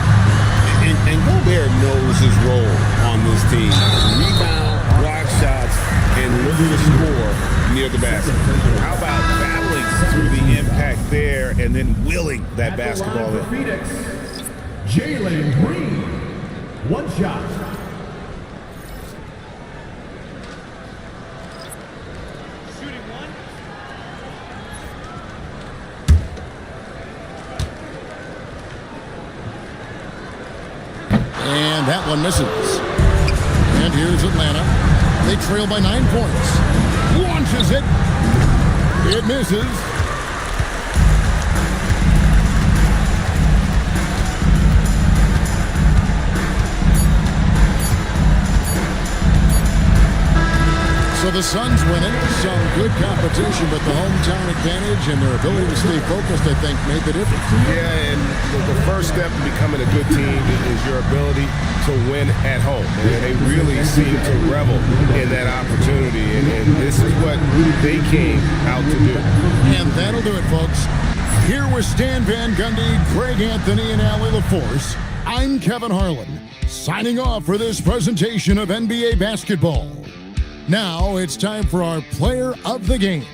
And Gobert knows his role on this team. Rebound, block shots, and look to score near the basket. How about battling through the impact there and then willing that basketball in? Phoenix, Jalen Green, 1 shot. And that one misses. And here's Atlanta. They trail by 9 points. Launches it. It misses. So the Suns win it. Some good competition, but the hometown advantage and their ability to stay focused, I think, made the difference. Yeah, and the first step in becoming a good team is your ability to win at home. And they really seem to revel in that opportunity, and this is what they came out to do. And that'll do it, folks. Here with Stan Van Gundy, Greg Anthony, and Allie LaForce, I'm Kevin Harlan, signing off for this presentation of NBA basketball. Now it's time for our player of the game.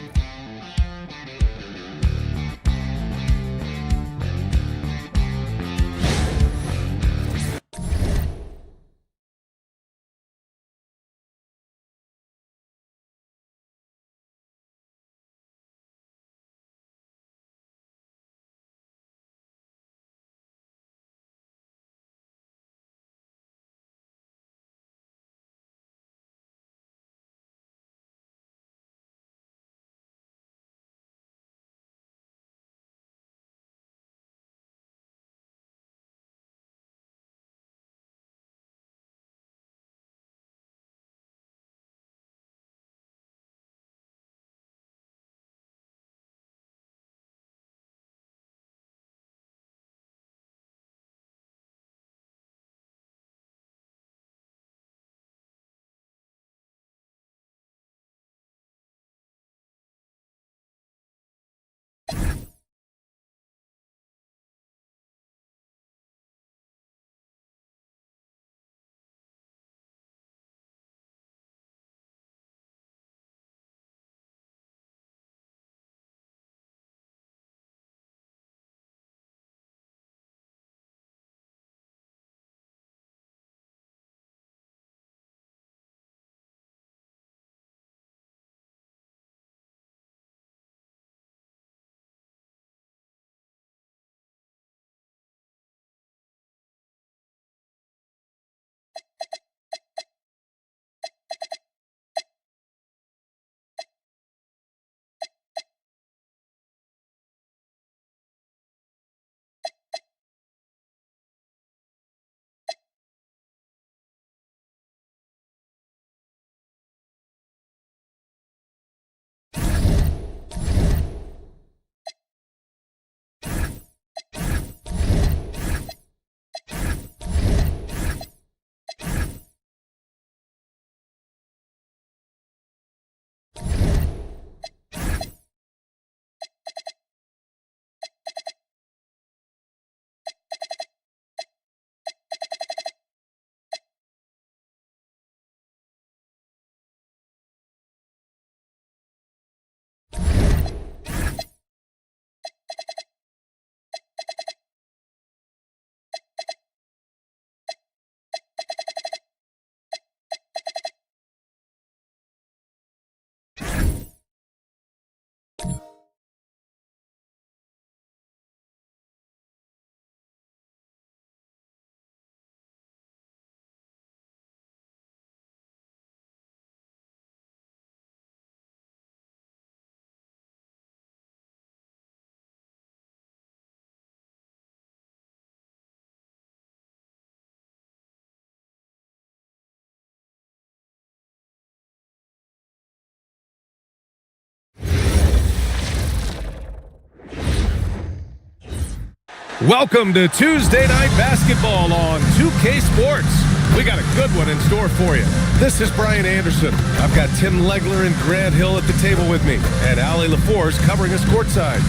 Welcome to Tuesday Night Basketball on 2K Sports. We got a good one in store for you. This is Brian Anderson. I've got Tim Legler and Grant Hill at the table with me, and Allie LaForce covering us courtside.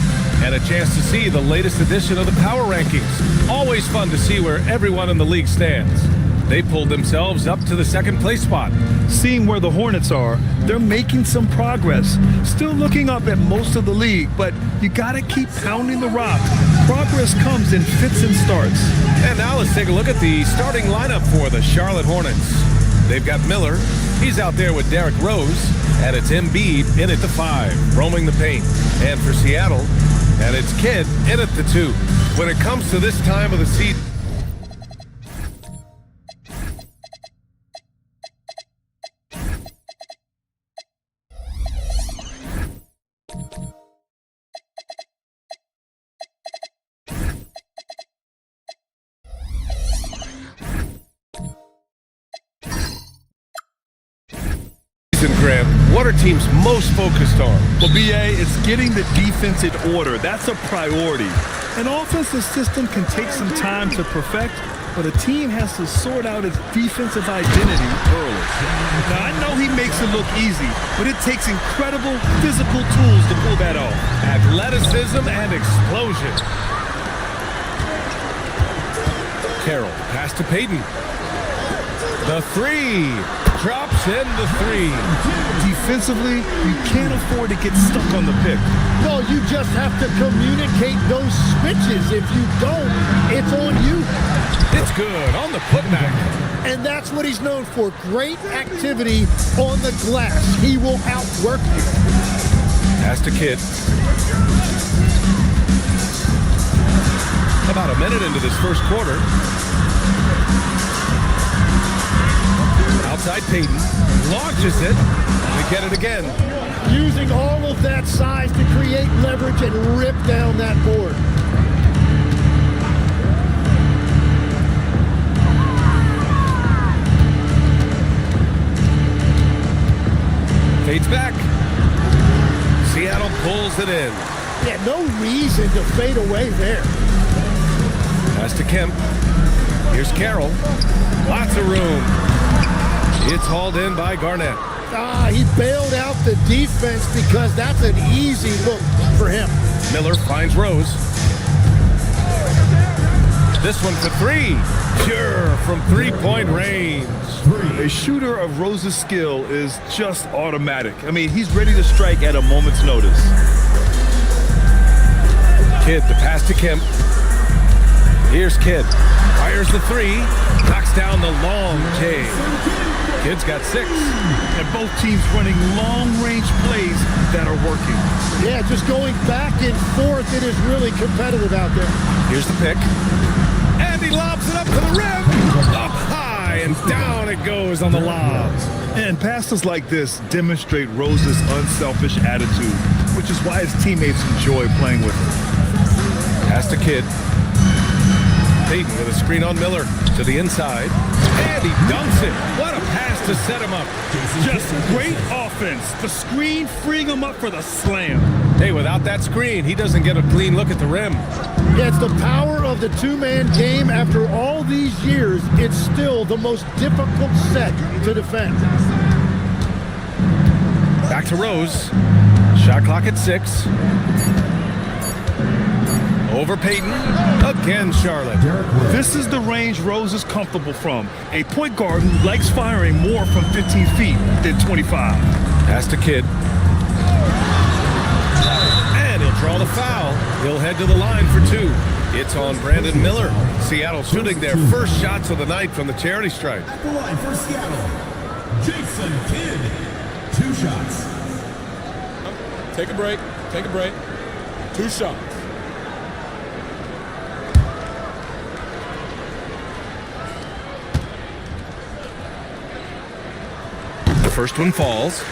And a chance to see the latest edition of the Power Rankings. Always fun to see where everyone in the league stands. They pulled themselves up to the second place spot. Seeing where the Hornets are, they're making some progress. Still looking up at most of the league, but you got to keep pounding the rock. Progress comes in fits and starts. And now let's take a look at the starting lineup for the Charlotte Hornets. They've got Miller. He's out there with Derrick Rose. And it's Embiid in at the 5, roaming the paint. And for Seattle, and it's Kidd in at the 2. When it comes to this time of the season, season, Grant, what are teams most focused on? Well, BA, it's getting the defense in order. That's a priority. An offensive system can take some time to perfect, but a team has to sort out its defensive identity early. Now, I know he makes it look easy, but it takes incredible physical tools to pull that off. Athleticism and explosion. Carroll, pass to Payton. The three. Drops in the three. Defensively, you can't afford to get stuck on the pick. No, you just have to communicate those switches. If you don't, it's on you. It's good on the putback. And that's what he's known for. Great activity on the glass. He will outwork you. Pass to Kidd. About a minute into this first quarter. Outside Payton. Launches it. We get it again. Using all of that size to create leverage and rip down that board. Fades back. Seattle pulls it in. Yeah, no reason to fade away there. Pass to Kemp. Here's Carroll. Lots of room. It's hauled in by Garnett. He bailed out the defense because that's an easy look for him. Miller finds Rose. This one for three. Sure, from three-point range. A shooter of Rose's skill is just automatic. I mean, he's ready to strike at a moment's notice. Kidd, the pass to Kemp. Here's Kidd. Fires the three. Knocks down the long J. Kidd's got 6. And both teams running long-range plays that are working. Yeah, just going back and forth. It is really competitive out there. Here's the pick. And he lobs it up to the rim. Up high and down it goes on the lob. And passes like this demonstrate Rose's unselfish attitude, which is why his teammates enjoy playing with him. Pass to Kidd. Payton with a screen on Miller to the inside. And he dunks it. What a pass to set him up. Just great offense. The screen freeing him up for the slam. Hey, without that screen, he doesn't get a clean look at the rim. Yeah, it's the power of the two-man game. After all these years, it's still the most difficult set to defend. Back to Rose. Shot clock at 6. Over Payton. Again, Charlotte. This is the range Rose is comfortable from. A point guard who likes firing more from 15 feet than 25. Pass to Kidd. And he'll draw the foul. He'll head to the line for 2. It's on Brandon Miller. Seattle shooting their first shots of the night from the charity stripe. At the line for Seattle, Jason Kidd. 2 shots. Take a break. Take a break. 2 shots. The first one falls.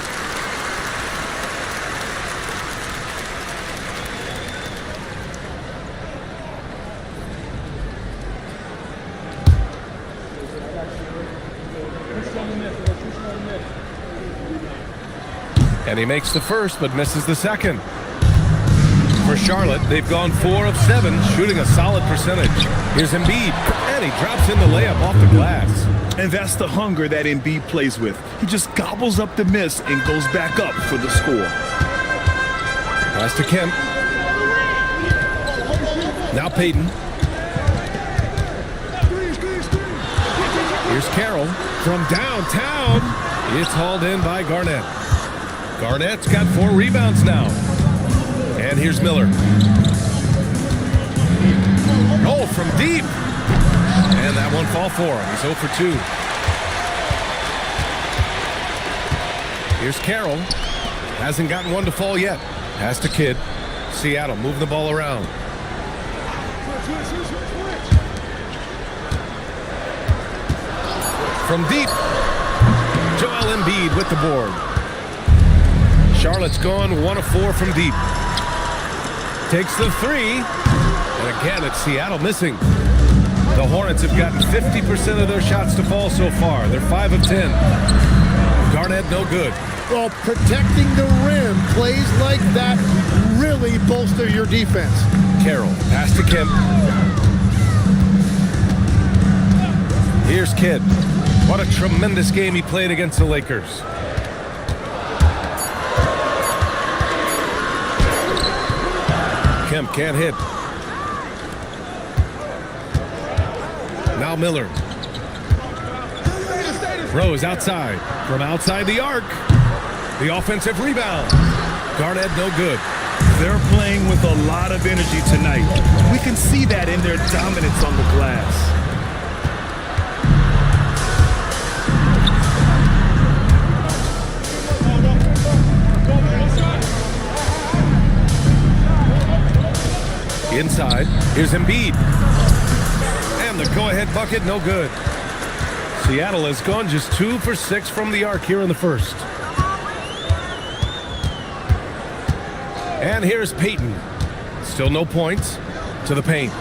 And he makes the first, but misses the second. For Charlotte, they've gone 4 of 7, shooting a solid percentage. Here's Embiid, and he drops in the layup off the glass. And that's the hunger that Embiid plays with. He just gobbles up the miss and goes back up for the score. Pass to Kemp. Now Payton. Here's Carroll from downtown. It's hauled in by Garnett. Garnett's got 4 rebounds now. And here's Miller. Oh, from deep. And that one fall for him. He's 0 for 2. Here's Carroll. Hasn't gotten one to fall yet. Pass to Kidd. Seattle moving the ball around. From deep. Joel Embiid with the board. Charlotte's gone 1 of 4 from deep. Takes the 3. And again, it's Seattle missing. The Hornets have gotten 50% of their shots to fall so far. They're 5 of 10. Garnett, no good. Well, protecting the rim, plays like that really bolster your defense. Carroll, pass to Kemp. Here's Kidd. What a tremendous game he played against the Lakers. Kemp can't hit. Now Miller. Rose outside. From outside the arc. The offensive rebound. Garnett no good. They're playing with a lot of energy tonight. We can see that in their dominance on the glass. Inside, here's Embiid. And the go-ahead bucket, no good. Seattle has gone just 2 for 6 from the arc here in the first. And here's Payton. Still no points. To the paint.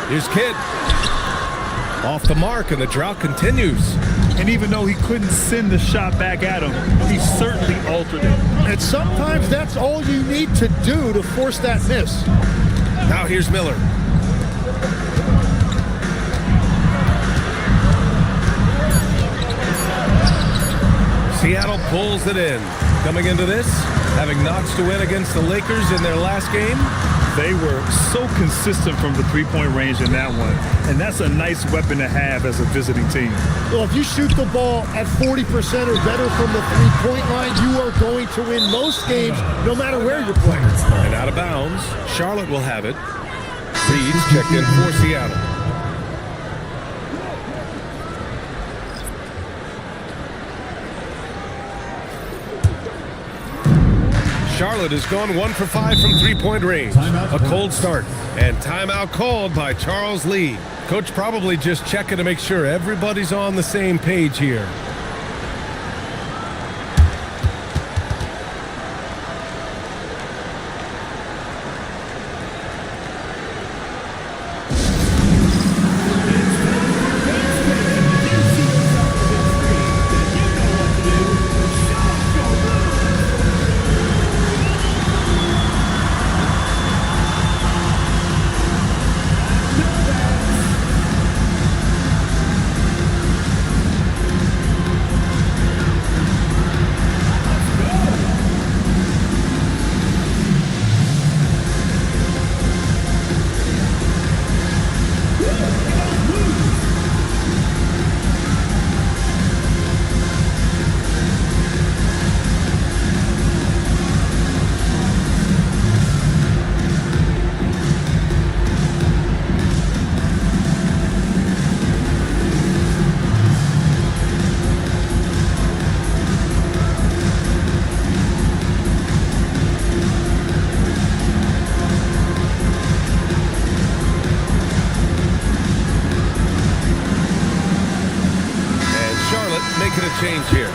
Here's Kidd. Off the mark, and the drought continues. And even though he couldn't send the shot back at him, he certainly altered it. And sometimes that's all you need to do to force that miss. Now here's Miller. Seattle pulls it in. Coming into this, having notched a win against the Lakers in their last game. They were so consistent from the three-point range in that one, and that's a nice weapon to have as a visiting team. Well, if you shoot the ball at 40% or better from the three-point line, you are going to win most games, no matter where you're playing. And out of bounds, Charlotte will have it. Reed's checked in for Seattle. Charlotte has gone 1 for 5 from three-point range. A cold start. And timeout called by Charles Lee. Coach probably just checking to make sure everybody's on the same page here. Change here.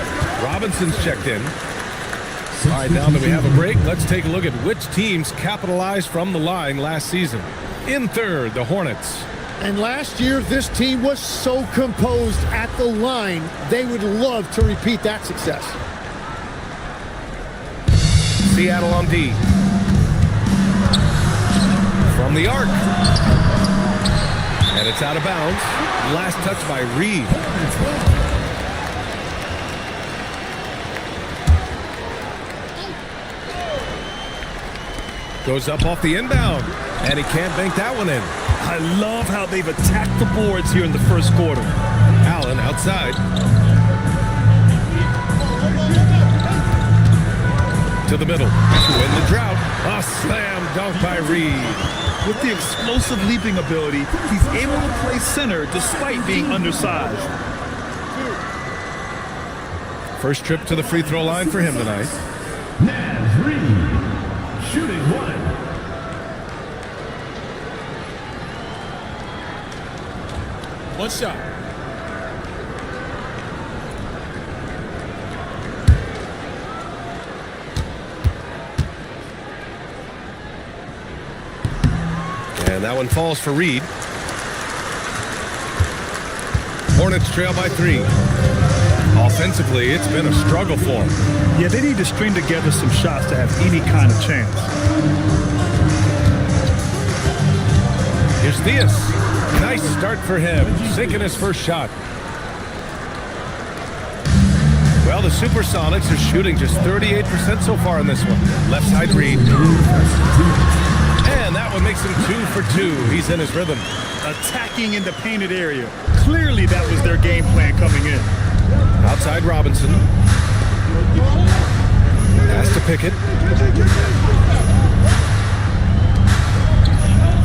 Robinson's checked in. All right, now that we have a break, let's take a look at which teams capitalized from the line last season. In third, the Hornets. And last year, this team was so composed at the line, they would love to repeat that success. Seattle on D. From the arc. And it's out of bounds. Last touch by Reed. Goes up off the inbound, and he can't bank that one in. I love how they've attacked the boards here in the first quarter. Allen outside. To the middle. To win the drought. A slam dunk by Reed. With the explosive leaping ability, he's able to play center despite being undersized. First trip to the free throw line for him tonight. Reed. Shooting 1. One shot. And that one falls for Reed. Hornets trail by 3. Offensively, it's been a struggle for them. Yeah, they need to string together some shots to have any kind of chance. Here's Diaz. Nice start for him, sinking his first shot. Well, the Supersonics are shooting just 38% so far in this one. Left side read. And that one makes him 2 for 2. He's in his rhythm. Attacking in the painted area. Clearly that was their game plan coming in. Outside Robinson. Pass to Pickett.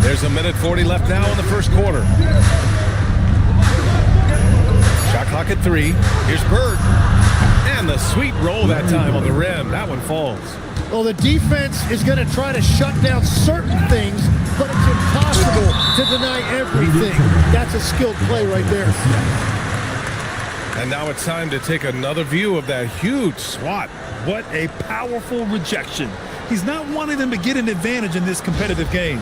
There's a minute 40 left now in the first quarter. Shot clock at 3. Here's Bird. And the sweet roll that time on the rim. That one falls. Well, the defense is going to try to shut down certain things, but it's impossible to deny everything. That's a skilled play right there. And now it's time to take another view of that huge swat. What a powerful rejection. He's not wanting them to get an advantage in this competitive game.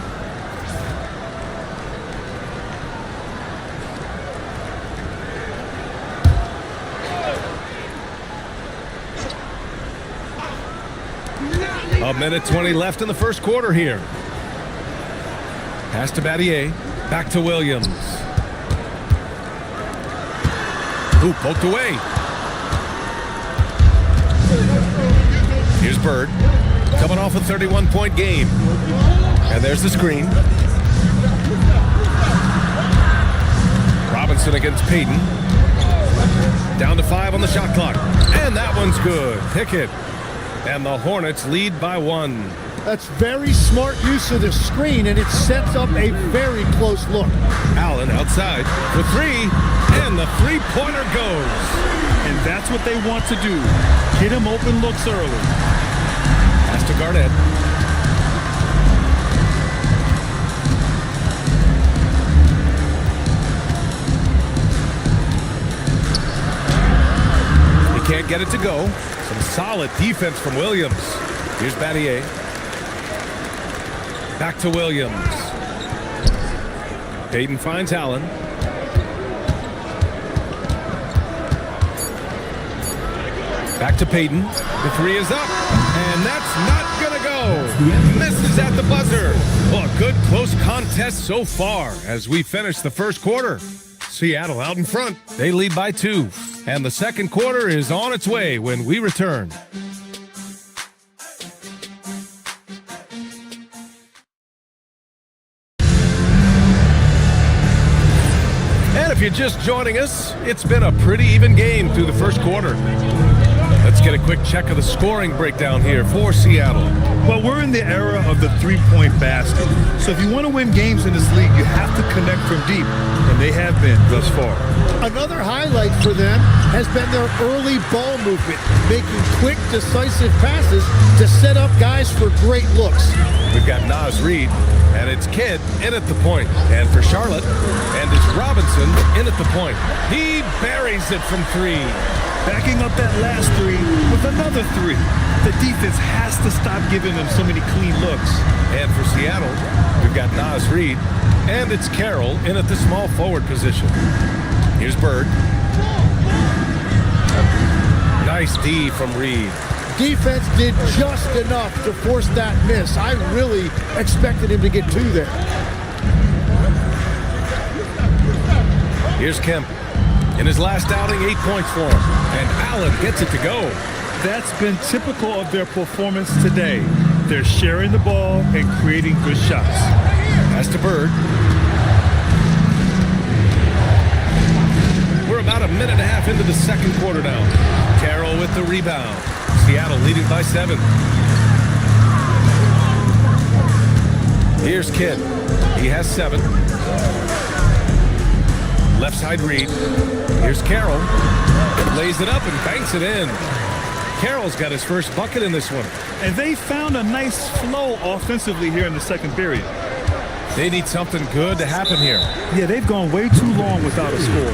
A minute 20 left in the first quarter here. Pass to Battier. Back to Williams. Ooh, poked away. Here's Bird. Coming off a 31-point game. And there's the screen. Robinson against Payton. Down to 5 on the shot clock. And that one's good. Pickett. And the Hornets lead by 1. That's very smart use of the screen, and it sets up a very close look. Allen outside for 3, and the three-pointer goes. And that's what they want to do. Get him open looks early. Pass to Garnett. He can't get it to go. Some solid defense from Williams. Here's Battier. Back to Williams. Payton finds Allen. Back to Payton. The 3 is up. And that's not going to go. Misses at the buzzer. Well, a good close contest so far as we finish the first quarter. Seattle out in front. They lead by 2. And the second quarter is on its way when we return. And if you're just joining us, it's been a pretty even game through the first quarter. Let's get a quick check of the scoring breakdown here for Seattle. Well, we're in the era of the three-point basket. So if you want to win games in this league, you have to connect from deep, and they have been thus far. Another highlight for them has been their early ball movement, making quick, decisive passes to set up guys for great looks. We've got Naz Reid, and it's Kidd in at the point. And for Charlotte, and it's Robinson in at the point. He buries it from 3. Backing up that last 3 with another 3. The defense has to stop giving them so many clean looks. And for Seattle, we've got Naz Reid, and it's Carroll in at the small forward position. Here's Bird. Nice D from Reid. Defense did just enough to force that miss. I really expected him to get 2 there. Here's Kemp. In his last outing, 8 points for him. And Allen gets it to go. That's been typical of their performance today. They're sharing the ball and creating good shots. Pass to Bird. We're about a minute and a half into the second quarter now. Carroll with the rebound. Seattle leading by 7. Here's Kidd. He has 7. Left side Reid. Here's Carroll. Lays it up and banks it in. Carroll's got his first bucket in this one. And they found a nice flow offensively here in the second period. They need something good to happen here. Yeah, they've gone way too long without a score.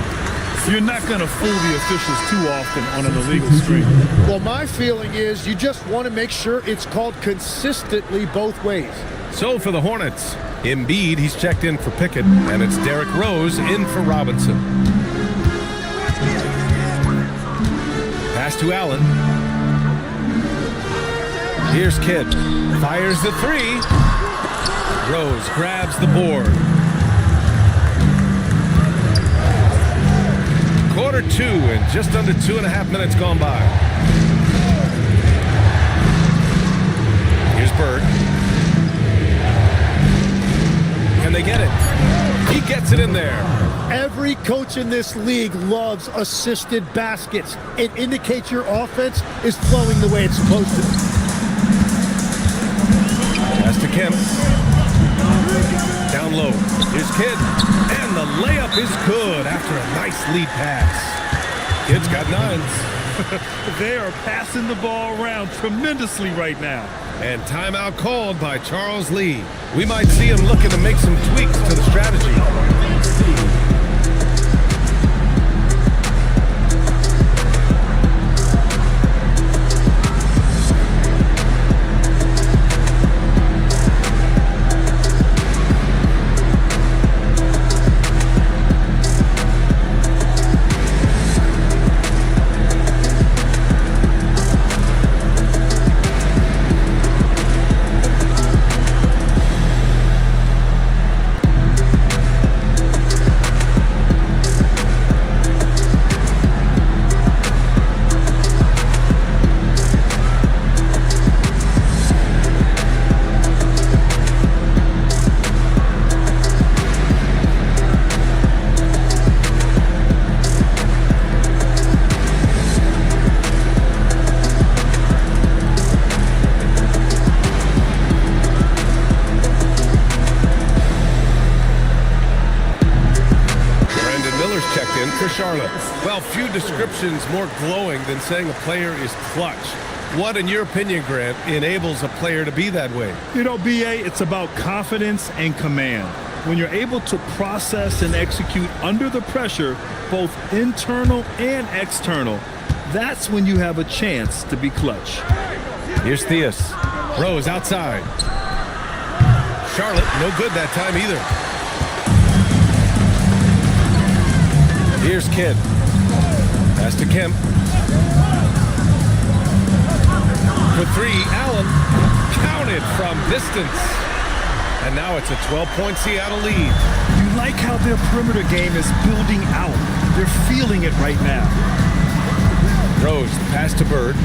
You're not going to fool the officials too often on an illegal streak. Well, my feeling is you just want to make sure it's called consistently both ways. So for the to Allen. Here's Kidd. Fires the three. Rose grabs the board. Quarter two and just under 2.5 minutes gone by. Here's Bird. Can they get it? He gets it in there. Every coach in this league loves assisted baskets. It indicates your offense is flowing the way it's supposed to. Pass to Kemp. Down low. Here's Kidd. And the layup is good after a nice lead pass. Kidd's got 9. They are passing the ball around tremendously right now. And timeout called by Charles Lee. We might see him looking to make some tweaks to the strategy. Charlotte. Well, few descriptions more glowing than saying a player is clutch. What, in your opinion, Grant, enables a player to be that way? You know, B.A., it's about confidence and command. When you're able to process and execute under the pressure, both internal and external, that's when you have a chance to be clutch. Here's Theus. Rose outside. Charlotte, no good that time either. Here's Kidd. Pass to Kemp. For three, Allen. Counted from distance. And now it's a 12-point Seattle lead. You like how their perimeter game is building out. They're feeling it right now. Rose, pass to Bird.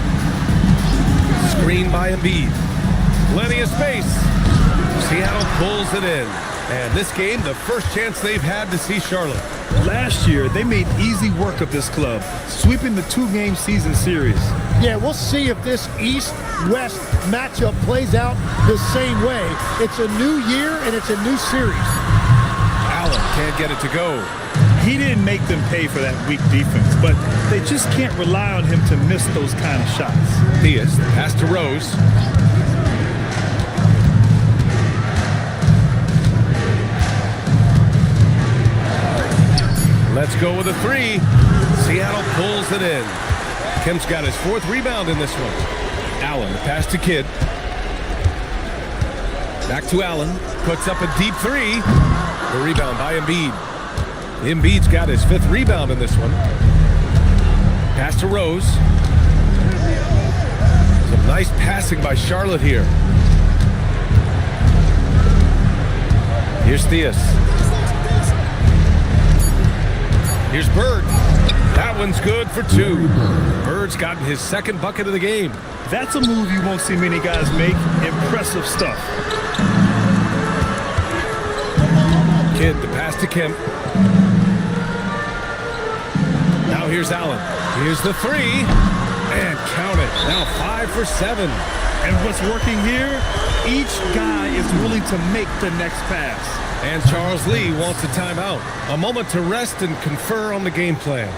Screen by Embiid. Plenty of space. Seattle pulls it in. And this game, the first chance they've had to see Charlotte. Last year, they made easy work of this club, sweeping the 2-game season series. Yeah, we'll see if this East-West matchup plays out the same way. It's a new year, and it's a new series. Allen can't get it to go. He didn't make them pay for that weak defense, but they just can't rely on him to miss those kind of shots. Theus, pass to Rose. Let's go with a three. Seattle pulls it in. Kemp's got his 4th rebound in this one. Allen, pass to Kidd. Back to Allen. Puts up a deep three. The rebound by Embiid. Embiid's got his 5th rebound in this one. Pass to Rose. Some nice passing by Charlotte here. Here's Theus. Here's Bird. That one's good for 2. Bird's gotten his 2nd bucket of the game. That's a move you won't see many guys make. Impressive stuff. Kidd, the pass to Kemp. Now here's Allen. Here's the 3. And count it. Now 5 for 7. And what's working here? Each guy is willing to make the next pass. And Charles Lee wants a timeout. A moment to rest and confer on the game plan.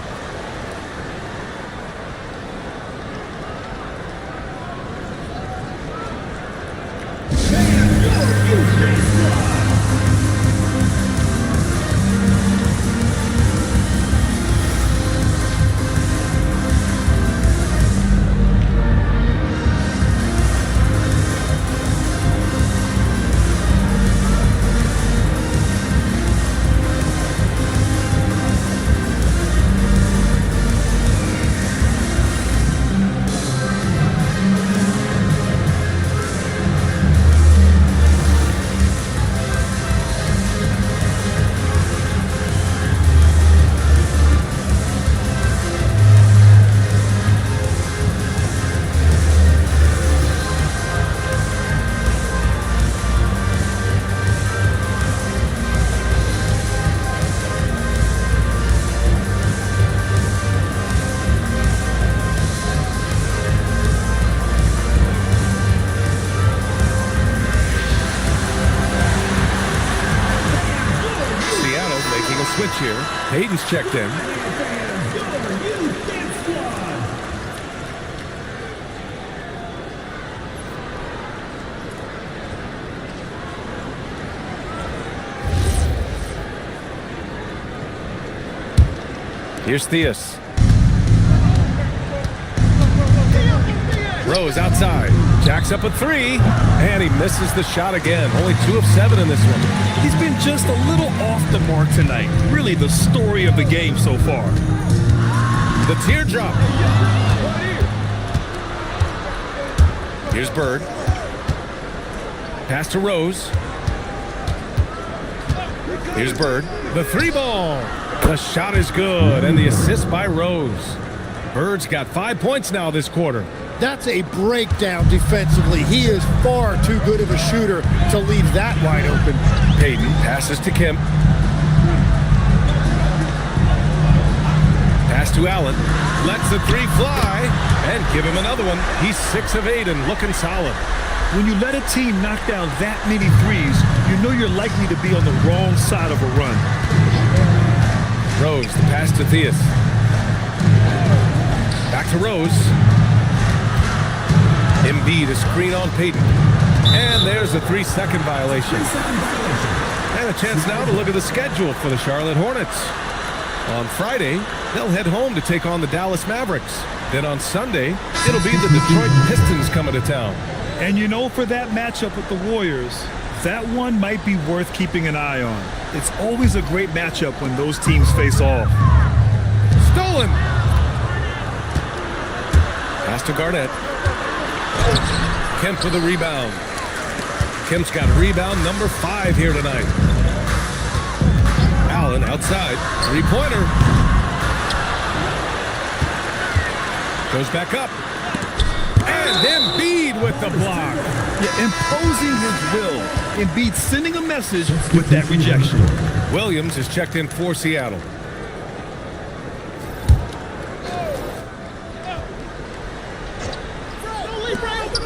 Hayden's checked in. Here's Theus. Rose outside. Jacks up a three, and he misses the shot again. Only 2 of 7 in this one. He's been just a little off the mark tonight. Really the story of the game so far. The teardrop. Here's Bird. Pass to Rose. Here's Bird. The 3-ball. The shot is good, and the assist by Rose. Bird's got 5 points now this quarter. That's a breakdown defensively. He is far too good of a shooter to leave that wide open. Hayden passes to Kemp. Pass to Allen. Lets the 3 fly and give him another one. He's 6 of 8 and looking solid. When you let a team knock down that many threes, you know you're likely to be on the wrong side of a run. Rose, the pass to Theus. Back to Rose. Embiid, a screen on Payton. And there's a 3-second violation. And a chance now to look at the schedule for the Charlotte Hornets. On Friday, they'll head home to take on the Dallas Mavericks. Then on Sunday, it'll be the Detroit Pistons coming to town. And you know, for that matchup with the Warriors, that one might be worth keeping an eye on. It's always a great matchup when those teams face off. Stolen! Pass to Garnett. Kemp with a rebound. Kemp's got rebound number 5 here tonight. Allen outside. 3-pointer. Goes back up. And Embiid with the block. Yeah, imposing his will. Embiid sending a message with that rejection. Williams is checked in for Seattle.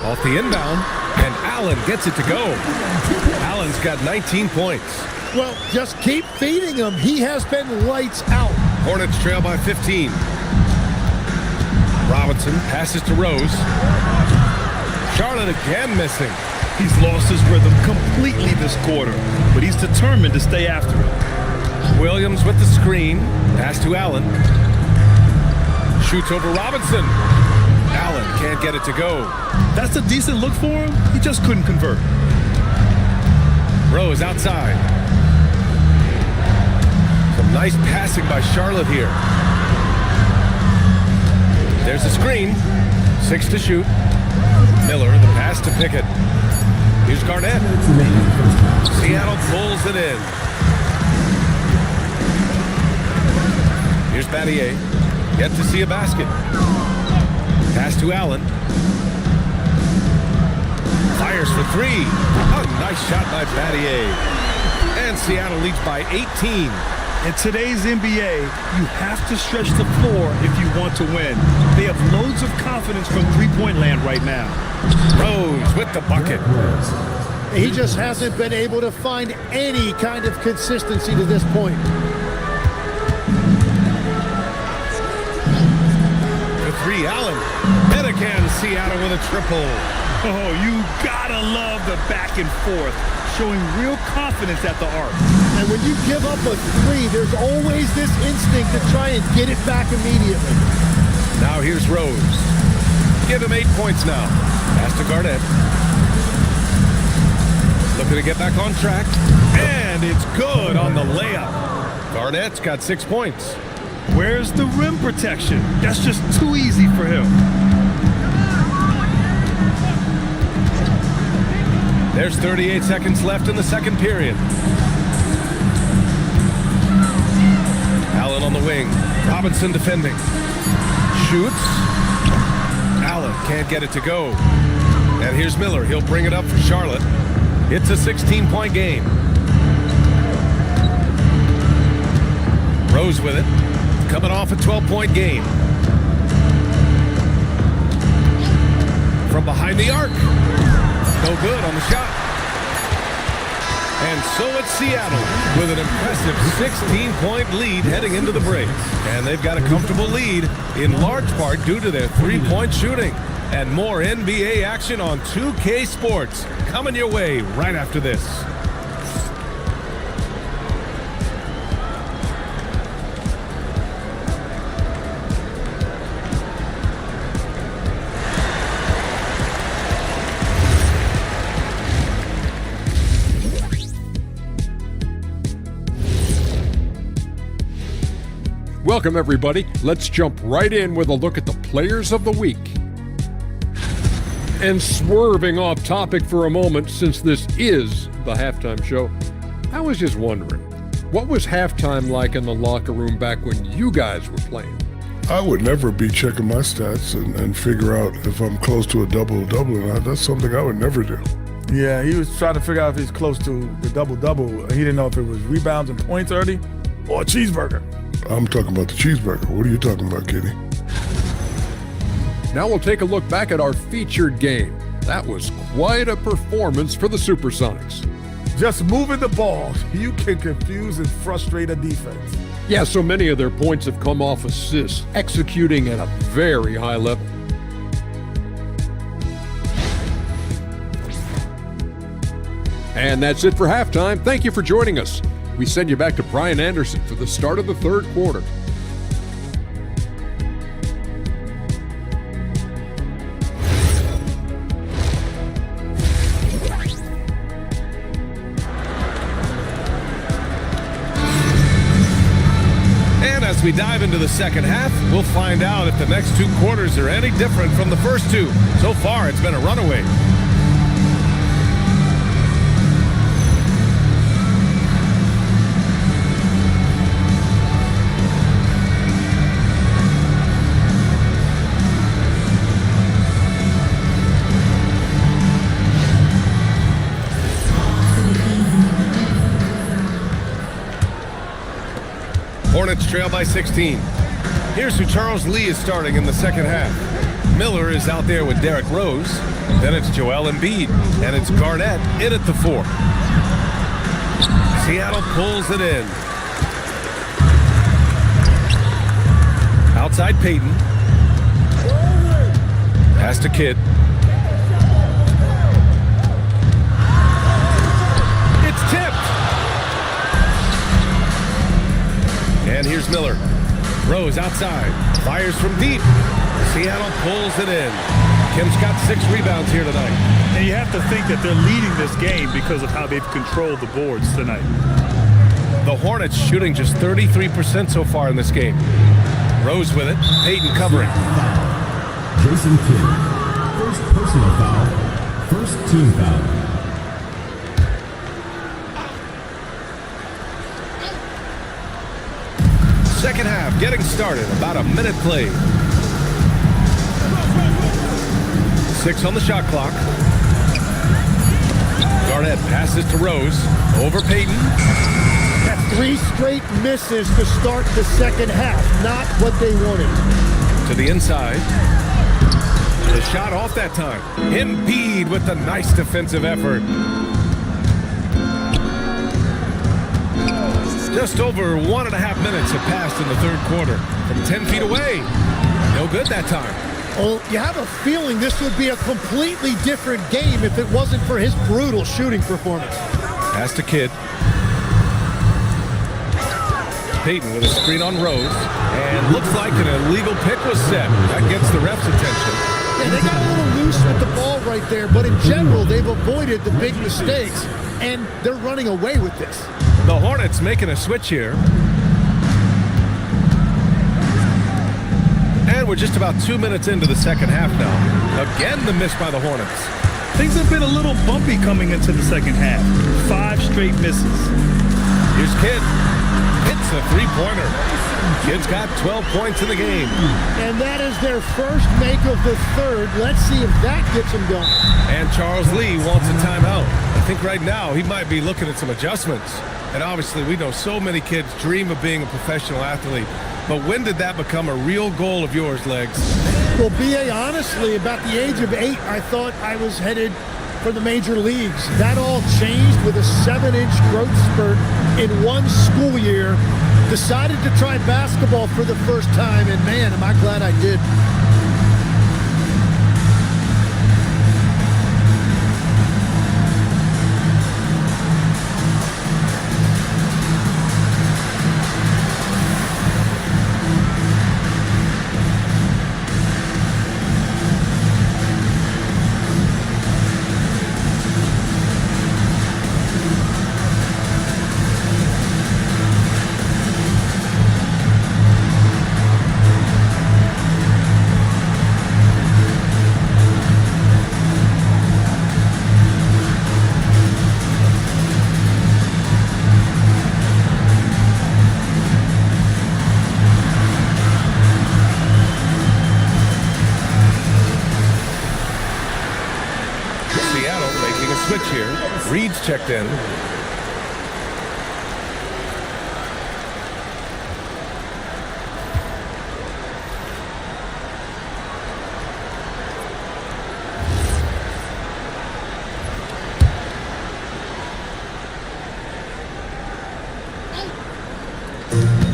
Off the inbound, and Allen gets it to go. Allen's got 19 points. Well, just keep feeding him. He has been lights out. Hornets trail by 15. Robinson passes to Rose. Charlotte again missing. He's lost his rhythm completely this quarter, but he's determined to stay after it. Williams with the screen. Pass to Allen. Shoots over Robinson. Allen can't get it to go. That's a decent look for him. He just couldn't convert. Rose outside. Some nice passing by Charlotte here. There's a screen. 6 to shoot. Miller, the pass to Pickett. Here's Garnett. Seattle pulls it in. Here's Battier. Yet to see a basket. Pass to Allen. Fires for 3. A nice shot by Battier. And Seattle leads by 18. In today's NBA, you have to stretch the floor if you want to win. They have loads of confidence from three-point land right now. Rose with the bucket. He just hasn't been able to find any kind of consistency to this point. The 3, Allen. And again, Seattle with a triple. Oh, you gotta love the back and forth, showing real confidence at the arc. And when you give up a 3, there's always this instinct to try and get it back immediately. Now here's Rose. Give him 8 points now. Pass to Garnett. Looking to get back on track. And it's good on the layup. Garnett's got 6 points. Where's the rim protection? That's just too easy for him. There's 38 seconds left in the second period. Allen on the wing. Robinson defending. Shoots. Allen can't get it to go. And here's Miller. He'll bring it up for Charlotte. It's a 16-point game. Rose with it. Coming off a 12-point game. From behind the arc. No good on the shot. And so it's Seattle with an impressive 16-point lead heading into the break. And they've got a comfortable lead in large part due to their three-point shooting. And more NBA action on 2K Sports coming your way right after this. Welcome, everybody. Let's jump right in with a look at the players of the week. And swerving off topic for a moment, since this is the halftime show, I was just wondering, what was halftime like in the locker room back when you guys were playing? I would never be checking my stats and figure out if I'm close to a double-double or not. That's something I would never do. Yeah, he was trying to figure out if he's close to the double-double. He didn't know if it was rebounds and points early or a cheeseburger. I'm talking about the cheeseburger. What are you talking about, Kitty? Now we'll take a look back at our featured game. That was quite a performance for the Supersonics. Just moving the ball, you can confuse and frustrate a defense. Yeah, so many of their points have come off assists, executing at a very high level. And that's it for halftime. Thank you for joining us. We send you back to Brian Anderson for the start of the third quarter. And as we dive into the second half, we'll find out if the next two quarters are any different from the first two. So far, it's been a runaway. Hornets trail by 16. Here's who Charles Lee is starting in the second half. Miller is out there with Derrick Rose. Then it's Joel Embiid. And it's Garnett in at the 4. Seattle pulls it in. Outside Peyton. Pass to Kidd. It's tipped. And here's Miller. Rose outside. Fires from deep. Seattle pulls it in. Kim's got 6 rebounds here tonight. And you have to think that they're leading this game because of how they've controlled the boards tonight. The Hornets shooting just 33% so far in this game. Rose with it. Peyton covering. Jason Kidd. First personal foul. First team foul. Second half getting started. About a minute played. 6 on the shot clock. Garnett passes to Rose. Over Peyton. Got 3 straight misses to start the second half. Not what they wanted. To the inside. The shot off that time. Embiid with the nice defensive effort. Just over 1.5 minutes have passed in the third quarter. From 10 feet away. No good that time. Well, you have a feeling this would be a completely different game if it wasn't for his brutal shooting performance. Pass to Kidd. Peyton with a screen on Rose. And looks like an illegal pick was set. That gets the ref's attention. Yeah, they got a little loose with the ball right there, but in general, they've avoided the big mistakes, and they're running away with this. The Hornets making a switch here. And we're just about 2 minutes into the second half now. Again, the miss by the Hornets. Things have been a little bumpy coming into the second half. 5 straight misses. Here's Kidd. Hits a three-pointer. Kidd's got 12 points in the game. And that is their first make of the third. Let's see if that gets them going. And Charles Lee wants a timeout. I think right now he might be looking at some adjustments. And obviously we know so many kids dream of being a professional athlete. But when did that become a real goal of yours, Legs? Well, B.A., honestly, about the age of 8, I thought I was headed for the major leagues. That all changed with a 7-inch growth spurt in one school year. Decided to try basketball for the first time, and man, am I glad I did. Switch here. Reed's checked in.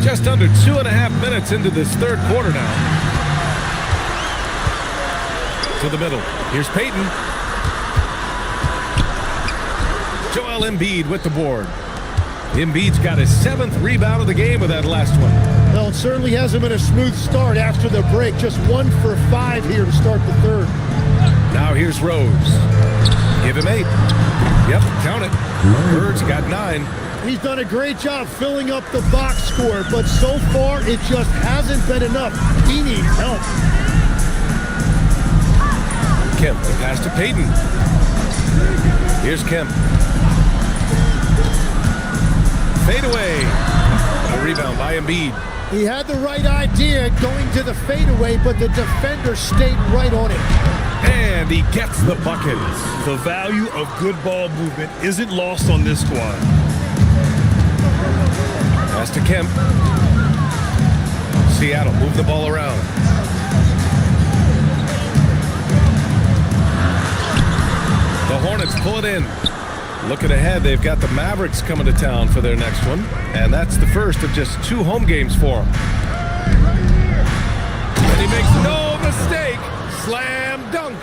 Just under 2.5 minutes into this third quarter now. To the middle. Here's Peyton. Joel Embiid with the board. Embiid's got his 7th rebound of the game with that last one. Well, it certainly hasn't been a smooth start after the break. Just 1 for 5 here to start the third. Now here's Rose. Give him 8. Yep, count it. Bird's got 9. He's done a great job filling up the box score, but so far it just hasn't been enough. He needs help. Kemp, the pass to Peyton. Here's Kemp. Fade away. A rebound by Embiid. He had the right idea going to the fadeaway, but the defender stayed right on it. And he gets the bucket. The value of good ball movement isn't lost on this squad. Pass to Kemp. Seattle move the ball around. The Hornets pull it in. Looking ahead, they've got the Mavericks coming to town for their next one, and that's the first of just 2 home games for them. And he makes no mistake. Slam dunk.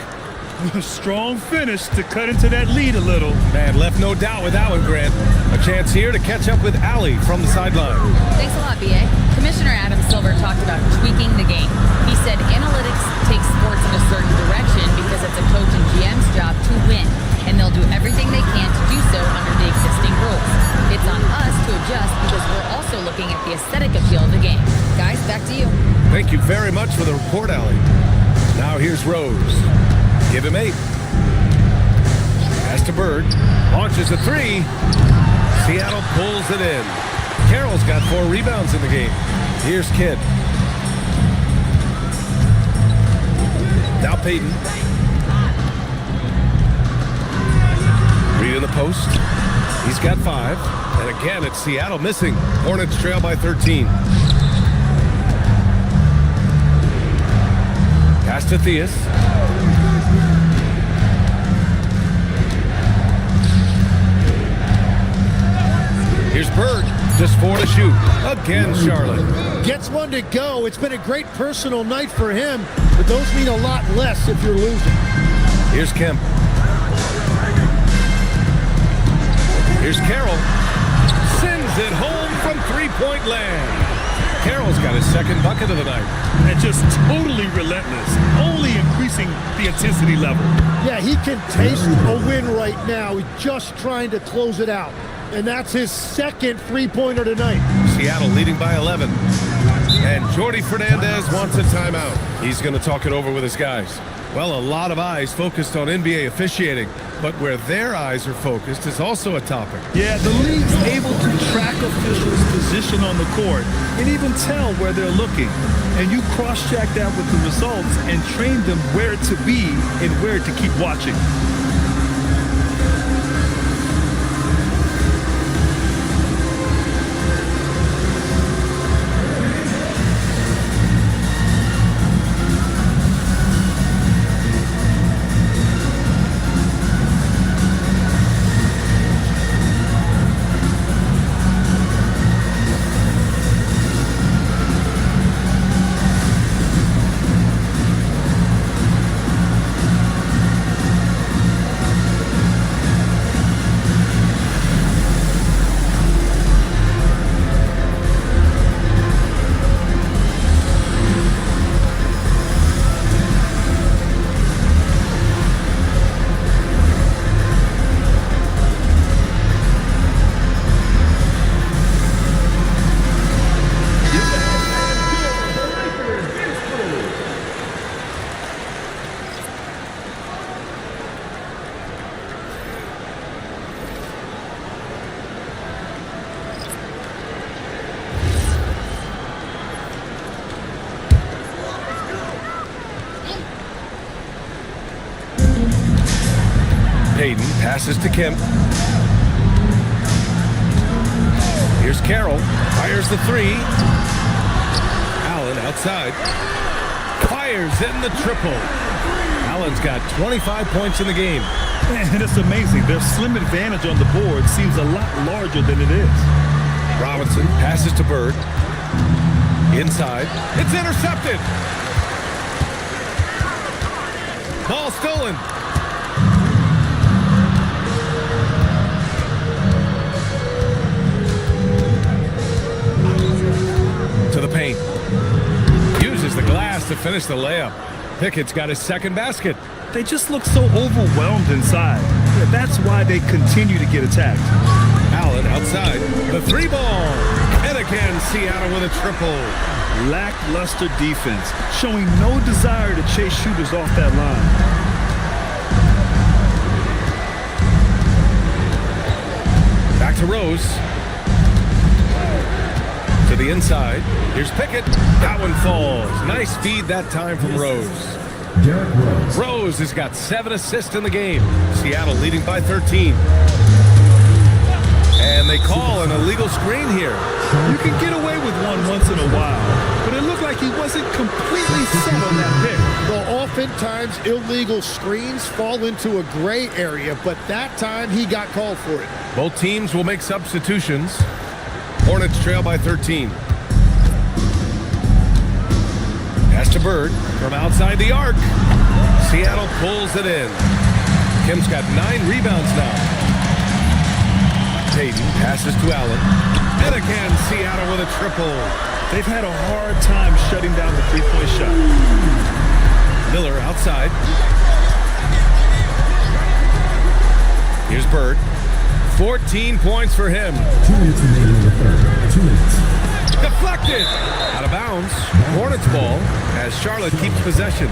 A strong finish to cut into that lead a little. Man, left no doubt with that one, Grant. A chance here to catch up with Allie from the sideline. Thanks a lot, B.A. Commissioner Adam Silver talked about tweaking the game. He said analytics take sports in a certain direction because it's a coach and GM's job to win, and they'll do everything they can to do so under the existing rules. It's on us to adjust because we're also looking at the aesthetic appeal of the game. Guys, back to you. Thank you very much for the report, Allie. Now here's Rose. Give him 8. Pass to Bird. Launches a 3. Seattle pulls it in. Carroll's got 4 rebounds in the game. Here's Kidd. Now Peyton. Reed in the post. He's got 5. And again, it's Seattle missing. Hornets trail by 13. Pass to Theus. Here's Bird, just 4 to shoot. Again, Charlotte. Gets 1 to go. It's been a great personal night for him, but those mean a lot less if you're losing. Here's Kemp. Here's Carroll. Sends it home from 3-point land. Carroll's got his 2nd bucket of the night. And just totally relentless, only increasing the intensity level. Yeah, he can taste a win right now. He's just trying to close it out. And that's his 2nd 3-pointer tonight. Seattle leading by 11. And Jordi Fernandez wants a timeout. He's going to talk it over with his guys. Well, a lot of eyes focused on NBA officiating, but where their eyes are focused is also a topic. Yeah, the league's able to track officials' position on the court and even tell where they're looking. And you cross-check that with the results and train them where to be and where to keep watching. Payton passes to Kemp. Here's Carroll. Fires the three. Allen outside. Fires in the triple. Allen's got 25 points in the game. And it's amazing. Their slim advantage on the board seems a lot larger than it is. Robinson passes to Bird. Inside. It's intercepted. Ball stolen. To the paint. Uses the glass to finish the layup. Pickett's got his second basket. They just look so overwhelmed inside. Yeah, that's why they continue to get attacked. Allen outside. The three ball. And again, Seattle with a triple. Lackluster defense, showing no desire to chase shooters off that line. Back to Rose. To the inside. Here's Pickett. That one falls. Nice feed that time from Rose. Rose has got 7 assists in the game. Seattle leading by 13. And they call an illegal screen here. You can get away with one once in a while, but it looked like he wasn't completely set on that pick. Well, oftentimes illegal screens fall into a gray area, but that time he got called for it. Both teams will make substitutions. Hornets trail by 13. Pass to Bird from outside the arc. Seattle pulls it in. Kim's got 9 rebounds now. Payton passes to Allen. And again, Seattle with a triple. They've had a hard time shutting down the three-point shot. Miller outside. Here's Bird. 14 points for him. 2 minutes remaining in the third. 2 minutes. Deflected. Out of bounds. Hornets ball as Charlotte keeps possession.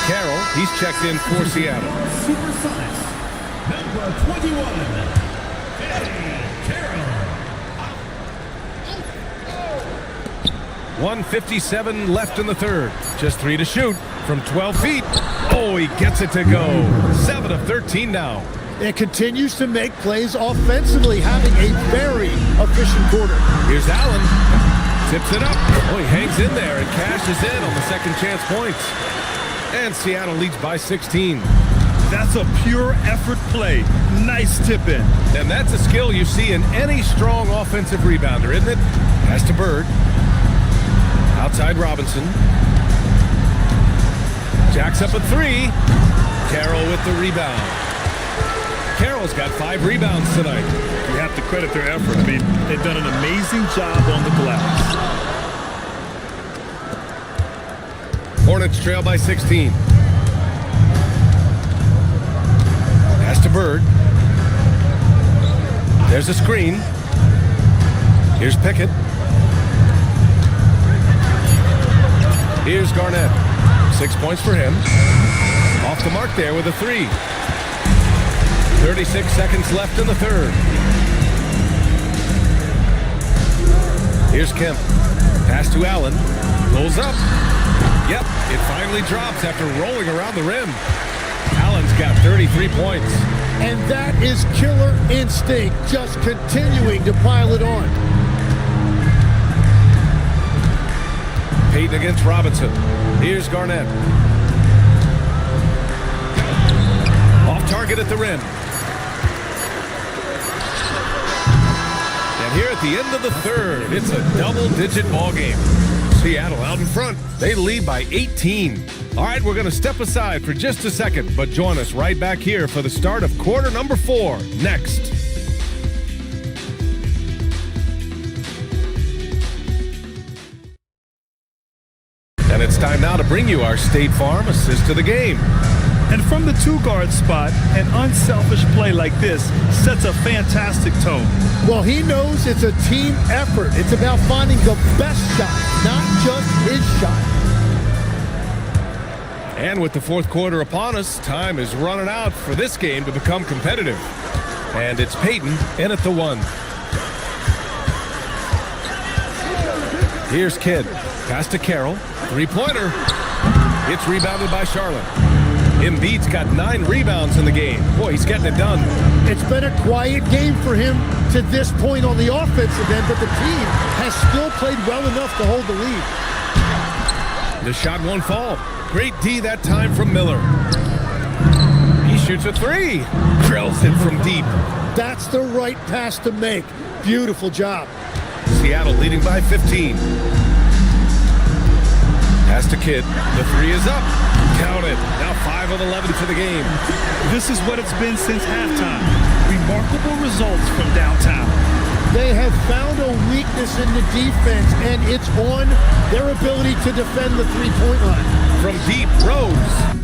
Carroll, he's checked in for Seattle. Supersonics, number 21. 1:57 left in the third. Just 3 to shoot from 12 feet. Oh, he gets it to go. 7 of 13 now. It continues to make plays offensively, having a very efficient quarter. Here's Allen. Tips it up. Oh, he hangs in there and cashes in on the second chance points. And Seattle leads by 16. That's a pure effort play. Nice tip in. And that's a skill you see in any strong offensive rebounder, isn't it? Pass to Bird. Outside Robinson. Jacks up a 3. Carroll with the rebound. Carroll's got 5 rebounds tonight. You have to credit their effort. I mean, they've done an amazing job on the glass. Hornets trail by 16. Pass to Bird. There's a screen. Here's Pickett. Here's Garnett. 6 points for him. Off the mark there with a 3. 36 seconds left in the third. Here's Kemp. Pass to Allen. Pulls up. Yep, it finally drops after rolling around the rim. Allen's got 33 points. And that is killer instinct, just continuing to pile it on. Payton against Robinson. Here's Garnett. Off target at the rim. And here at the end of the third, it's a double-digit ball game. Seattle out in front. They lead by 18. All right, we're going to step aside for just a second, but join us right back here for the start of quarter number 4 next. And it's time now to bring you our State Farm assist of the game. And from the 2-guard spot, an unselfish play like this sets a fantastic tone. Well, he knows it's a team effort. It's about finding the best shot, not just his shot. And with the fourth quarter upon us, time is running out for this game to become competitive. And it's Payton in at the 1. Here's Kidd. Pass to Carroll. 3-pointer. It's rebounded by Charlotte. Embiid's got 9 rebounds in the game. Boy, he's getting it done. It's been a quiet game for him to this point on the offensive end, but the team has still played well enough to hold the lead. The shot won't fall. Great D that time from Miller. He shoots a 3. Drills it from deep. That's the right pass to make. Beautiful job. Seattle leading by 15. Pass to Kidd. The 3 is up. Count it. Now 5 of 11 for the game. This is what it's been since halftime. Remarkable results from downtown. They have found a weakness in the defense, and it's on their ability to defend the three-point line. From deep, Rose.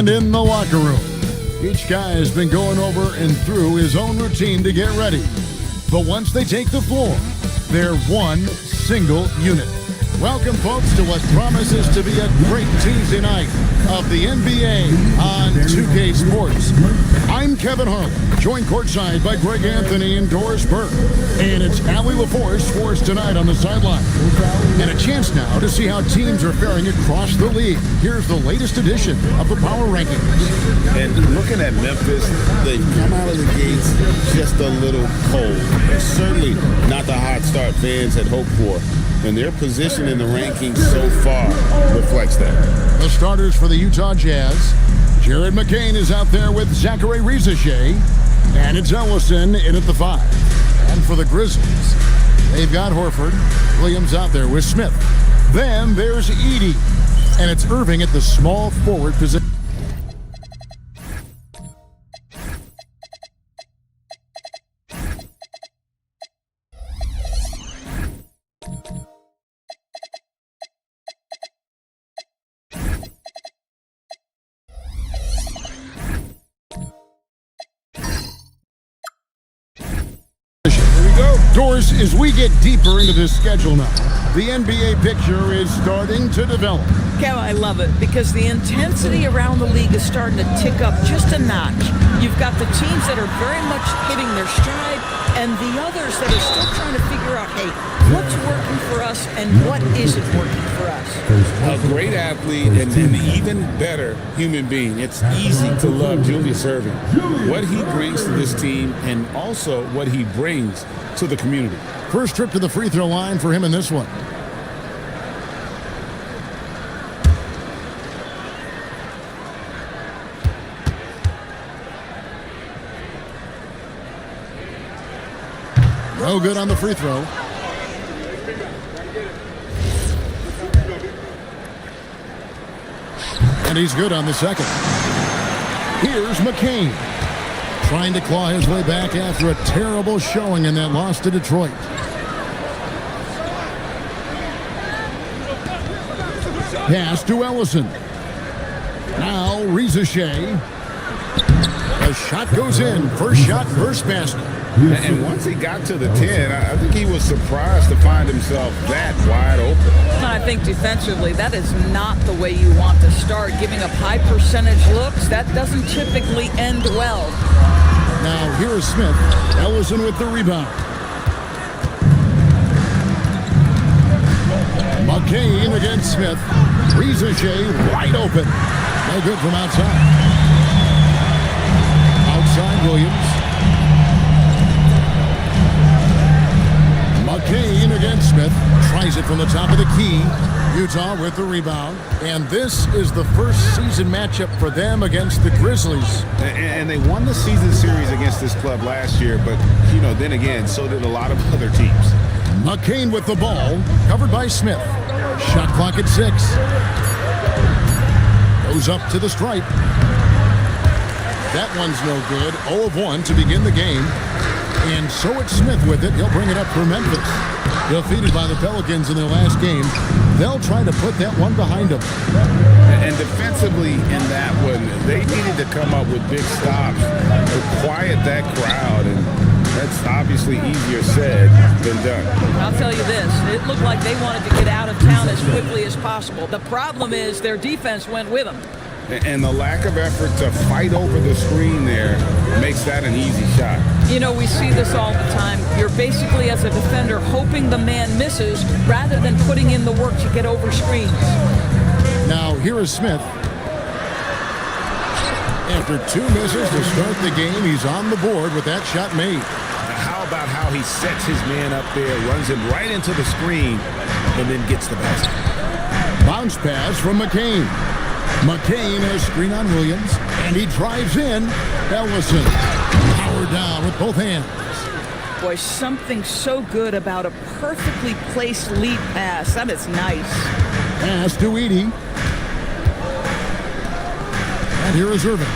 And in the locker room, each guy has been going over and through his own routine to get ready. But once they take the floor, they're one single unit. Welcome, folks, to what promises to be a great Tuesday night of the NBA on 2K Sports. I'm Kevin Harlan, joined courtside by Greg Anthony and Doris Burke. And it's Allie LaForce for us tonight on the sideline. And a chance now to see how teams are faring across the league. Here's the latest edition of the Power Rankings. And looking at Memphis, they've come out of the gates just a little cold. Certainly not the hot start fans had hoped for. And their position in the rankings so far reflects that. The starters for the Utah Jazz. Jared McCain is out there with Zachary Rizichet. And it's Ellison in at the 5. And for the Grizzlies, they've got Horford. Williams out there with Smith. Then there's Edey. And it's Irving at the small forward position. Doors, as we get deeper into this schedule now, the NBA picture is starting to develop. Kev, I love it because the intensity around the league is starting to tick up just a notch. You've got the teams that are very much hitting their stride and the others that are still trying to figure out, hey, what's working for us and what isn't working for us. A great athlete and an even better human being. It's easy to love Julius Erving. What he brings to this team and also what he brings to the community. First trip to the free throw line for him in this one. No good on the free throw. And he's good on the second. Here's McCain, trying to claw his way back after a terrible showing in that loss to Detroit. Pass to Ellison. Now Rizichet. The shot goes in. First shot, first basket. And once he got to the 10, I think he was surprised to find himself that wide open. I think defensively, that is not the way you want to start. Giving up high percentage looks, that doesn't typically end well. Now here is Smith. Ellison with the rebound. McCain against Smith. Rizichet wide open. No good from outside. Outside Williams. McCain against Smith. Tries it from the top of the key. Utah with the rebound. And this is the first season matchup for them against the Grizzlies. And they won the season series against this club last year, but, you know, then again, so did a lot of other teams. McCain with the ball, covered by Smith. Shot clock at 6. Goes up to the stripe. That one's no good. 0 of 1 to begin the game. And so it's Smith with it. He'll bring it up for Memphis. Defeated by the Pelicans in their last game. They'll try to put that one behind them. And defensively in that one, they needed to come up with big stops to quiet that crowd. And that's obviously easier said than done. I'll tell you this, it looked like they wanted to get out of town as quickly as possible. The problem is their defense went with them. And the lack of effort to fight over the screen there makes that an easy shot. You know, we see this all the time. You're basically, as a defender, hoping the man misses rather than putting in the work to get over screens. Now, here is Smith. After 2 misses to start the game, he's on the board with that shot made. Now, how about how he sets his man up there, runs him right into the screen, and then gets the basket. Bounce pass from McCain. McCain has screen on Williams, and he drives in. Ellison powered down with both hands. Boy, something so good about a perfectly placed lead pass. That is nice. Pass to Edey. And here is Irving.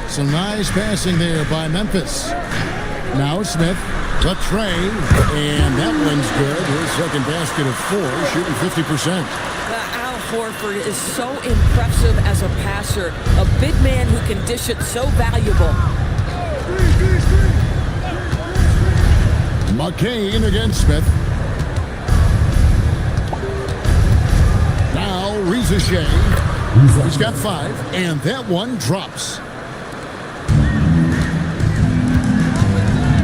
Some nice passing there by Memphis. Now Smith, the tray, and that one's good. His second basket of 4, shooting 50%. Horford is so impressive as a passer. A big man who can dish it, so valuable. McCain against Smith. Now Reza Shea. He's got 5, and that one drops.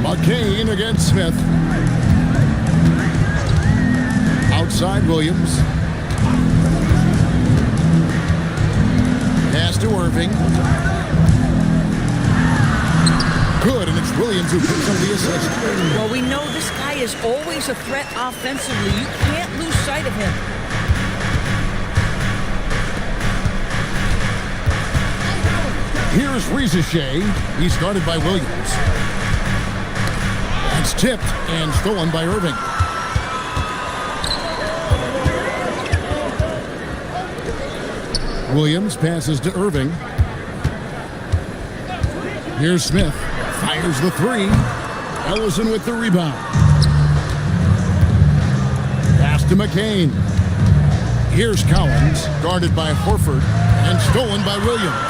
McCain against Smith. Outside Williams. Pass to Irving. Good, and it's Williams who picks up the assist. Well, we know this guy is always a threat offensively. You can't lose sight of him. Here's Reza Shea. He's guarded by Williams. It's tipped and stolen by Irving. Williams passes to Irving. Here's Smith. Fires the 3. Ellison with the rebound. Pass to McCain. Here's Collins, guarded by Horford, and stolen by Williams.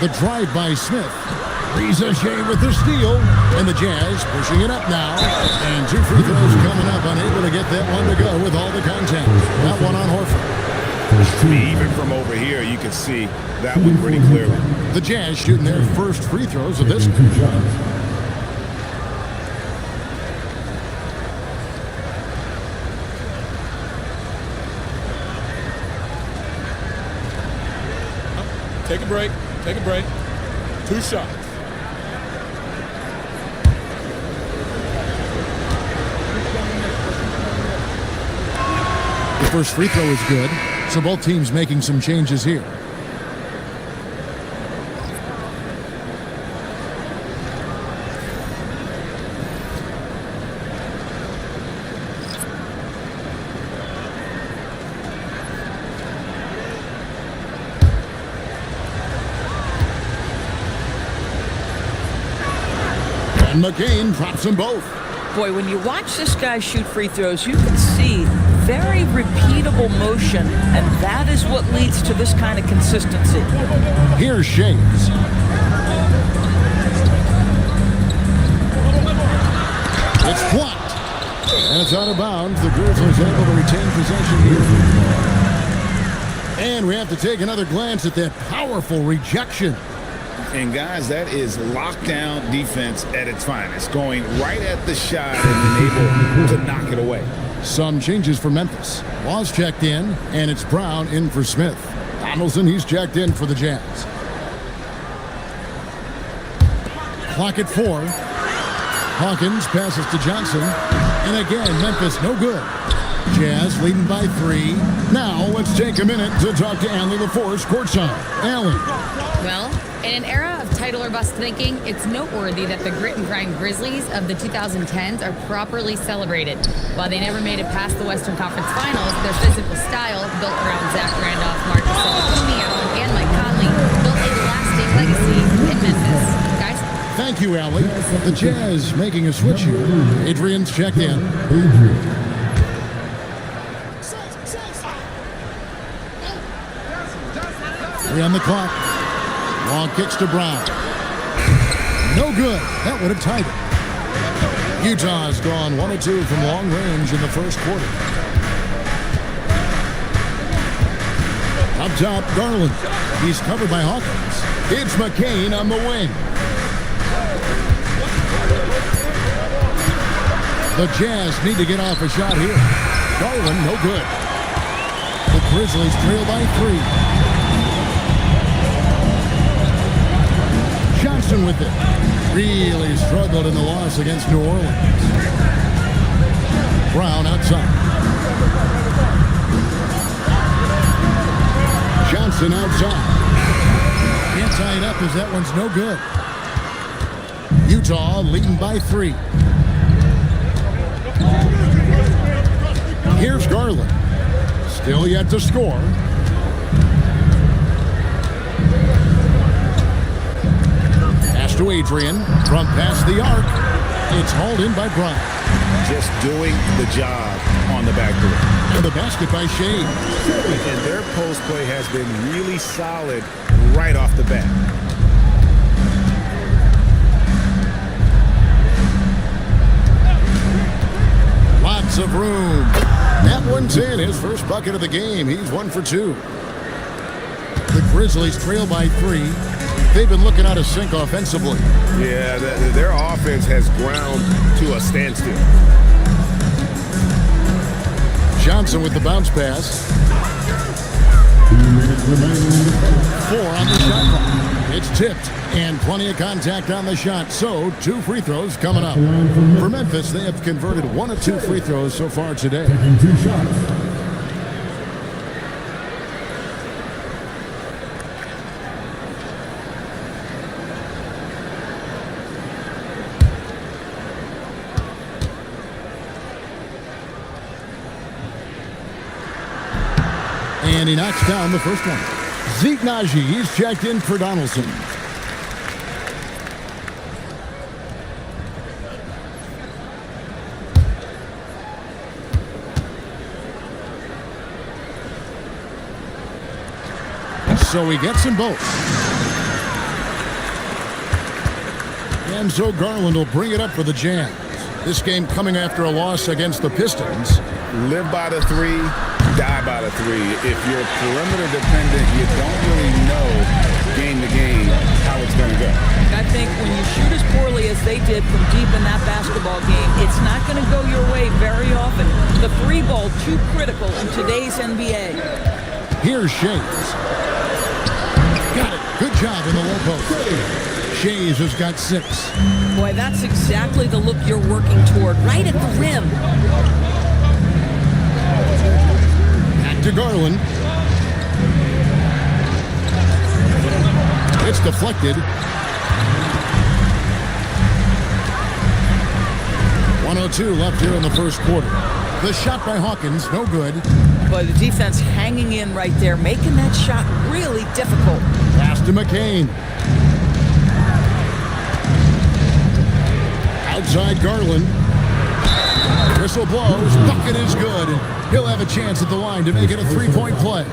The drive by Smith. Reza Shea with the steal, and the Jazz pushing it up now. And 2 free throws coming up, unable to get that one to go with all the contact. That one on Horford. Even from over here, you can see that one pretty clearly. The Jazz shooting their first free throws of this. Take a break. Take a break. 2 shots. The first free throw is good, so both teams making some changes here. And McCain drops them both. Boy, when you watch this guy shoot free throws, you can see very repeatable motion, and that is what leads to this kind of consistency. Here's Shays. It's blocked. And it's out of bounds. The Grizzlies able to retain possession here. And we have to take another glance at that powerful rejection. And guys, that is lockdown defense at its finest, going right at the shot and able to knock it away. Some changes for Memphis. Laws checked in, and it's Brown in for Smith. Donaldson, he's checked in for the Jazz. Clock at 4. Hawkins passes to Johnson. And again, Memphis no good. Jazz leading by 3. Now let's take a minute to talk to Allie LaForce courtside. Allie. Well, in an era of title or bust thinking, it's noteworthy that the grit and grind Grizzlies of the 2010s are properly celebrated. While they never made it past the Western Conference Finals, their physical style, built around Zach Randolph, Marcus Allen, and Mike Conley, built a lasting legacy in Memphis. Guys? Thank you, Allie. The Jazz making a switch here. Adrian's checked in. Three on the clock. Long kicks to Brown. No good. That would have tied it. Utah's gone 1 of 2 from long range in the first quarter. Up top, Garland. He's covered by Hawkins. It's McCain on the wing. The Jazz need to get off a shot here. Garland, no good. The Grizzlies trail by 3. Johnson with it. Really struggled in the loss against New Orleans. Brown outside. Johnson outside. Can't tie it up as that one's no good. Utah leading by 3. Here's Garland. Still yet to score. Pass to Adrian. From past the arc. It's hauled in by Brown. Just doing the job on the backboard. And the basket by Shea. And their post play has been really solid right off the bat. Lots of room. That one's in. His first bucket of the game. He's 1 for 2. The Grizzlies trail by 3. They've been looking out of sync offensively. Yeah, their offense has ground to a standstill. Johnson with the bounce pass. 4 on the shot clock. It's tipped, and plenty of contact on the shot. So, 2 free throws coming up. For Memphis, they have converted 1 of 2 free throws so far today. Taking 2 shots. And he knocks down the first one. Zeke Naji, he's checked in for Donaldson. So he gets them both. And so Garland will bring it up for the Jazz. This game coming after a loss against the Pistons. Live by the 3, die by the 3. If you're perimeter dependent, you don't really know game to game how it's going to go. I think when you shoot as poorly as they did from deep in that basketball game, it's not going to go your way very often. The 3 ball too critical in today's NBA. Here's Shays. Got it. Good job in the low post. Shays has got 6. Boy, that's exactly the look you're working toward, right at the rim. Back to Garland. It's deflected. 1:02 left here in the first quarter. The shot by Hawkins, no good. But the defense hanging in right there, making that shot really difficult. Pass to McCain. Outside Garland. Whistle blows. Bucket is good. He'll have a chance at the line to make it a 3-point play.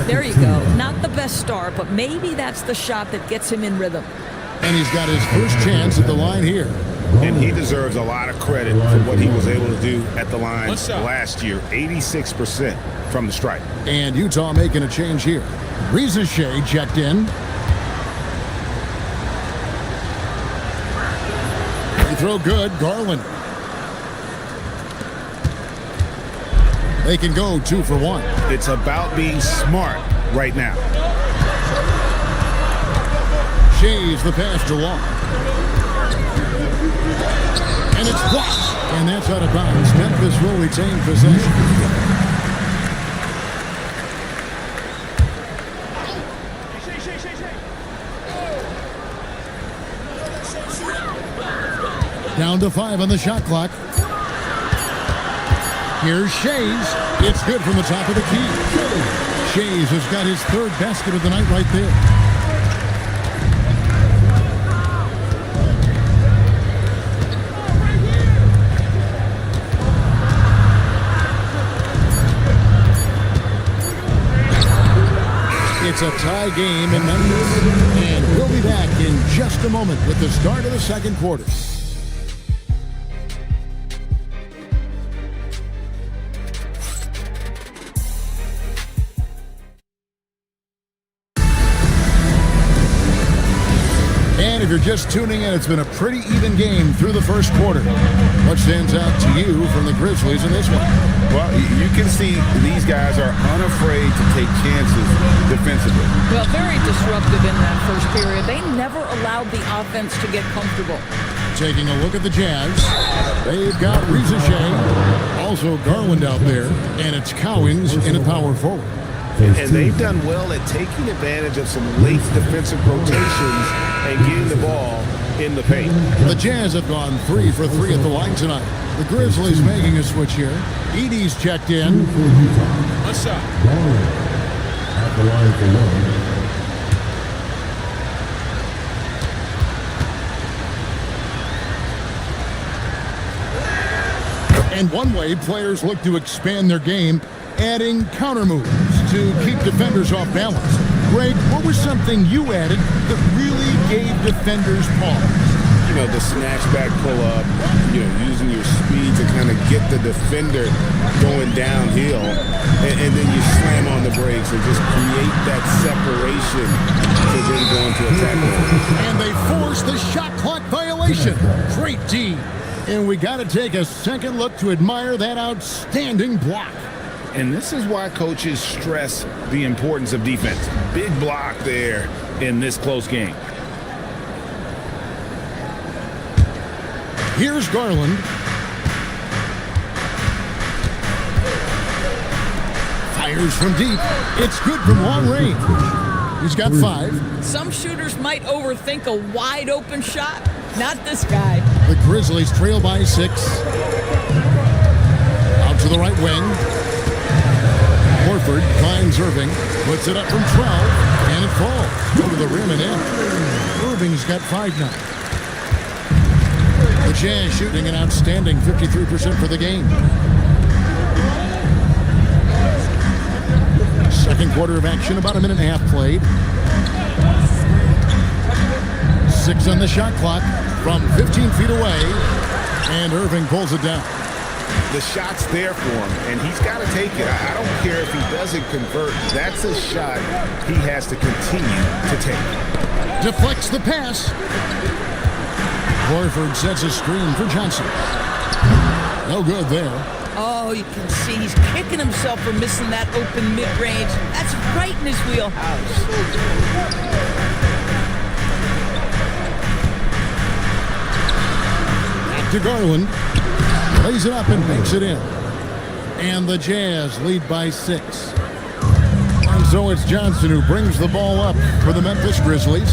There you go. Not the best start, but maybe that's the shot that gets him in rhythm. And he's got his first chance at the line here. And he deserves a lot of credit for what he was able to do at the line last year. 86% from the stripe. And Utah making a change here. Reza Shea checked in. Free throw good. Garland. They can go 2 for 1. It's about being smart right now. Shays the pass to Long. And it's blocked. And that's out of bounds. Memphis will retain possession. Down to 5 on the shot clock. Here's Shays. It's good from the top of the key. Shays has got his 3rd basket of the night right there. It's a tie game in Memphis. And we'll be back in just a moment with the start of the second quarter. And if you're just tuning in, it's been a pretty even game through the first quarter. What stands out to you from the Grizzlies in this one? Well, you can see these guys are unafraid to take chances defensively. Well, very disruptive in that first period. They never allowed the offense to get comfortable. Taking a look at the Jazz. They've got Reza Shea, also Garland out there, and it's Cowings in a power forward. And they've done well at taking advantage of some late defensive rotations and getting the ball in the paint. The Jazz have gone 3 for 3 at the line tonight. The Grizzlies making a switch here. Edey's checked in. One shot. At the line for 1. And one way players look to expand their game, adding counter moves to keep defenders off balance. Greg, what was something you added that really gave defenders pause? You know, the snatch back pull-up, using your speed to kind of get the defender going downhill, and then you slam on the brakes and just create that separation to then go into attack mode. And they force the shot clock violation. Great D. And we got to take a second look to admire that outstanding block. And this is why coaches stress the importance of defense. Big block there in this close game. Here's Garland. Fires from deep. It's good from long range. He's got 5. Some shooters might overthink a wide open shot. Not this guy. The Grizzlies trail by 6. Out to the right wing. Horford finds Irving. Puts it up from 12. And it falls. Go to the rim and in. Irving's got 5 now. The Jazz shooting an outstanding 53% for the game. Second quarter of action, about a minute and a half played. 6 on the shot clock from 15 feet away, and Irving pulls it down. The shot's there for him, and he's got to take it. I don't care if he doesn't convert. That's a shot he has to continue to take. Deflects the pass. Horford sets a screen for Johnson. No good there. Oh, you can see he's kicking himself for missing that open mid-range. That's right in his wheelhouse. Back to Garland. Lays it up and makes it in. And the Jazz lead by 6. And so it's Johnson who brings the ball up for the Memphis Grizzlies.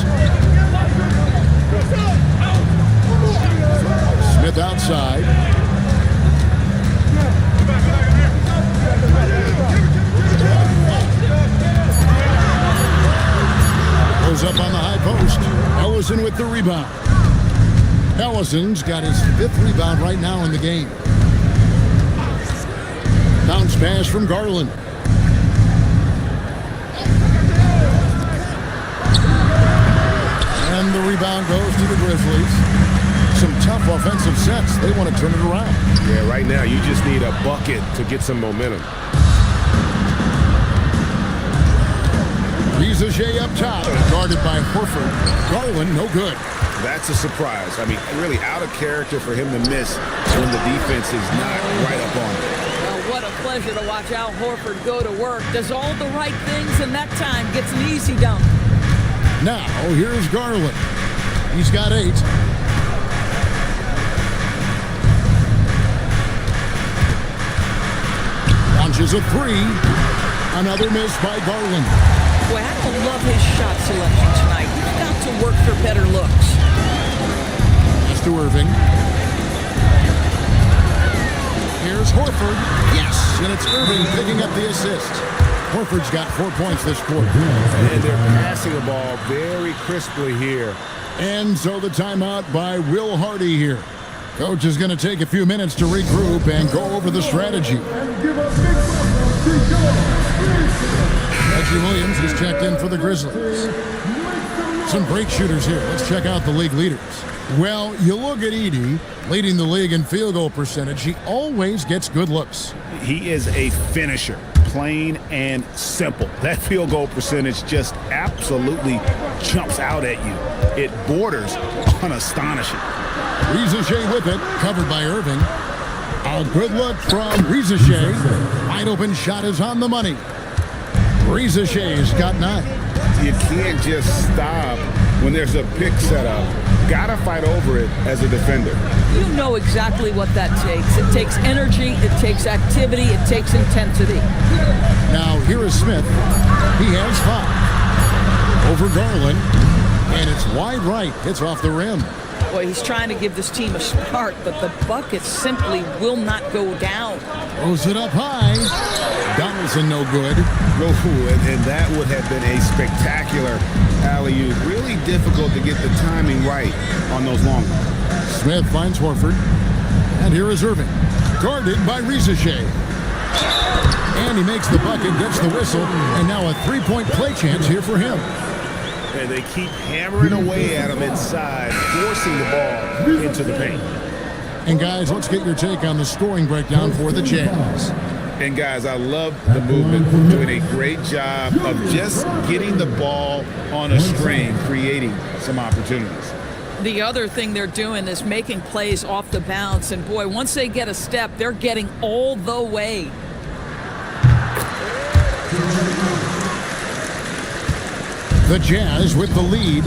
Smith outside. Goes up on the high post. Ellison with the rebound. Ellison's got his 5th rebound right now in the game. Bounce pass from Garland. And the rebound goes to the Grizzlies. Some tough offensive sets. They want to turn it around. Yeah, right now you just need a bucket to get some momentum. Rizaje up top, guarded by Horford. Garland, no good. That's a surprise. I mean, really out of character for him to miss when the defense is not right up on him. Well, what a pleasure to watch Al Horford go to work. Does all the right things, and that time gets an easy dunk. Now, here's Garland. He's got 8. Launches a 3. Another miss by Garland. Boy, I don't love his shot selection tonight. He's got to work for better looks. Pass to Irving. Here's Horford. Yes, and it's Irving picking up the assist. Horford's got 4 points this quarter. And they're passing the ball very crisply here. And so the timeout by Will Hardy here. Coach is going to take a few minutes to regroup and go over the strategy. Reggie Williams has checked in for the Grizzlies. Some great shooters here. Let's check out the league leaders. Well, you look at Edey, leading the league in field goal percentage. He always gets good looks. He is a finisher, plain and simple. That field goal percentage just absolutely jumps out at you. It borders on astonishing. Rizaje with it, covered by Irving. A good look from Rizaje. Wide open shot is on the money. Rizaje's got 9. You can't just stop when there's a pick set up. Gotta fight over it as a defender. You know exactly what that takes. It takes energy, it takes activity, it takes intensity. Now here is Smith. He has 5. Over Garland. And it's wide right. It's off the rim. Boy, he's trying to give this team a spark, but the bucket simply will not go down. Throws it up high. Donaldson no good. And that would have been a spectacular alley-oop. Really difficult to get the timing right on those long ones. Smith finds Horford. And here is Irving, guarded by Rizachet. And he makes the bucket, gets the whistle, and now a three-point play chance here for him. And they keep hammering away at him inside, forcing the ball into the paint. And guys, let's get your take on the scoring breakdown for the Jazz. And guys, I love the movement, doing a great job of just getting the ball on a string, creating some opportunities. The other thing they're doing is making plays off the bounce, and boy, once they get a step, they're getting all the way. The Jazz with the lead.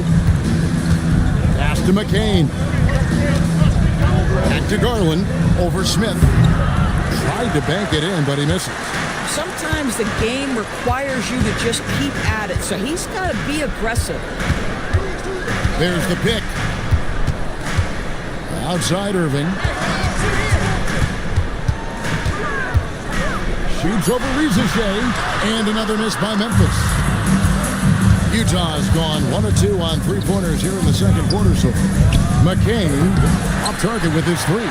Pass to McCain. Back to Garland, over Smith. Tried to bank it in, but he misses. Sometimes the game requires you to just keep at it, so he's got to be aggressive. There's the pick. Outside Irving. Shoots over Rizachet, and another miss by Memphis. Utah's gone 1 of 2 on three-pointers here in the second quarter. So McCain off target with his three.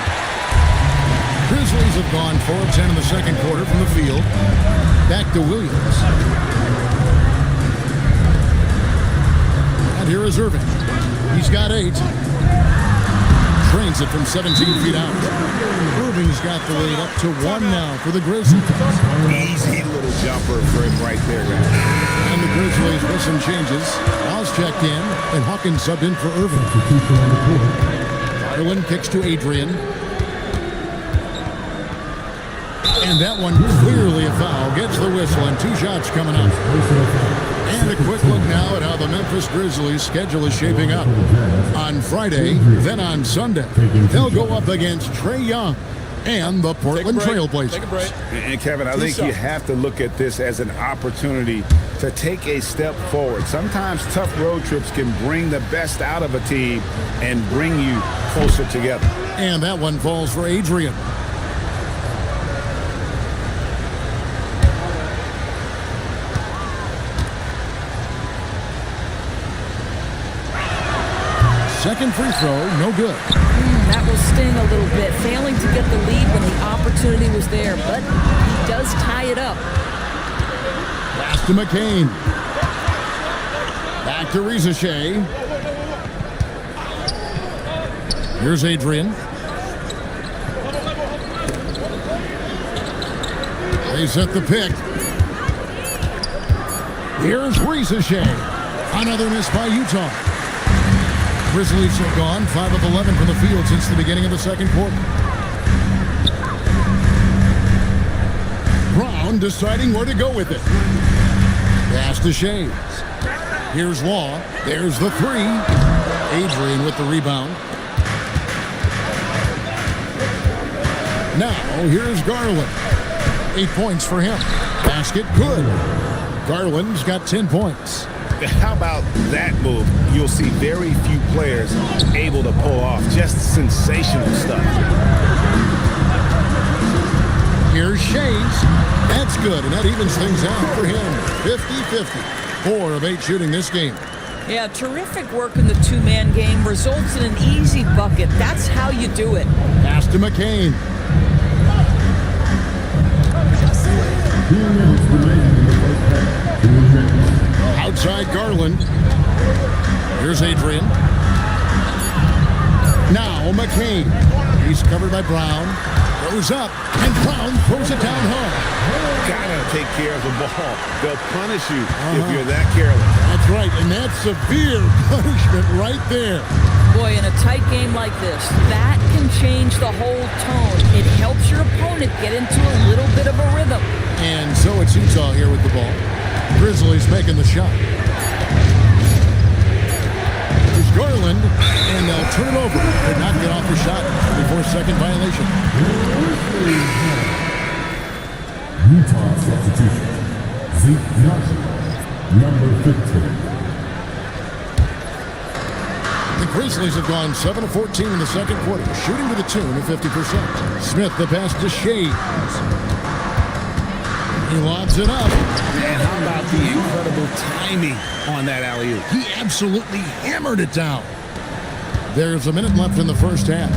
Grizzlies have gone 4 of 10 in the second quarter from the field. Back to Williams. And here is Irving. He's got 8. Trains it from 17 feet out. Irving's got the lead up to 1 now for the Grizzlies. Easy little jumper for him right there, guys. And the Grizzlies with some changes. Laws checked in, and Hawkins subbed in for Irving. Garland kicks to Adrian. And that one clearly a foul. Gets the whistle, and 2 shots coming up. And a quick look now at how the Memphis Grizzlies' schedule is shaping up. On Friday, then on Sunday, they'll go up against Trae Young and the Portland Trailblazers. And Kevin, I think you have to look at this as an opportunity to take a step forward. Sometimes tough road trips can bring the best out of a team and bring you closer together. And that one falls for Adrian. Second free throw, no good. That will sting a little bit, failing to get the lead when the opportunity was there, but he does tie it up. Pass to McCain. Back to Rizachet. Here's Adrian. They set the pick. Here's Rizachet. Another miss by Utah. Grizzlies have gone 5 of 11 from the field since the beginning of the second quarter. Brown deciding where to go with it. Pass to Shades. Here's Law. There's the 3. Adrian with the rebound. Now here's Garland. 8 points for him. Basket good. Garland's got 10 points. How about that move? You'll see very few players able to pull off just sensational stuff. Here's Shades. That's good, and that evens things out for him. 50-50. 4 of 8 shooting this game. Yeah, terrific work in the two-man game. Results in an easy bucket. That's how you do it. Pass to McCain. Outside Garland. Here's Adrian. Now McCain. He's covered by Brown. Goes up, and Brown throws it down hard. Gotta take care of the ball. They'll punish you if you're that careless. That's right, and that's severe punishment right there. Boy, in a tight game like this, that can change the whole tone. It helps your opponent get into a little bit of a rhythm. And so it's Utah here with the ball. Grizzlies making the shot. Here's Garland, and they'll turn it over. Did not get off the shot before second violation. Utah substitution. Zeke Johnson, number 15. The Grizzlies have gone 7 of 14 in the second quarter, shooting to the tune of 50%. Smith the pass to Shades. He lobs it up. And how about the incredible timing on that alley-oop? He absolutely hammered it down. There's a minute left in the first half.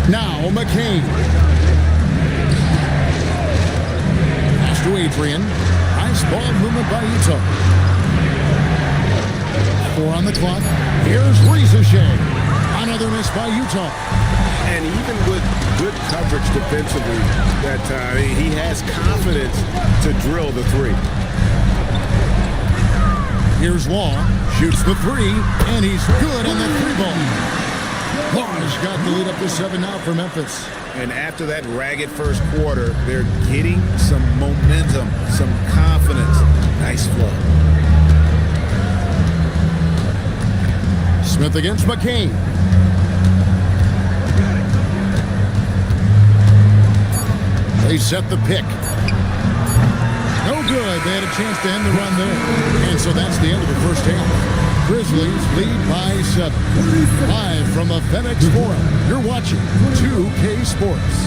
Now McCain. Pass to Adrian. Nice ball movement by Ito. 4 on the clock. Here's Rizashea. Another miss by Utah. And even with good coverage defensively that time, he has confidence to drill the 3. Here's Law. Shoots the 3, and he's good on the 3-ball. Law's got the lead up to 7 now for Memphis. And after that ragged first quarter, they're getting some momentum, some confidence. Nice flow. Smith against McCain. They set the pick. No good. They had a chance to end the run there. And so that's the end of the first half. Grizzlies lead by 7. Live from the FedEx Forum, you're watching 2K Sports.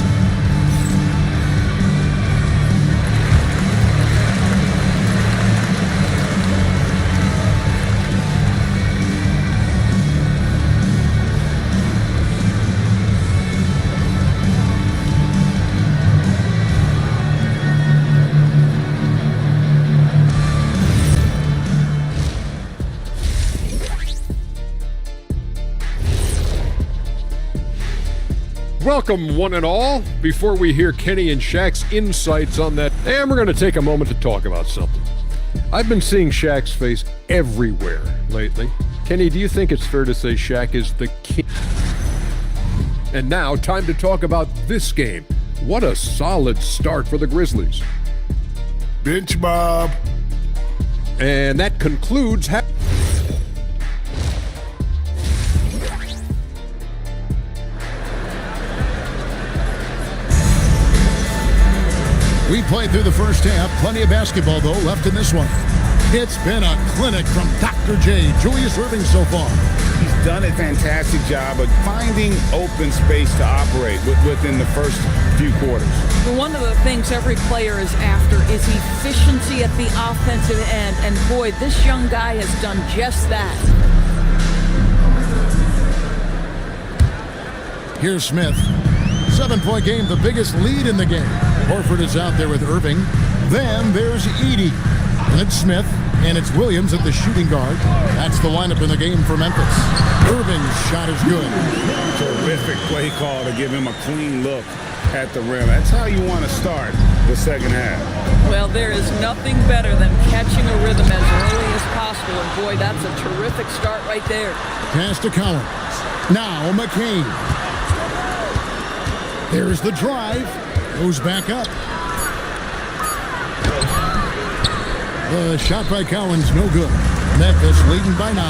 Welcome, one and all. Before we hear Kenny and Shaq's insights on that, and we're going to take a moment to talk about something. I've been seeing Shaq's face everywhere lately. Kenny, do you think it's fair to say Shaq is the king? And now, time to talk about this game. What a solid start for the Grizzlies. Bench Bob. And that concludes... We played through the first half. Plenty of basketball, though, left in this one. It's been a clinic from Dr. J, Julius Irving, so far. He's done a fantastic job of finding open space to operate within the first few quarters. One of the things every player is after is efficiency at the offensive end. And boy, this young guy has done just that. Here's Smith. 7-point game, the biggest lead in the game. Horford is out there with Irving. Then there's Edey. And it's Smith, and it's Williams at the shooting guard. That's the lineup in the game for Memphis. Irving's shot is good. Terrific play call to give him a clean look at the rim. That's how you want to start the second half. Well, there is nothing better than catching a rhythm as early as possible. And boy, that's a terrific start right there. Pass to Collins. Now McCain. There's the drive. Goes back up. The shot by Collins, no good. Memphis leading by 9.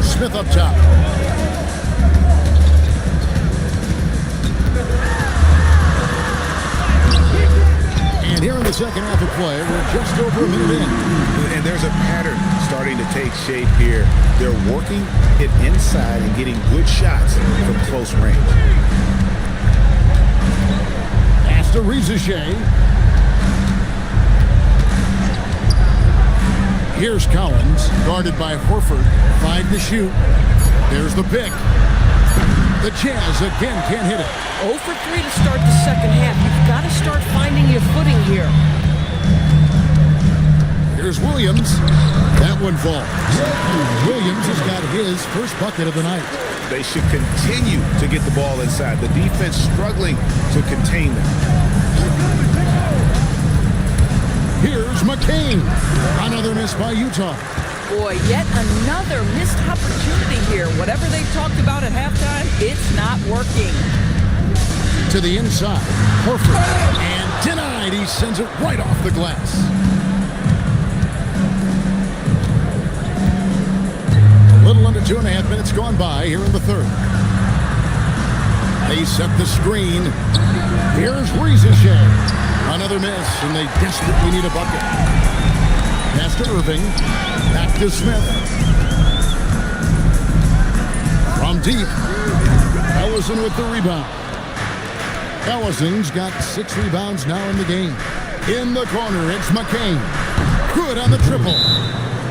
Smith up top. And here in the second half of play, we're just over a minute in. And there's a pattern starting to take shape here. They're working it inside and getting good shots from close range. Pass to Rizashea. Here's Collins, guarded by Horford. 5 to shoot. There's the pick. The Jazz again can't hit it. 0 for 3 to start the second half. You've got to start finding your footing here. Here's Williams. That one falls. Williams has got his first bucket of the night. They should continue to get the ball inside. The defense struggling to contain them. Here's McCain. Another miss by Utah. Boy, yet another missed opportunity here. Whatever they talked about at halftime, it's not working. To the inside. Horford. And denied. He sends it right off the glass. A little under 2.5 minutes gone by here in the third. They set the screen. Here's Rizashea. Another miss, and they desperately need a bucket. Pass to Irving. Back to Smith. From deep. Ellison with the rebound. Ellison's got 6 rebounds now in the game. In the corner, it's McCain. Good on the triple.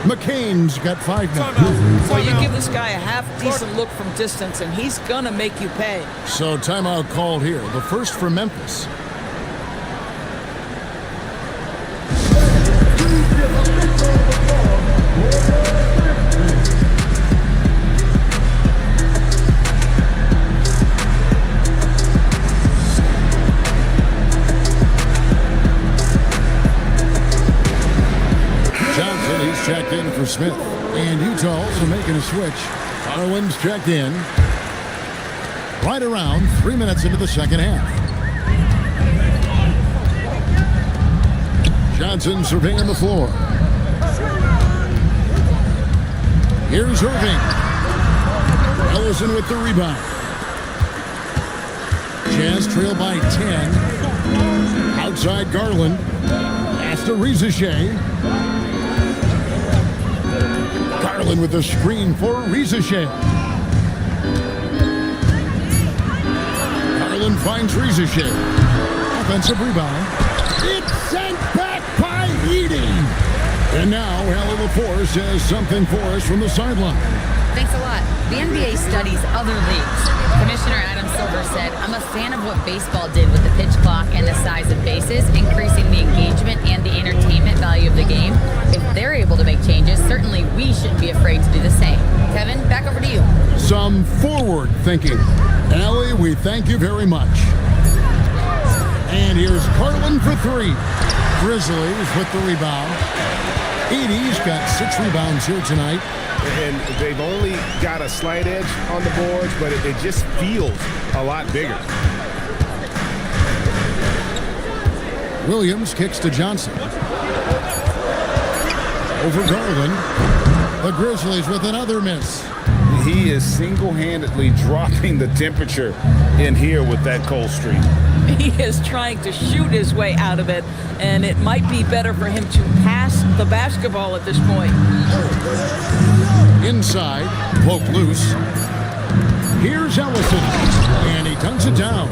McCain's got 5 now. Well, you give this guy a half-decent look from distance, and he's going to make you pay. So timeout called here. The first for Memphis. Checked in for Smith. And Utah also making a switch. Harlan's checked in. Right around 3 minutes into the second half. Johnson surveying the floor. Here's Irving. Ellison with the rebound. Jazz trail by 10. Outside Garland. Pass to Rizachet. Garland with the screen for Rizachet. Garland finds Rizachet. Offensive rebound. It's sent back by Edey. And now Allie LaForce has something for us from the sideline. Thanks a lot. The NBA studies other leagues. Commissioner Adam Silver said, I'm a fan of what baseball did with the pitch clock and the size of bases, increasing the engagement and the entertainment value of the game. If they're able to make changes, certainly we shouldn't be afraid to do the same. Kevin, back over to you. Some forward thinking. Allie, we thank you very much. And here's Garland for 3. Grizzlies with the rebound. Edey's got 6 rebounds here tonight. And they've only got a slight edge on the boards, but it just feels a lot bigger. Williams kicks to Johnson. Over Garland. The Grizzlies with another miss. He is single-handedly dropping the temperature in here with that cold streak. He is trying to shoot his way out of it, and it might be better for him to pass the basketball at this point. Inside, poke loose. Here's Ellison, and he dunks it down.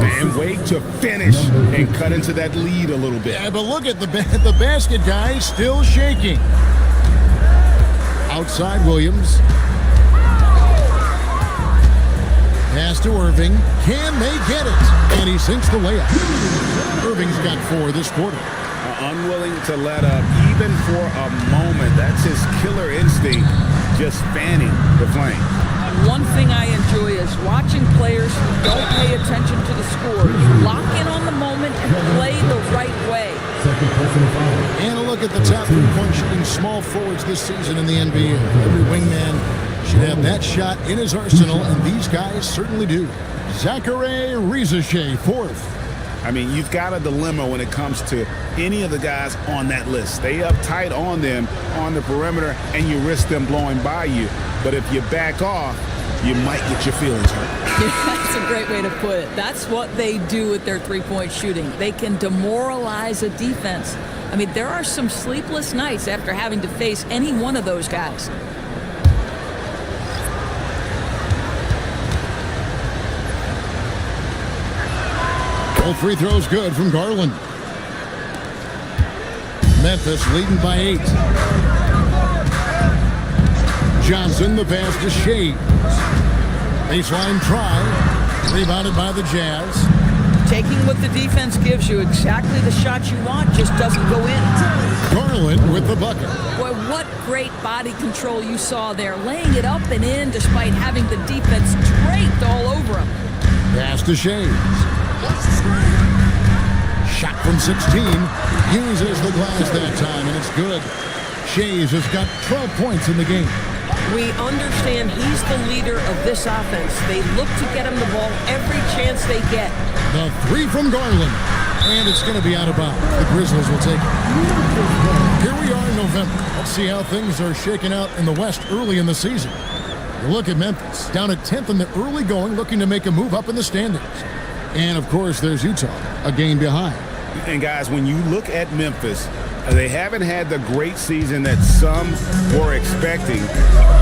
And wait to finish and cut into that lead a little bit. Yeah, but look at the basket guy still shaking. Outside Williams. Pass to Irving. Can they get it? And he sinks the layup. Irving's got 4 this quarter. Unwilling to let up even for a moment. That's his killer instinct, just fanning the flame. One thing I enjoy is watching players who don't pay attention to the score lock in on the moment and play the right way. And a look at the top 3-point shooting small forwards this season in the NBA. Every wingman should have that shot in his arsenal, and these guys certainly do. Zachary Rizachet, 4th. I mean, you've got a dilemma when it comes to any of the guys on that list. Stay up tight on them on the perimeter, and you risk them blowing by you. But if you back off, you might get your feelings hurt. That's a great way to put it. That's what they do with their 3-point shooting. They can demoralize a defense. I mean, there are some sleepless nights after having to face any one of those guys. All free throws good from Garland. Memphis leading by 8. Johnson, the pass to Shea. Baseline try. Rebounded by the Jazz. Taking what the defense gives you, exactly the shot you want, just doesn't go in. Garland with the bucket. Boy, what great body control you saw there. Laying it up and in despite having the defense draped all over him. Pass to Shea. Shot from 16. Uses the glass that time, and it's good. Shays has got 12 points in the game. We understand he's the leader of this offense. They look to get him the ball every chance they get. The 3 from Garland, and it's going to be out of bounds. The Grizzlies will take it. Here we are in November. Let's see how things are shaking out in the West early in the season. You look at Memphis, down at 10th in the early going, looking to make a move up in the standings. And, of course, there's Utah, a game behind. And, guys, when you look at Memphis, they haven't had the great season that some were expecting,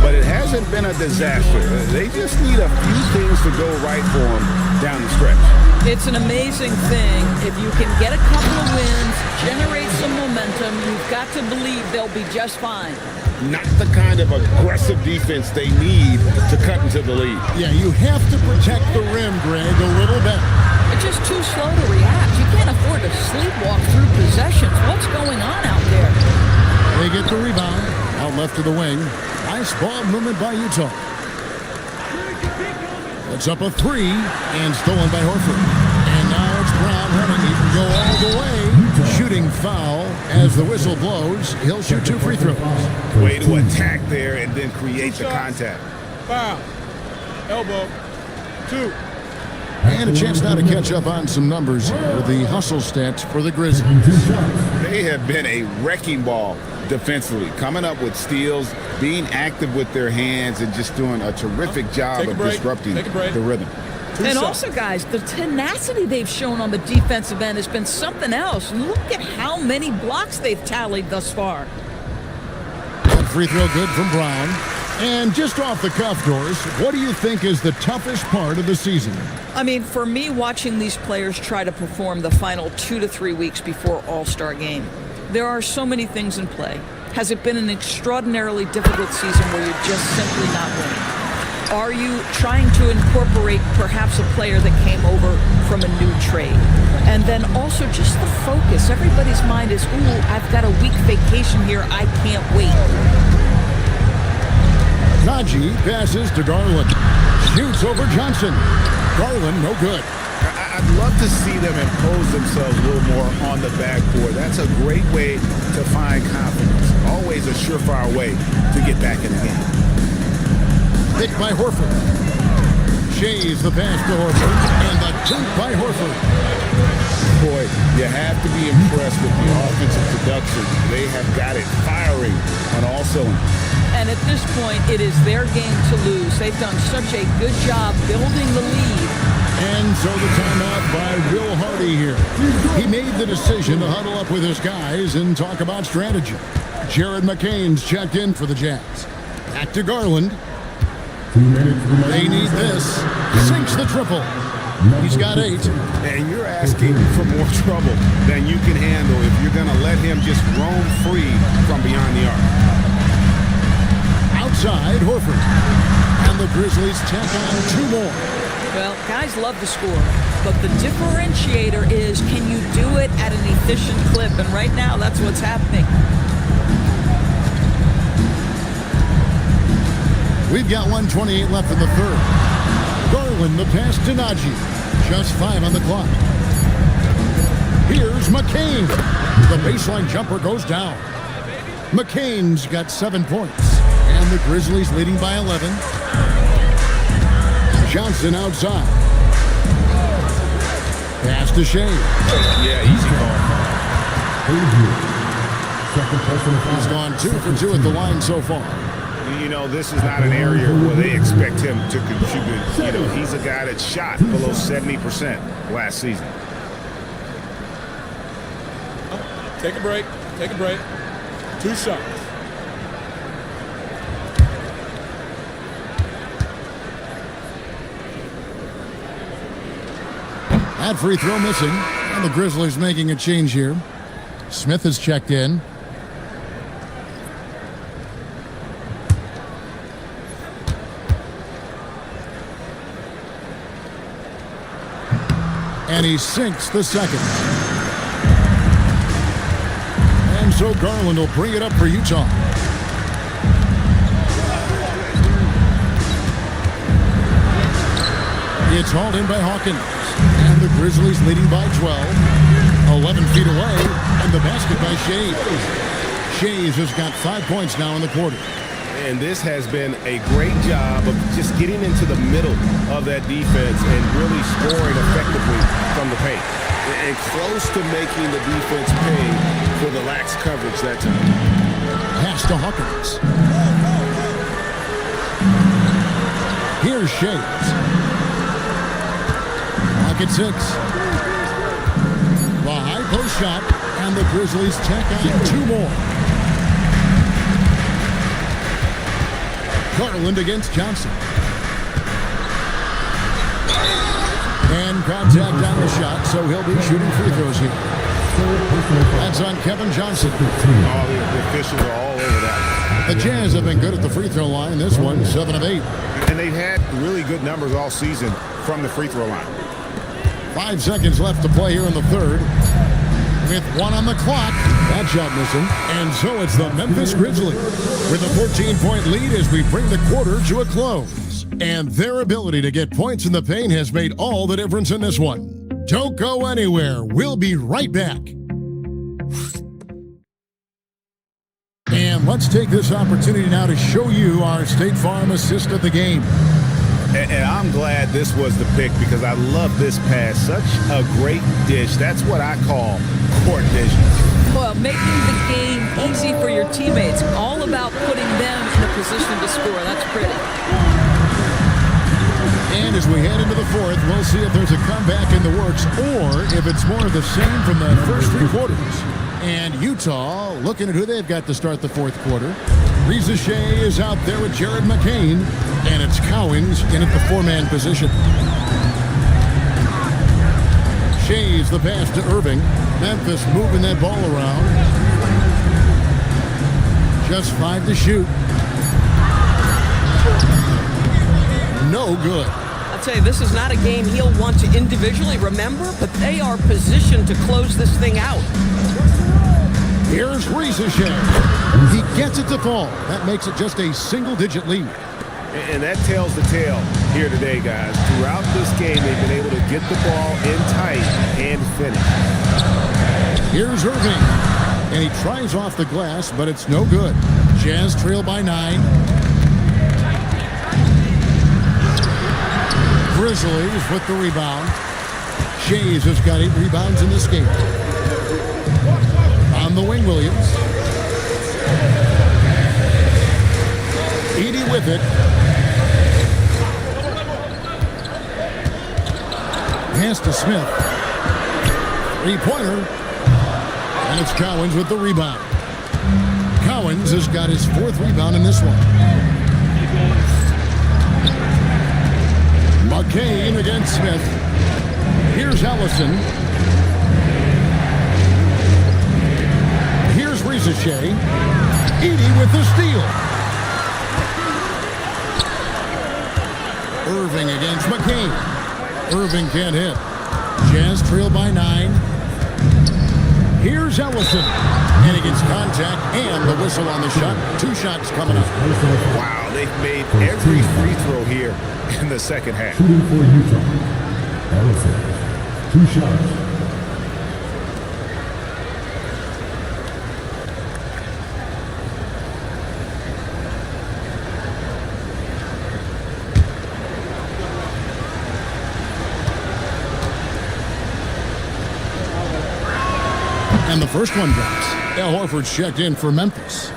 but it hasn't been a disaster. They just need a few things to go right for them down the stretch. It's an amazing thing. If you can get a couple of wins, generate some momentum, you've got to believe they'll be just fine. Not the kind of aggressive defense they need to cut into the lead. Yeah, you have to protect the rim, Greg, a little bit. They're just too slow to react. You can't afford to sleepwalk through possessions. What's going on out there? They get the rebound. Out left to the wing. Nice ball movement by Utah. It's up a three and stolen by Horford. And now it's Brown running. He can go all the way. Shooting foul as the whistle blows. He'll shoot 2 free throws. Way to attack there and then create the contact. Foul. Elbow. 2. And a chance now to catch up on some numbers with the hustle stats for the Grizzlies. They have been a wrecking ball defensively, coming up with steals, being active with their hands, and just doing a terrific job of disrupting the rhythm. And also, guys, the tenacity they've shown on the defensive end has been something else. Look at how many blocks they've tallied thus far. That free throw good from Brown. And just off the cuff, Doris, what do you think is the toughest part of the season? I mean, for me, watching these players try to perform the final 2 to 3 weeks before All-Star game, there are so many things in play. Has it been an extraordinarily difficult season where you're just simply not winning? Are you trying to incorporate perhaps a player that came over from a new trade? And then also just the focus. Everybody's mind is, ooh, I've got a week vacation here. I can't wait. Najee passes to Garland. Shoots over Johnson. Garland, no good. I'd love to see them impose themselves a little more on the backboard. That's a great way to find confidence. Always a surefire way to get back in the game. Picked by Horford. Shays the pass to Horford. And the dunk by Horford. Boy, you have to be impressed with the offensive production. They have got it firing on all cylinders. And at this point, it is their game to lose. They've done such a good job building the lead. And so the timeout by Will Hardy here. He made the decision to huddle up with his guys and talk about strategy. Jared McCain's checked in for the Jazz. Back to Garland. They need this. Sinks the triple. He's got 8. And you're asking for more trouble than you can handle if you're going to let him just roam free from beyond the arc. Outside, Horford. And the Grizzlies tack on 2 more. Well, guys love to score, but the differentiator is, can you do it at an efficient clip? And right now, that's what's happening. We've got 1:28 left in the third. Garland, the pass to Najee. Just 5 on the clock. Here's McCain. The baseline jumper goes down. McCain's got 7 points. And the Grizzlies leading by 11. Johnson outside. Pass to Shea. Yeah, easy call. He's gone 2 for 2 at the line so far. You know, this is not an area where they expect him to contribute. You know, he's a guy that shot below 70% last season. Take a break. Take a break. 2 shots. That free throw missing. And the Grizzlies making a change here. Smith has checked in. And he sinks the second. And so Garland will bring it up for Utah. It's hauled in by Hawkins. And the Grizzlies leading by 12. 11 feet away. And the basket by Shays. Shays has got 5 points now in the quarter. And this has been a great job of just getting into the middle of that defense and really scoring effectively from the paint. And close to making the defense pay for the lax coverage that time. Pass to Hawkins. Here's Shays. Lock at 6. The high post shot, and the Grizzlies tack on 2 more. Garland against Johnson. And contact on the shot, so he'll be shooting free throws here. That's on Kevin Johnson. All the officials are all over that. The Jazz have been good at the free throw line. This one, 7 of 8. And they've had really good numbers all season from the free throw line. 5 seconds left to play here in the third. With 1 on the clock. That shot missing. And so it's the Memphis Grizzlies with a 14-point lead as we bring the quarter to a close. And their ability to get points in the paint has made all the difference in this one. Don't go anywhere. We'll be right back. And let's take this opportunity now to show you our State Farm assist of the game. And I'm glad this was the pick because I love this pass. Such a great dish. That's what I call court vision. Well, making the game easy for your teammates. All about putting them in a position to score. That's pretty. And as we head into the fourth, we'll see if there's a comeback in the works or if it's more of the same from the first 3 quarters. And Utah looking at who they've got to start the fourth quarter. Reza Shea is out there with Jared McCain, and it's Cowens in at the 4-man position. Shea's the pass to Irving. Memphis moving that ball around. Just 5 to shoot. No good. I'll tell you, this is not a game he'll want to individually remember, but they are positioned to close this thing out. Here's Reza Shea. He gets it to fall. That makes it just a single-digit lead. And that tells the tale here today, guys. Throughout this game, they've been able to get the ball in tight and finish. Here's Irving. And he tries off the glass, but it's no good. Jazz trail by 9. Grizzlies with the rebound. Shays has got 8 rebounds in this game. On the wing, Williams. Edey with it. Pass to Smith. 3-pointer. And it's Cowens with the rebound. Cowens has got his 4th rebound in this one. McCain against Smith. Here's Ellison. Here's Reza Shea. Edey with the steal. Irving against McCain. Irving can't hit. Jazz trail by 9. Here's Ellison. And he gets contact and the whistle on the shot. 2 shots coming up. Wow, they've made every free throw here in the second half. Shooting for Utah. Ellison. 2 shots. And the first one drops. Al Horford's checked in for Memphis.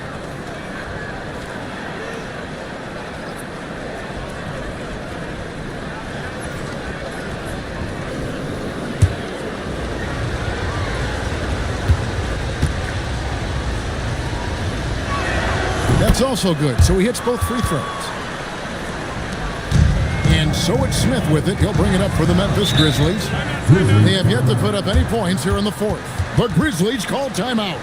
That's also good. So he hits both free throws. And so it's Smith with it. He'll bring it up for the Memphis Grizzlies. They have yet to put up any points here in the fourth. The Grizzlies call timeout.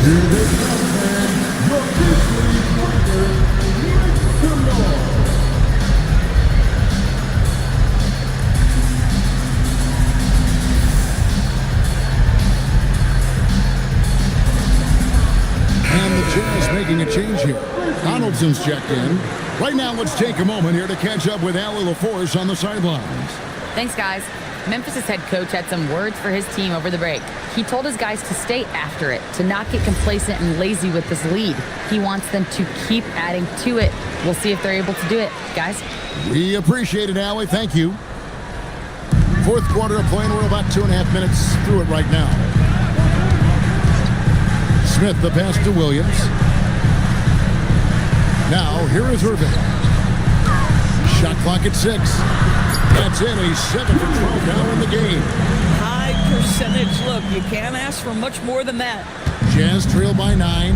Here they come, man. Your Grizzlies winner, make some noise. And the Jazz making a change here. Donaldson's checked in. Right now, let's take a moment here to catch up with Allie LaForce on the sidelines. Thanks, guys. Memphis' head coach had some words for his team over the break. He told his guys to stay after it, to not get complacent and lazy with this lead. He wants them to keep adding to it. We'll see if they're able to do it, guys. We appreciate it, Allie. Thank you. Fourth quarter of play, and we're about 2.5 minutes through it right now. Smith, the pass to Williams. Now, here is Irving. Shot clock at 6. That's in. He's 7 for 12 now in the game. High percentage. Look, you can't ask for much more than that. Jazz trail by 9.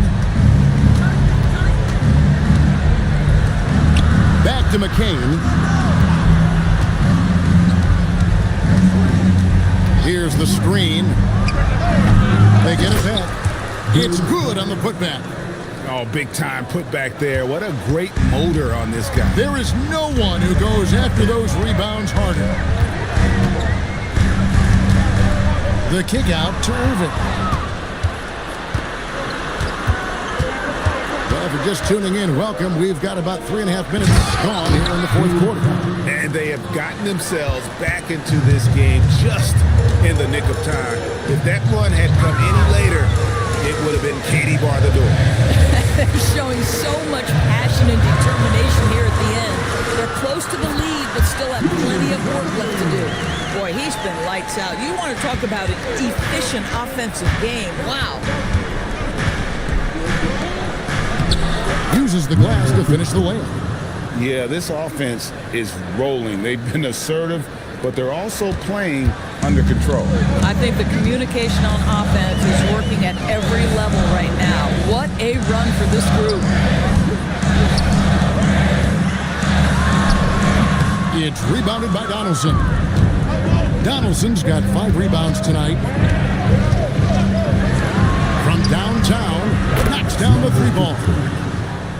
Back to McCain. Here's the screen. They get it back. It's good on the putback. Oh, big time putback there. What a great motor on this guy. There is no one who goes after those rebounds harder. The kick out to Irving. Well, if you're just tuning in, welcome. We've got about 3.5 minutes gone here in the fourth quarter. And they have gotten themselves back into this game just in the nick of time. If that run had come any later, it would have been Katie bar the door. They're showing so much passion and determination here at the end. They're close to the lead, but still have plenty of work left to do. Boy, he's been lights out. You want to talk about an efficient offensive game. Wow. Uses the glass to finish the layup. Yeah, this offense is rolling. They've been assertive, but they're also playing under control. I think the communication on offense is working at every level right now. What a run for this group. It's rebounded by Donaldson. Donaldson's got 5 rebounds tonight. From downtown, knocks down the 3-ball.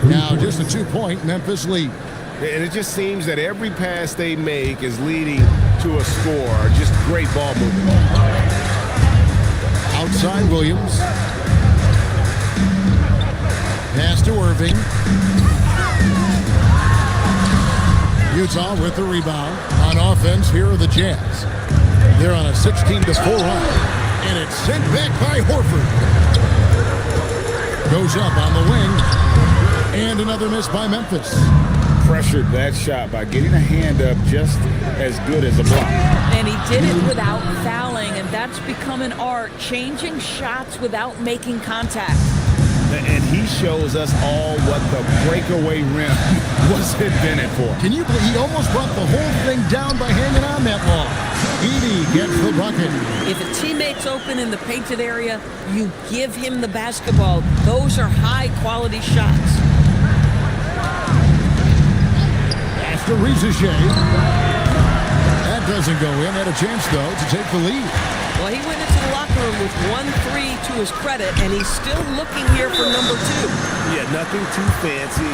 Now just a 2-point Memphis lead. And it just seems that every pass they make is leading to a score. Just great ball movement. Outside Williams. Pass to Irving. Utah with the rebound. On offense, here are the Jazz. They're on a 16-4 run. And it's sent back by Horford. Goes up on the wing. And another miss by Memphis. Pressured that shot by getting a hand up just as good as a block. And he did it without fouling, and that's become an art, changing shots without making contact. And he shows us all what the breakaway rim was invented for. Can you believe he almost brought the whole thing down by hanging on that long? Edey gets the bucket. If a teammate's open in the painted area, you give him the basketball. Those are high-quality shots. To Rizichet. That doesn't go in. Had a chance, though, to take the lead. Well, he went into the locker room with 1-3 to his credit, and he's still looking here for number 2. Yeah, nothing too fancy.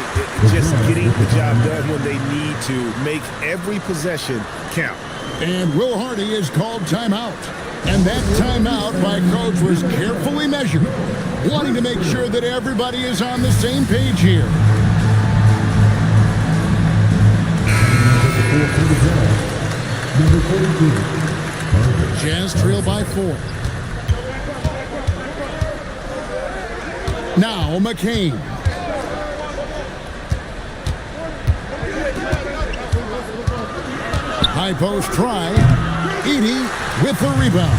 Just getting the job done when they need to. Make every possession count. And Will Hardy is called timeout. And that timeout by coach was carefully measured, wanting to make sure that everybody is on the same page here. Jazz trail by 4. Now McCain. High post try. Edey with the rebound.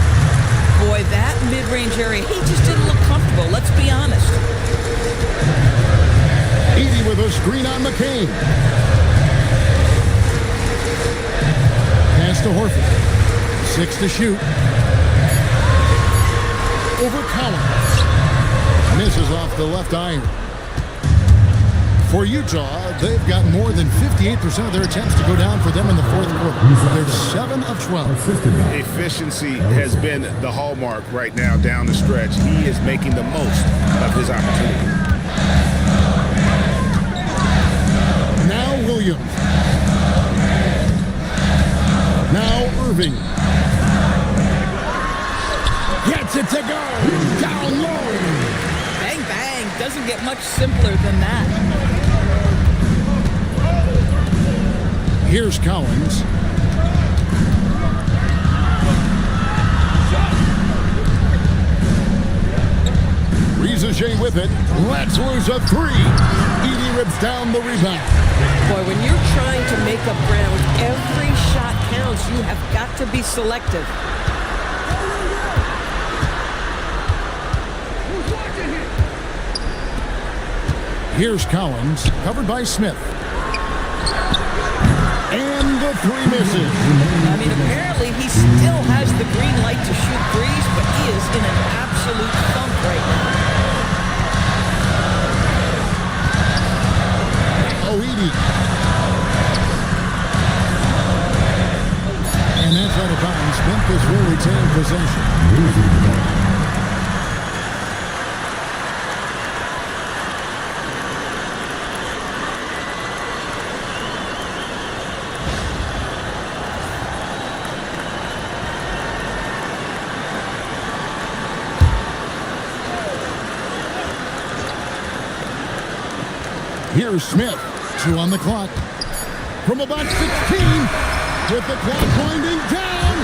Boy, that mid-range area, he just didn't look comfortable. Let's be honest. Edey with a screen on McCain. Pass to Horford. 6 to shoot. Over Collins. Misses off the left iron. For Utah, they've got more than 58% of their attempts to go down for them in the fourth quarter. They're 7 of 12. Efficiency has been the hallmark right now down the stretch. He is making the most of his opportunity. Now Williams. Now Irving. Gets it to go. Down low. Bang, bang. Doesn't get much simpler than that. Here's Collins. Rizichet with it. Let's lose a 3. Edey rips down the rebound. Boy, when you're trying to make up ground, every shot counts. You have got to be selective. Here's Collins, covered by Smith. And the 3 misses. I mean, apparently he still has the green light to shoot threes, but he is in an absolute funk right now. Oh, Edey. outside of bounds. Memphis will retain possession. Here's Smith. 2 on the clock. From about 16, with the clock winding down.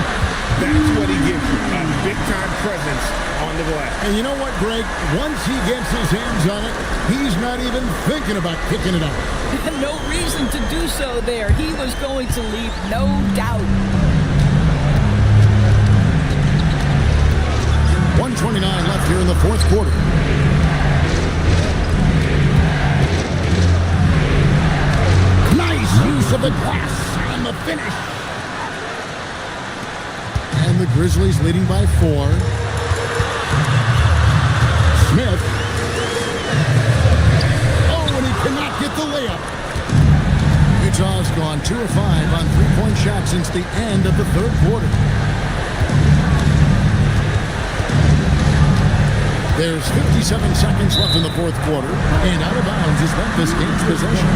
That's what he gives you, a big-time presence on the glass. And you know what, Greg? Once he gets his hands on it, he's not even thinking about kicking it out. No reason to do so there. He was going to leave, no doubt. 1:29 left here in the fourth quarter. Use of the glass on the finish. And the Grizzlies leading by 4. Smith. Oh, and he cannot get the layup. Utah's gone 2 of 5 on three-point shots since the end of the third quarter. There's 57 seconds left in the fourth quarter, and out of bounds as Memphis gains possession.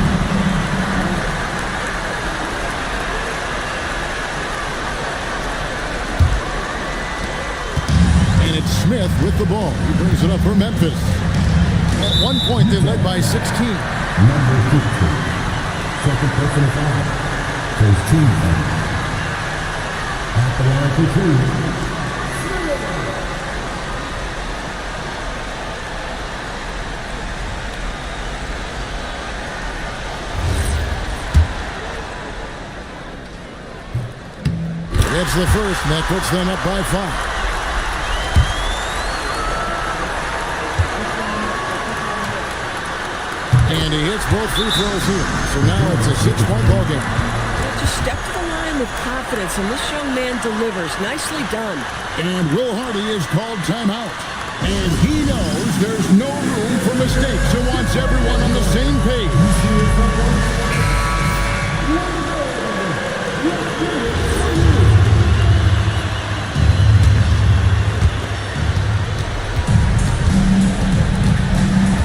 Smith with the ball. He brings it up for Memphis. At one point, they led by 16. Number 15. Second personal foul. First team foul. At the line for 2. It's the first, and that puts them up by 5. And he hits both free throws here. So now it's a 6-point ball game. Just step to the line with confidence, and this young man delivers. Nicely done. And Will Hardy is called timeout. And he knows there's no room for mistakes and wants everyone on the same page.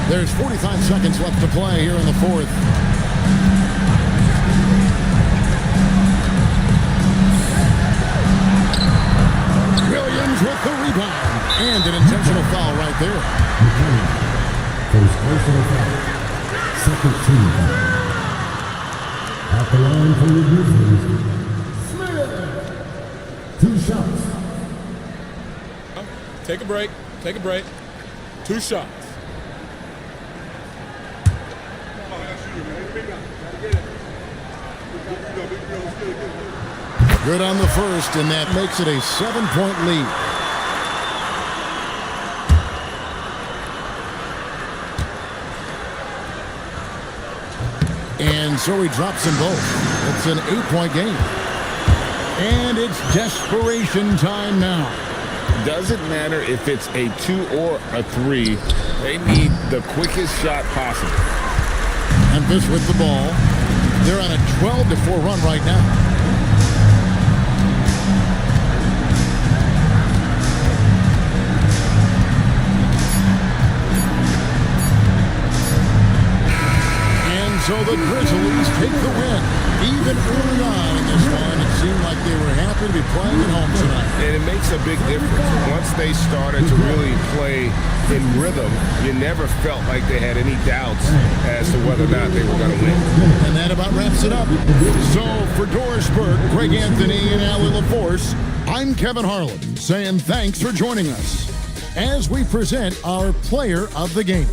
There's 45 seconds left to play here in the fourth. Williams with the rebound. And an intentional foul right there. First personal foul. Second team foul. At the line for the Grizzlies. Smith. 2 shots. Take a break. Take a break. 2 shots. Good on the first, and that makes it a 7-point lead. And so he drops them both. It's an 8-point game. And it's desperation time now. Doesn't matter if it's a 2 or a 3. They need the quickest shot possible. Memphis with the ball. They're on a 12-4 run right now. So the Grizzlies take the win. Even early on in this one, it seemed like they were happy to be playing at home tonight. And it makes a big difference. Once they started to really play in rhythm, you never felt like they had any doubts as to whether or not they were going to win. And that about wraps it up. So for Doris Burke, Greg Anthony, and Allie LaForce, I'm Kevin Harlan saying thanks for joining us as we present our player of the game.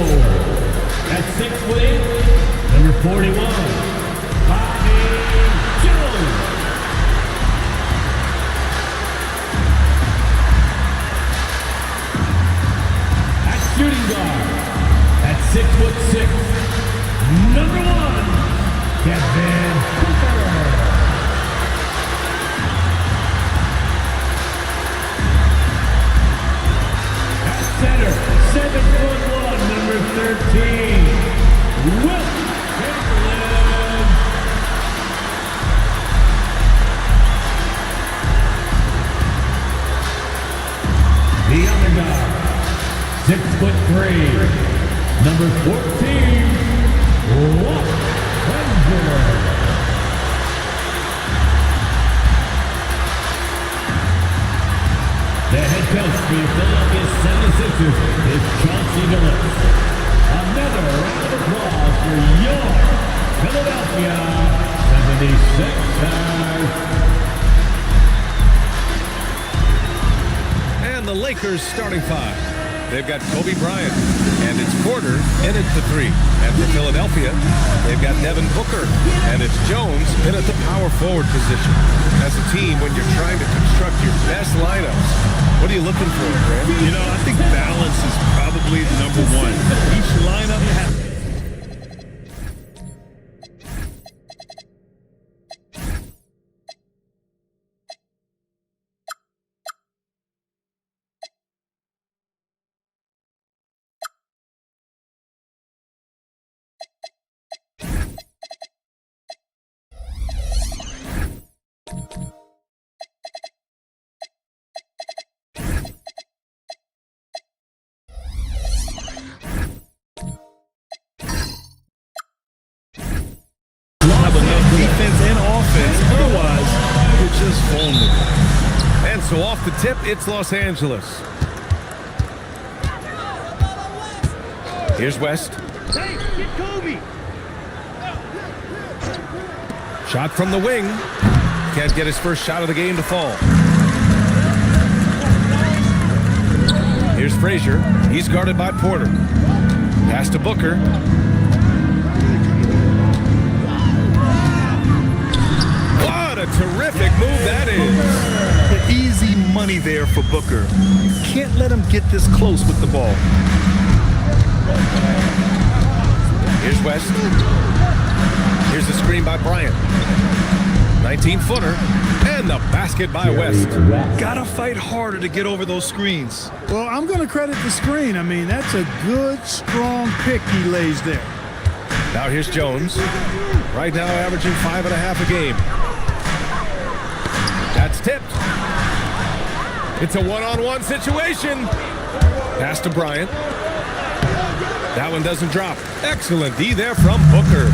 forward. At 6'8", number 41, Bobby Jones. At shooting guard, at 6'6", number 1, Kevin Booker. Center, 7'1", number 13, Will Chamberlain. The other guard, 6'3", number 14, Walt Frazier. The head coach for the Philadelphia 76ers is Chauncey Billups. Another round of applause for your Philadelphia 76ers. And the Lakers starting five. They've got Kobe Bryant, and it's Porter in at the 3. And for Philadelphia, they've got Devin Booker, and it's Jones in at the power forward position. As a team, when you're trying to construct your best lineups, what are you looking for, Grant? You know, I think balance is probably number one. Each lineup has... defense and offense. Otherwise, you're just vulnerable. And so off the tip, it's Los Angeles. Here's West. Hey, get Kobe. Shot from the wing. Can't get his first shot of the game to fall. Here's Frazier. He's guarded by Porter. Pass to Booker. What a terrific move that is. The easy money there for Booker. Can't let him get this close with the ball. Here's West. Here's the screen by Bryant. 19-footer. And the basket by West. Gotta fight harder to get over those screens. Well, I'm going to credit the screen. I mean, that's a good, strong pick he lays there. Now here's Jones. Right now averaging 5.5 a game. That's tipped. It's a one-on-one situation. Pass to Bryant. That one doesn't drop. Excellent D there from Booker.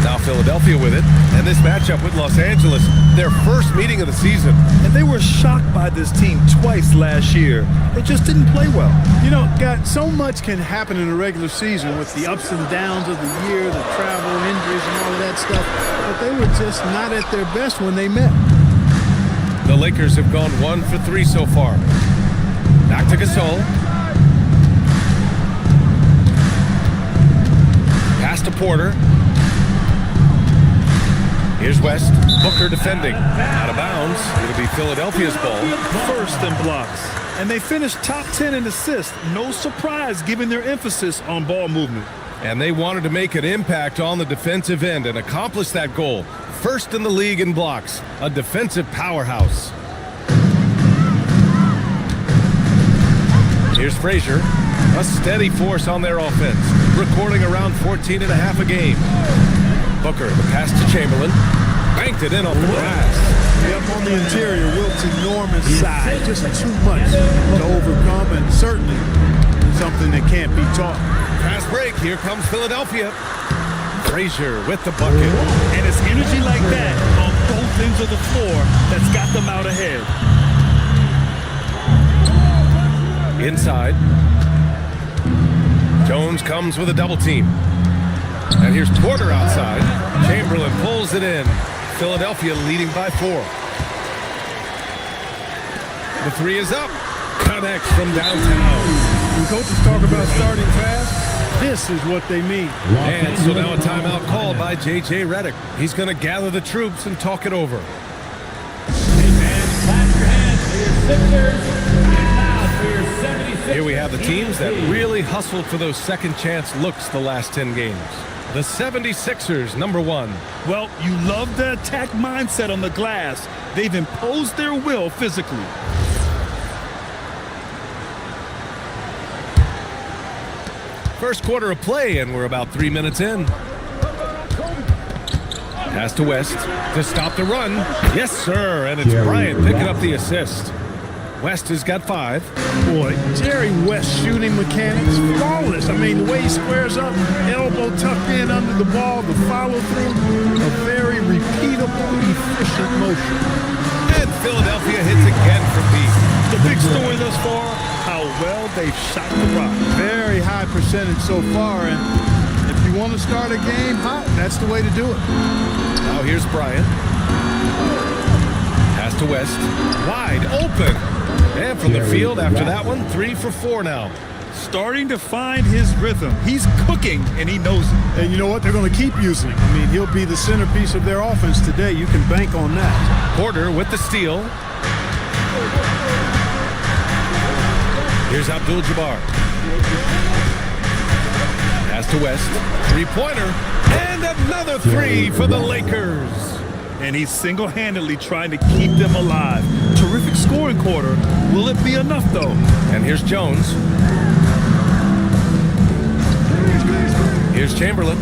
Now Philadelphia with it. And this matchup with Los Angeles, their first meeting of the season. And they were shocked by this team twice last year. They just didn't play well. You know, God, so much can happen in a regular season with the ups and downs of the year, the travel, injuries, and all of that stuff. But they were just not at their best when they met. The Lakers have gone 1 for 3 so far. Back to Gasol. Pass to Porter. Here's West. Booker defending. Out of bounds. It'll be Philadelphia's ball. First in blocks. And they finished top 10 in assists. No surprise given their emphasis on ball movement. And they wanted to make an impact on the defensive end and accomplish that goal. First in the league in blocks. A defensive powerhouse. Here's Frazier. A steady force on their offense. Recording around 14.5 a game. Booker, the pass to Chamberlain. Banked it in off the glass. Up on the interior, Wilton Norman's side. Just too much to overcome, and certainly something that can't be taught. Fast break. Here comes Philadelphia. Frazier with the bucket. And it's energy like that on both ends of the floor that's got them out ahead. Inside. Jones comes with a double team. And here's Porter outside. Chamberlain pulls it in. Philadelphia leading by 4. The 3 is up. Connects from downtown. When coaches talk about starting fast, This is what they mean. And so now a timeout called by J.J. Redick. He's going to gather the troops and talk it over. Here we have the teams that really hustled for those second chance looks the last 10 games. The 76ers, number 1. Well, you love the attack mindset on the glass. They've imposed their will physically. First quarter of play, and we're about 3 minutes in. Pass to West to stop the run. Yes, sir, and it's Bryant picking up the assist. West has got 5. Boy, Jerry West shooting mechanics, flawless. I mean, the way he squares up, elbow tucked in under the ball, the follow through, a very repeatable, efficient motion. And Philadelphia hits again from deep. The big story thus far, how well they've shot the rock. Very high percentage so far, and if you want to start a game hot, that's the way to do it. Now here's Bryant. Pass to West. Wide open. And from the field after that one, 3 for 4 now. Starting to find his rhythm. He's cooking, and he knows it. And you know what? They're going to keep using him. I mean, he'll be the centerpiece of their offense today. You can bank on that. Porter with the steal. Here's Abdul-Jabbar. Pass to West. 3-pointer. And another 3 for the Lakers. And he's single-handedly trying to keep them alive. Terrific scoring quarter. Will it be enough, though? And here's Jones. Here's Chamberlain.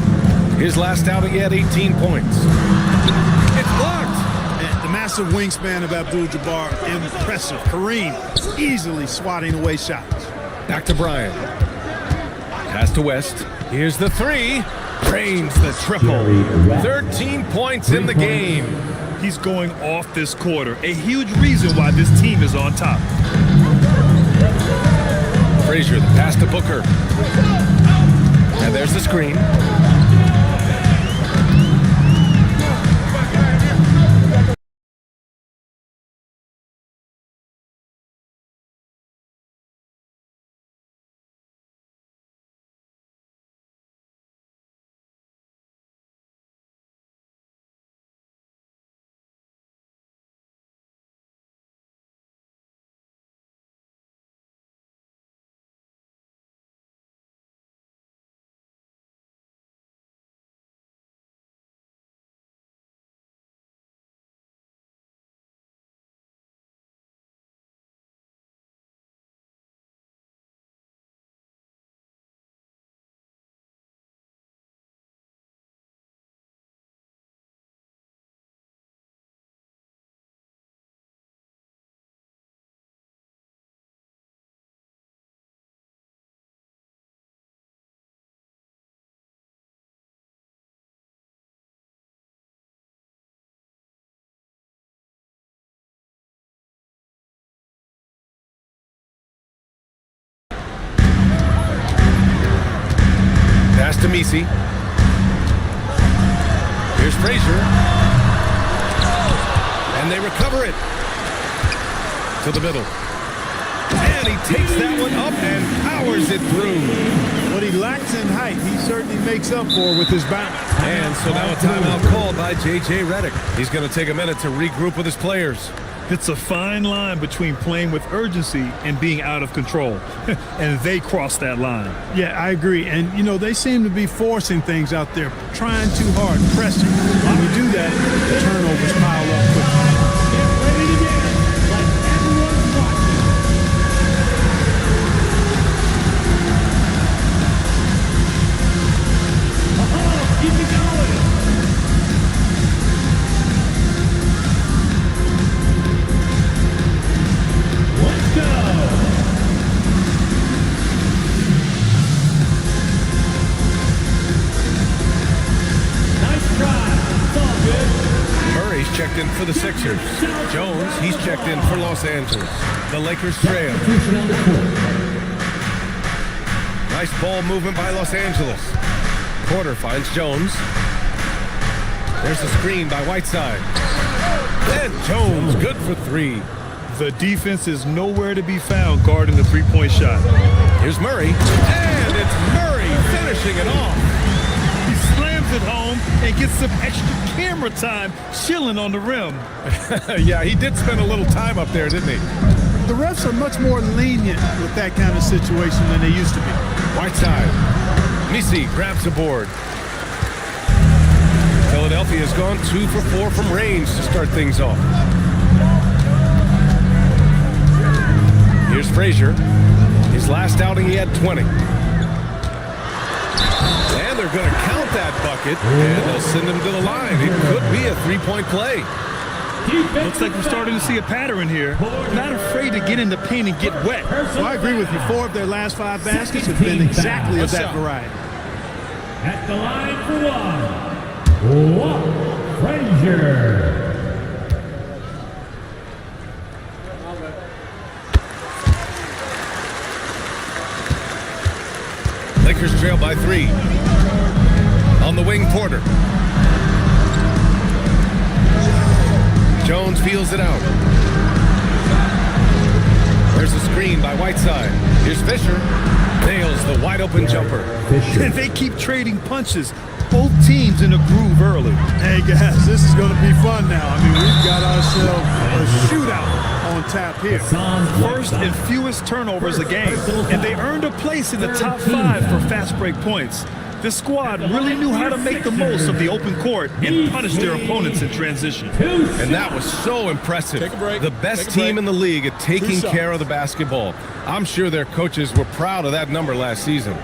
His last outing, he had 18 points. It's blocked. And the massive wingspan of Abdul-Jabbar, impressive. Kareem easily swatting away shots. Back to Bryant. Pass to West. Here's the 3. Drains the triple. 13 points in the game. He's going off this quarter. A huge reason why this team is on top. Frazier, the pass to Booker. And there's the screen. Pass to Messi. Here's Frazier. And they recover it. To the middle. And he takes that one up and powers it through. What he lacks in height, he certainly makes up for with his bounce. And so now a timeout called by J.J. Redick. He's going to take a minute to regroup with his players. It's a fine line between playing with urgency and being out of control. And they cross that line. Yeah, I agree. And, you know, they seem to be forcing things out there, trying too hard, pressing. When you do that, the turnovers pile up quickly. Get ready to dance like everyone's watching. Keep it going. Let's go. Nice try. It's all good. Murray's checked in for the Sixers. Jones, he's checked in for Los Angeles. The Lakers trail. Nice ball movement by Los Angeles. Porter finds Jones. There's a screen by Whiteside. And Jones, good for 3. The defense is nowhere to be found guarding the three-point shot. Here's Murray. And it's Murray finishing finishing it off. He slams it home and gets some extra camera time chilling on the rim. Yeah, he did spend a little time up there, didn't he? The refs are much more lenient with that kind of situation than they used to be. Whiteside. Misi grabs the board. Philadelphia has gone 2 for 4 from range to start things off. Here's Frazier. His last outing, he had 20. And they're going to count that bucket, and they'll send him to the line. It could be a three-point play. Looks like we're starting to see a pattern here. Not afraid to get in the paint and get wet. Well, I agree with you. 4 of their last 5 baskets have been exactly of that variety. At the line for one, Frazier. Lakers trail by 3. On the wing, Porter. Jones feels it out. There's a screen by Whiteside. Here's Fisher. Nails the wide-open jumper. And they keep trading punches. Both teams in a groove early. Hey, guys, this is going to be fun now. I mean, we've got ourselves a shootout on tap here. First and fewest turnovers a game. And they earned a place in the top 5 for fast break points. This squad really knew how to make the most of the open court and punish their opponents in transition. And that was so impressive. Take a break. The best Take a team break. in the league at taking 2 care of the basketball. I'm sure their coaches were proud of that number last season.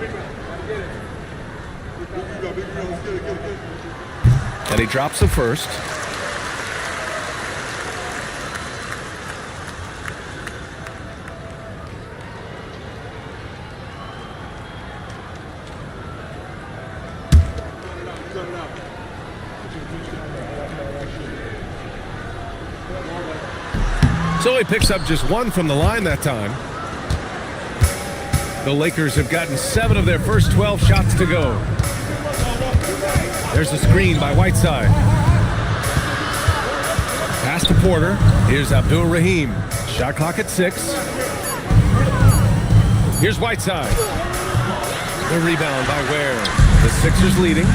And he drops the first. So he picks up just 1 from the line that time. The Lakers have gotten 7 of their first 12 shots to go. There's a screen by Whiteside. Pass to Porter. Here's Abdul Rahim. Shot clock at 6. Here's Whiteside. The rebound by Ware. The Sixers leading.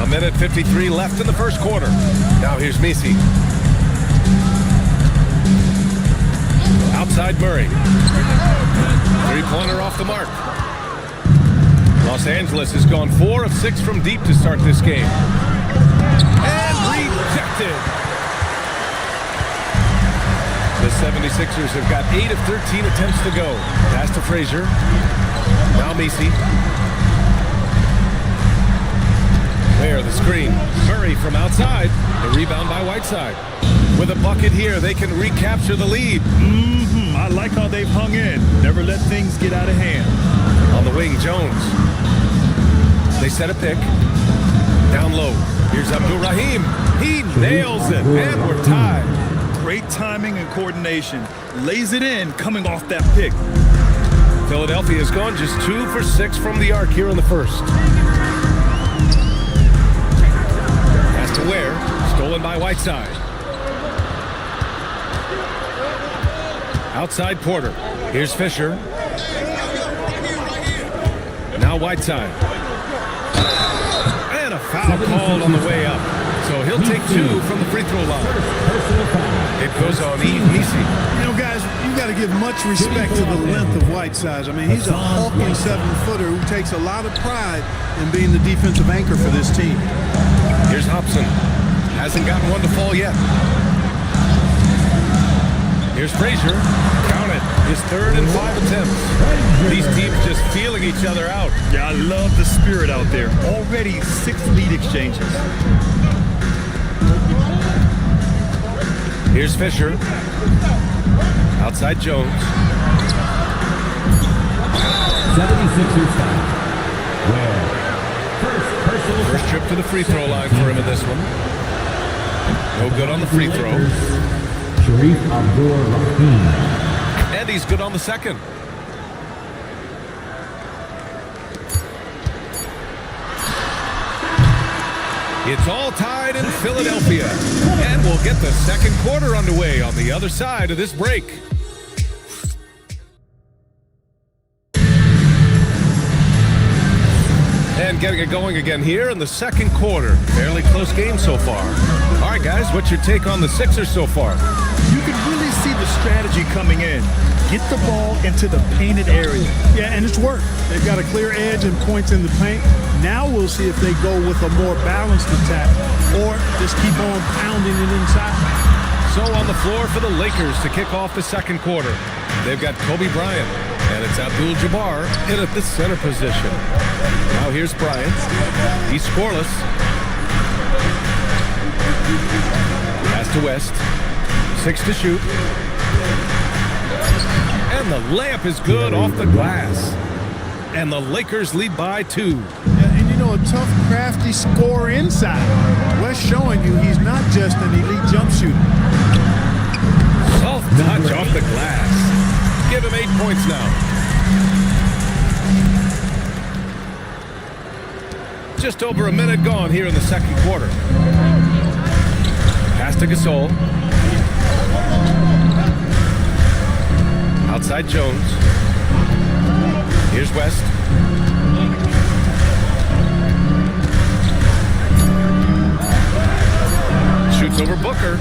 A minute 53 left in the first quarter. Now here's Misi. Outside Murray. Three-pointer off the mark. Los Angeles has gone 4 of 6 from deep to start this game. And rejected. The 76ers have got 8 of 13 attempts to go. Pass to Frazier. Now Misi. There, the screen. Murray from outside. The rebound by Whiteside. With a bucket here, they can recapture the lead. I like how they've hung in. Never let things get out of hand. On the wing, Jones. They set a pick. Down low. Here's Abdul Rahim. He nails it, and we're tied. Great timing and coordination. Lays it in coming off that pick. Philadelphia has gone just 2 for 6 from the arc here in the first. Pass to Ware. Stolen by Whiteside. Outside Porter. Here's Fisher. Now Whiteside. And a foul called on the way up. So he'll take 2 from the free throw line. It goes on Misi. You know, guys, you got to give much respect to the length of Whiteside. I mean, he's a hulking 7-footer who takes a lot of pride in being the defensive anchor for this team. Here's Hobson. Hasn't gotten one to fall yet. Here's Frazier. Count it. His 3rd and 5 attempts. These teams just feeling each other out. Yeah, I love the spirit out there. Already 6 lead exchanges. Here's Fisher. Outside Jones. 76ers foul. Ware. First trip to the free throw line for him in this one. No good on the free throw. Sharif Abdur-Rahim. And he's good on the second. It's all tied in Philadelphia. And we'll get the second quarter underway on the other side of this break. And getting it going again here in the second quarter. Fairly close game so far. All right, guys, what's your take on the Sixers so far? You can really see the strategy coming in. Get the ball into the painted area. Yeah, and it's worked. They've got a clear edge and points in the paint. Now we'll see if they go with a more balanced attack or just keep on pounding it inside. So on the floor for the Lakers to kick off the second quarter. They've got Kobe Bryant, and it's Abdul-Jabbar in at the center position. Now here's Bryant. He's scoreless. Pass to West. 6 to shoot. And the layup is good off the glass. And the Lakers lead by 2. And you know, a tough, crafty scorer inside. West showing you he's not just an elite jump shooter. Soft touch off the glass. Give him 8 points now. Just over a minute gone here in the second quarter. Pass to Gasol. Outside Jones. Here's West. Shoots over Booker.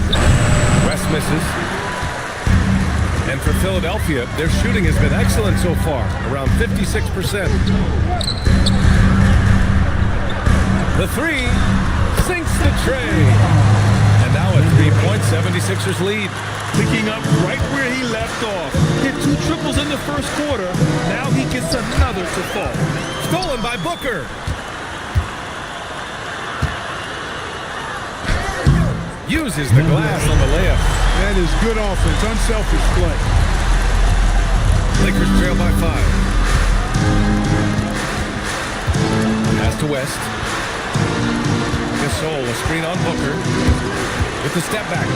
West misses. And for Philadelphia, their shooting has been excellent so far, around 56%. The three sinks the tray. And now a 3-point 76ers lead. Picking up right where he left off. Hit 2 triples in the first quarter. Now he gets another to fall. Stolen by Booker. Uses the glass on the layup. That is good offense, unselfish play. Lakers trail by 5. Pass to West. Gasol, a screen on Booker. With the step back.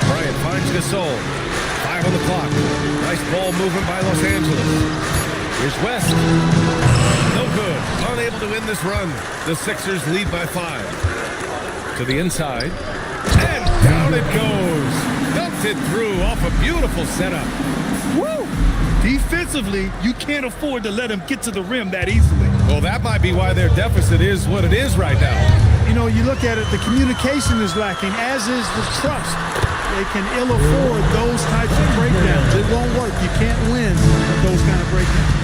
Bryant finds Gasol. 5 on the clock. Nice ball movement by Los Angeles. Here's West. No good. Unable to win this run. The Sixers lead by 5. To the inside. And down it goes. Dumped it through off a beautiful setup. Woo! Defensively, you can't afford to let him get to the rim that easily. Well, that might be why their deficit is what it is right now. You know, you look at it, the communication is lacking, as is the trust. They can ill afford those types of breakdowns. It won't work. You can't win with those kind of breakdowns.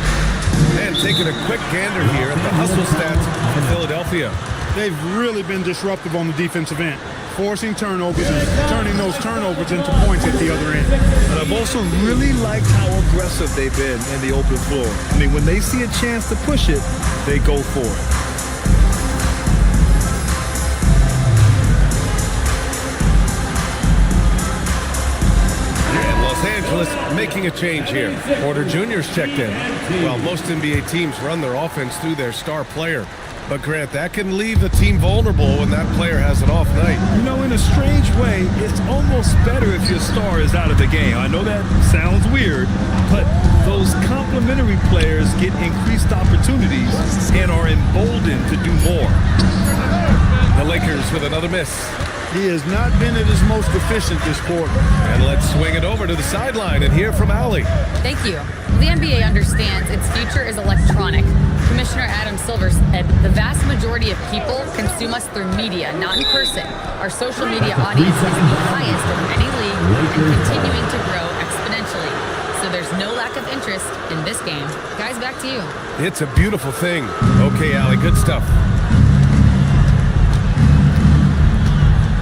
And taking a quick gander here at the hustle stats for Philadelphia. They've really been disruptive on the defensive end, forcing turnovers and turning those turnovers into points at the other end. But I've also really liked how aggressive they've been in the open floor. I mean, when they see a chance to push it, they go for it. And Los Angeles making a change here. Porter Jr.'s checked in. While most NBA teams run their offense through their star player. But Grant, that can leave the team vulnerable when that player has an off night. You know, in a strange way, it's almost better if your star is out of the game. I know that sounds weird, but those complementary players get increased opportunities and are emboldened to do more. The Lakers with another miss. He has not been at his most efficient this quarter. And let's swing it over to the sideline and hear from Allie. Thank you. The NBA understands its future is electronic. Commissioner Adam Silver said the vast majority of people consume us through media, not in person. Our social media audience is the highest of any league and continuing to grow exponentially. So there's no lack of interest in this game. Guys, back to you. It's a beautiful thing. Okay, Allie, good stuff.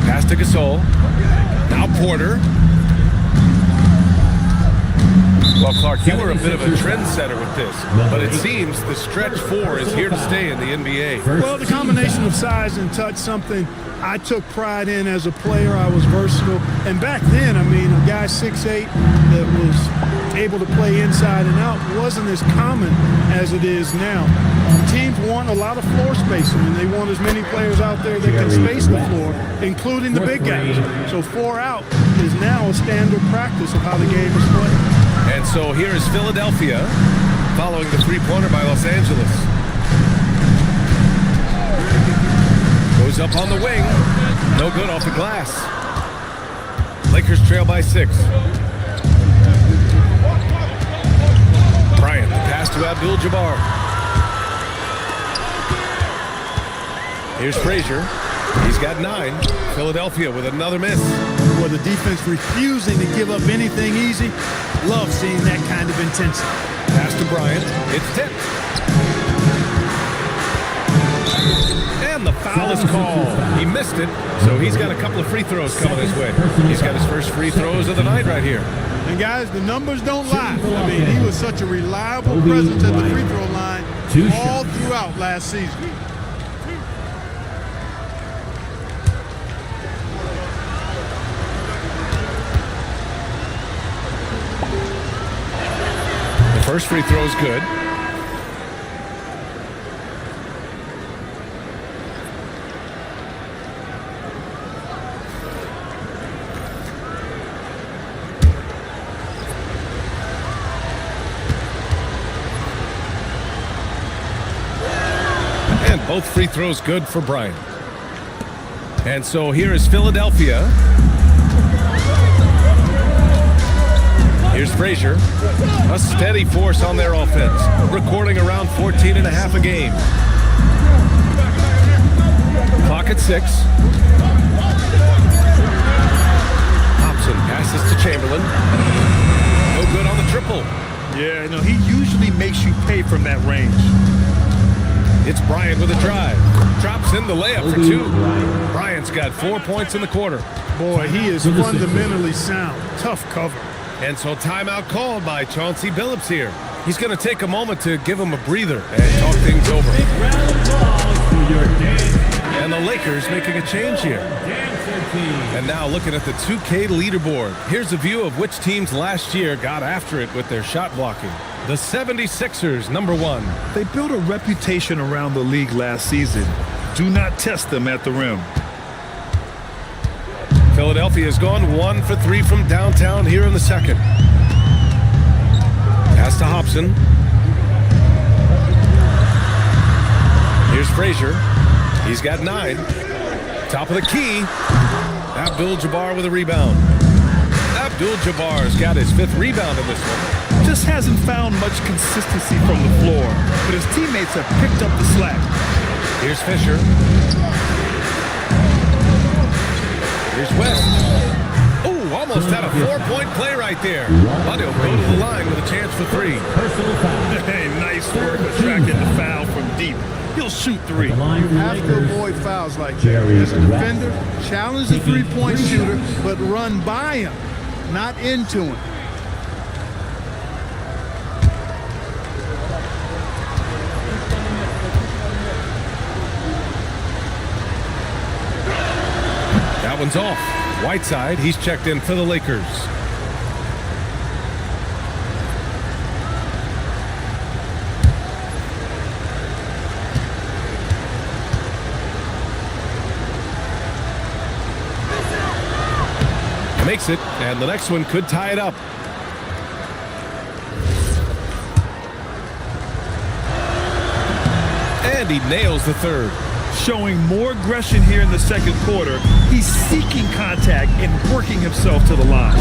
Pass to Gasol. Now Porter. Well, Clark, you were a bit of a trendsetter with this, but it seems the stretch 4 is here to stay in the NBA. Well, the combination of size and touch, something I took pride in as a player. I was versatile. And back then, I mean, a guy 6'8" that was able to play inside and out wasn't as common as it is now. Teams want a lot of floor spacing, and they want as many players out there that can space the floor, including the big guys. So 4 out is now a standard practice of how the game is played. And so here is Philadelphia following the three-pointer by Los Angeles. Goes up on the wing. No good off the glass. Lakers trail by 6. Bryant, the pass to Abdul-Jabbar. Here's Frazier. He's got 9. Philadelphia with another miss. Well, the defense refusing to give up anything easy. Love seeing that kind of intensity. Pass to Bryant. It's tipped. And the foul is called. He missed it, so he's got a couple of free throws coming his way. He's got his first free throws of the night right here. And guys, the numbers don't lie. I mean, he was such a reliable presence at the free throw line all throughout last season. The first free throw is good. Both free throws good for Bryant. And so here is Philadelphia. Here's Frazier. A steady force on their offense, recording around 14.5 a game. Clock at 6. Hobson passes to Chamberlain. No good on the triple. Yeah, no, he usually makes you pay from that range. It's Bryant with a drive. Drops in the layup for 2. Bryant's got 4 points in the quarter. Boy, he is fundamentally sound. Tough cover. And so timeout called by Chauncey Billups here. He's going to take a moment to give him a breather and talk things over. And the Lakers making a change here. And now looking at the 2K leaderboard. Here's a view of which teams last year got after it with their shot blocking. The 76ers, number 1. They built a reputation around the league last season. Do not test them at the rim. Philadelphia has gone 1 for 3 from downtown here in the second. Pass to Hobson. Here's Frazier. He's got 9. Top of the key. Abdul-Jabbar with a rebound. Abdul-Jabbar's got his 5th rebound in this one. Just hasn't found much consistency from the floor, but his teammates have picked up the slack. Here's Fisher. Here's West. Oh, almost had a 4-point play right there. But he'll go to the line with a chance for 3. Hey, nice work attracting the foul from deep. He'll shoot 3. You have to avoid fouls like that. As a defender, challenge the three-point shooter, but run by him, not into him. That one's off. Whiteside, he's checked in for the Lakers. Makes it, and the next one could tie it up. And he nails the 3rd. Showing more aggression here in the second quarter. He's seeking contact and working himself to the line.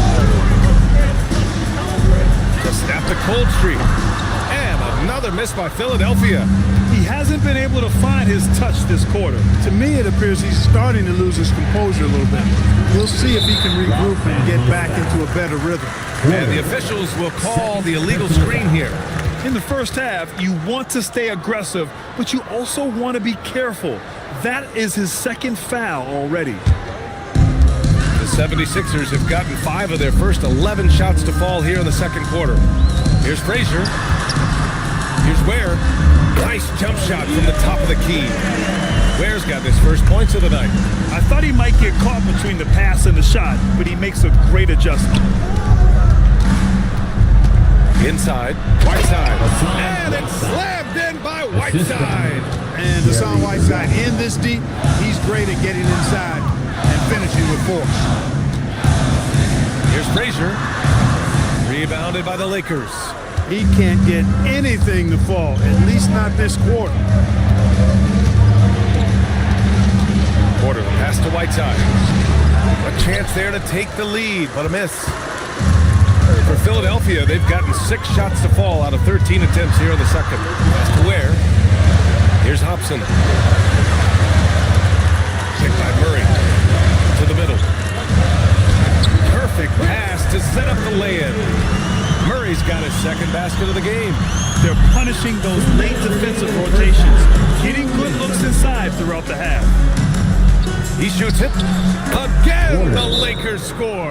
To snap the cold streak. And another miss by Philadelphia. He hasn't been able to find his touch this quarter. To me, it appears he's starting to lose his composure a little bit. We'll see if he can regroup and get back into a better rhythm. And the officials will call the illegal screen here. In the first half, you want to stay aggressive, but you also want to be careful. That is his 2nd foul already. The 76ers have gotten 5 of their first 11 shots to fall here in the second quarter. Here's Frazier. Here's Ware. Nice jump shot from the top of the key. Ware's got his first points of the night. I thought he might get caught between the pass and the shot, but he makes a great adjustment. Inside, Whiteside. And it's slammed in by Whiteside. And Hassan Whiteside in this deep, he's great at getting inside and finishing with force. Here's Frazier. Rebounded by the Lakers. He can't get anything to fall, at least not this quarter. Porter pass to Whiteside. A chance there to take the lead, but a miss. For Philadelphia, they've gotten 6 shots to fall out of 13 attempts here in the second. Pass to Ware. Here's Hobson. Perfect pass to set up the lay-in. Murray's got his second basket of the game. They're punishing those late defensive rotations, getting good looks inside throughout the half. He shoots it. Again, the Lakers score.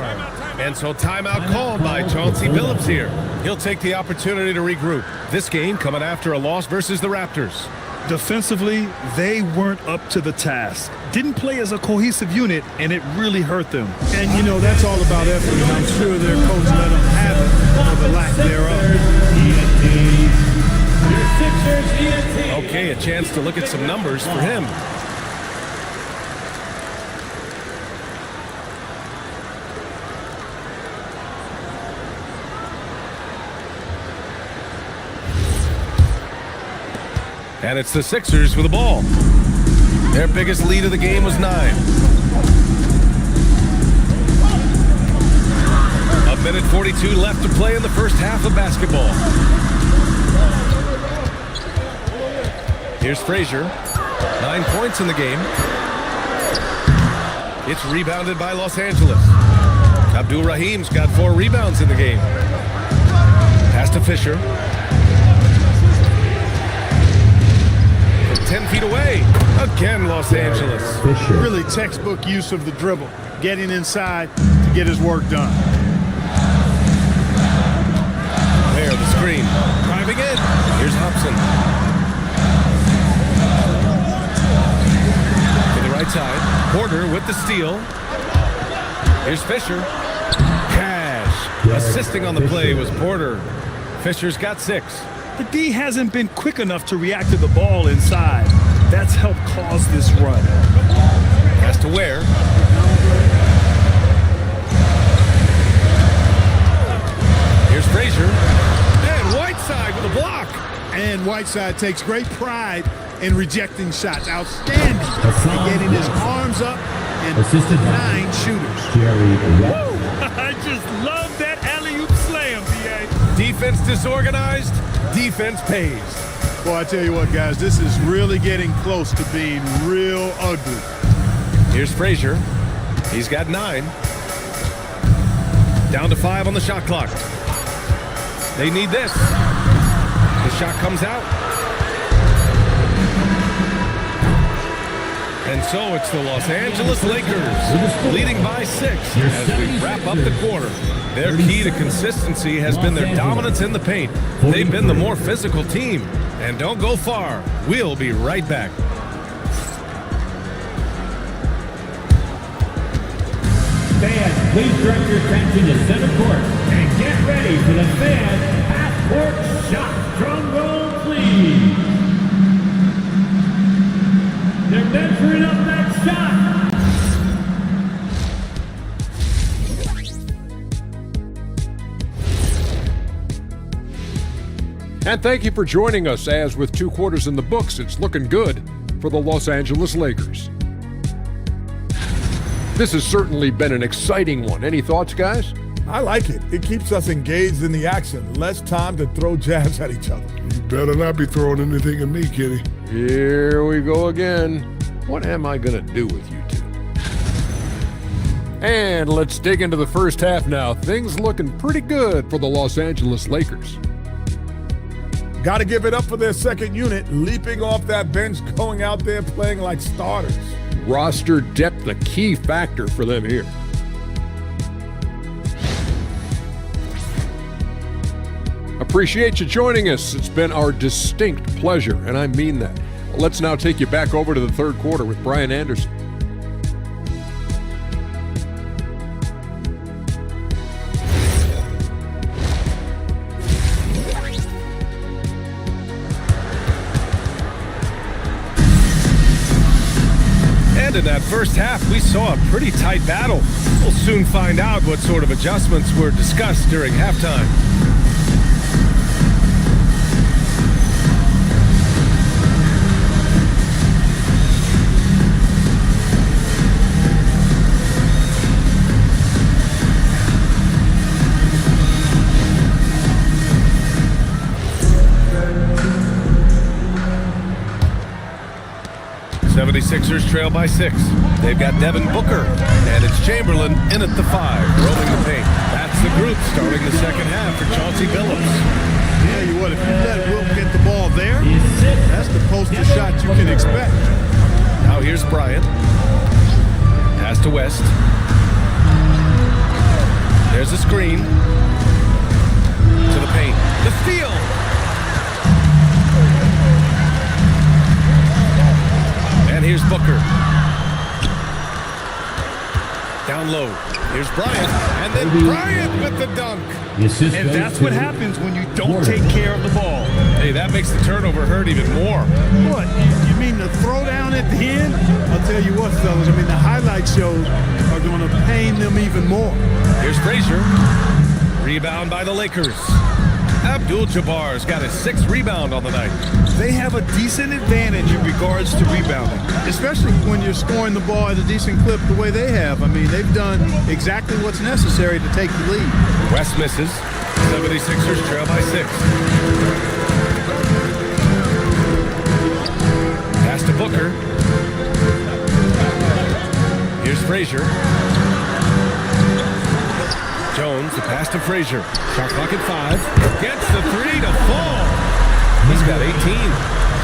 And so timeout called by Chauncey Billups here. He'll take the opportunity to regroup. This game coming after a loss versus the Raptors. Defensively, they weren't up to the task. Didn't play as a cohesive unit, and it really hurt them. And, you know, that's all about effort, and I'm sure their coach let them have it for the lack thereof. Okay, a chance to look at some numbers for him. And it's the Sixers with the ball. Their biggest lead of the game was 9. A minute 42 left to play in the first half of basketball. Here's Frazier. 9 points in the game. It's rebounded by Los Angeles. Abdul Rahim's got 4 rebounds in the game. Pass to Fisher. 10 feet away. Again, Los Angeles. Really textbook use of the dribble. Getting inside to get his work done. There, the screen. Driving in. Here's Hobson. To the right side. Porter with the steal. Here's Fisher. Cash. Assisting on the play was Porter. Fisher's got 6. The D hasn't been quick enough to react to the ball inside. That's helped cause this run. Pass to Ware. Here's Frazier. And Whiteside with a block. And Whiteside takes great pride in rejecting shots. Outstanding. And getting his arms up and 9 shooters. I just love that alley-oop slam, B.A. Defense disorganized. Defense pays. Well, I tell you what, guys, this is really getting close to being real ugly. Here's Frazier. He's got 9. Down to 5 on the shot clock. They need this. The shot comes out. And so it's the Los Angeles Lakers leading by 6 as we wrap up the quarter. Their key to consistency has been their dominance in the paint. They've been the more physical team. And don't go far. We'll be right back. Fans, please direct your attention to center court and get ready for the fan half-court shot. Drum roll, please. They're measuring up that shot. And thank you for joining us, as with 2 quarters in the books, it's looking good for the Los Angeles Lakers. This has certainly been an exciting one. Any thoughts, guys? I like it. It keeps us engaged in the action. Less time to throw jabs at each other. You better not be throwing anything at me, Kitty. Here we go again. What am I going to do with you two? And let's dig into the first half now. Things looking pretty good for the Los Angeles Lakers. Got to give it up for their second unit, leaping off that bench, going out there playing like starters. Roster depth, a key factor for them here. Appreciate you joining us. It's been our distinct pleasure, and I mean that. Let's now take you back over to the third quarter with Brian Anderson. And in that first half, we saw a pretty tight battle. We'll soon find out what sort of adjustments were discussed during halftime. 76ers trail by 6. They've got Devin Booker, and it's Chamberlain in at the 5, roaming the paint. That's the group starting the second half for Chauncey Billups. Yeah, you what? If you let Wilt get the ball there, that's the poster shot you can expect. Now here's Bryant. Pass to West. There's a screen. To the paint. The steal! And here's Booker. Down low. Here's Bryant. And then Bryant with the dunk. And that's what happens when you don't take care of the ball. Hey, that makes the turnover hurt even more. What? You mean the throwdown at the end? I'll tell you what, fellas. I mean, the highlight shows are going to pain them even more. Here's Frazier. Rebound by the Lakers. Abdul-Jabbar's got his 6th rebound on the night. They have a decent advantage in regards to rebounding, especially when you're scoring the ball at a decent clip the way they have. I mean, they've done exactly what's necessary to take the lead. West misses. 76ers trail by 6. Pass to Booker. Here's Frazier. Jones, the pass to Frazier. Shot clock at 5. Gets the 3 to fall. He's got 18.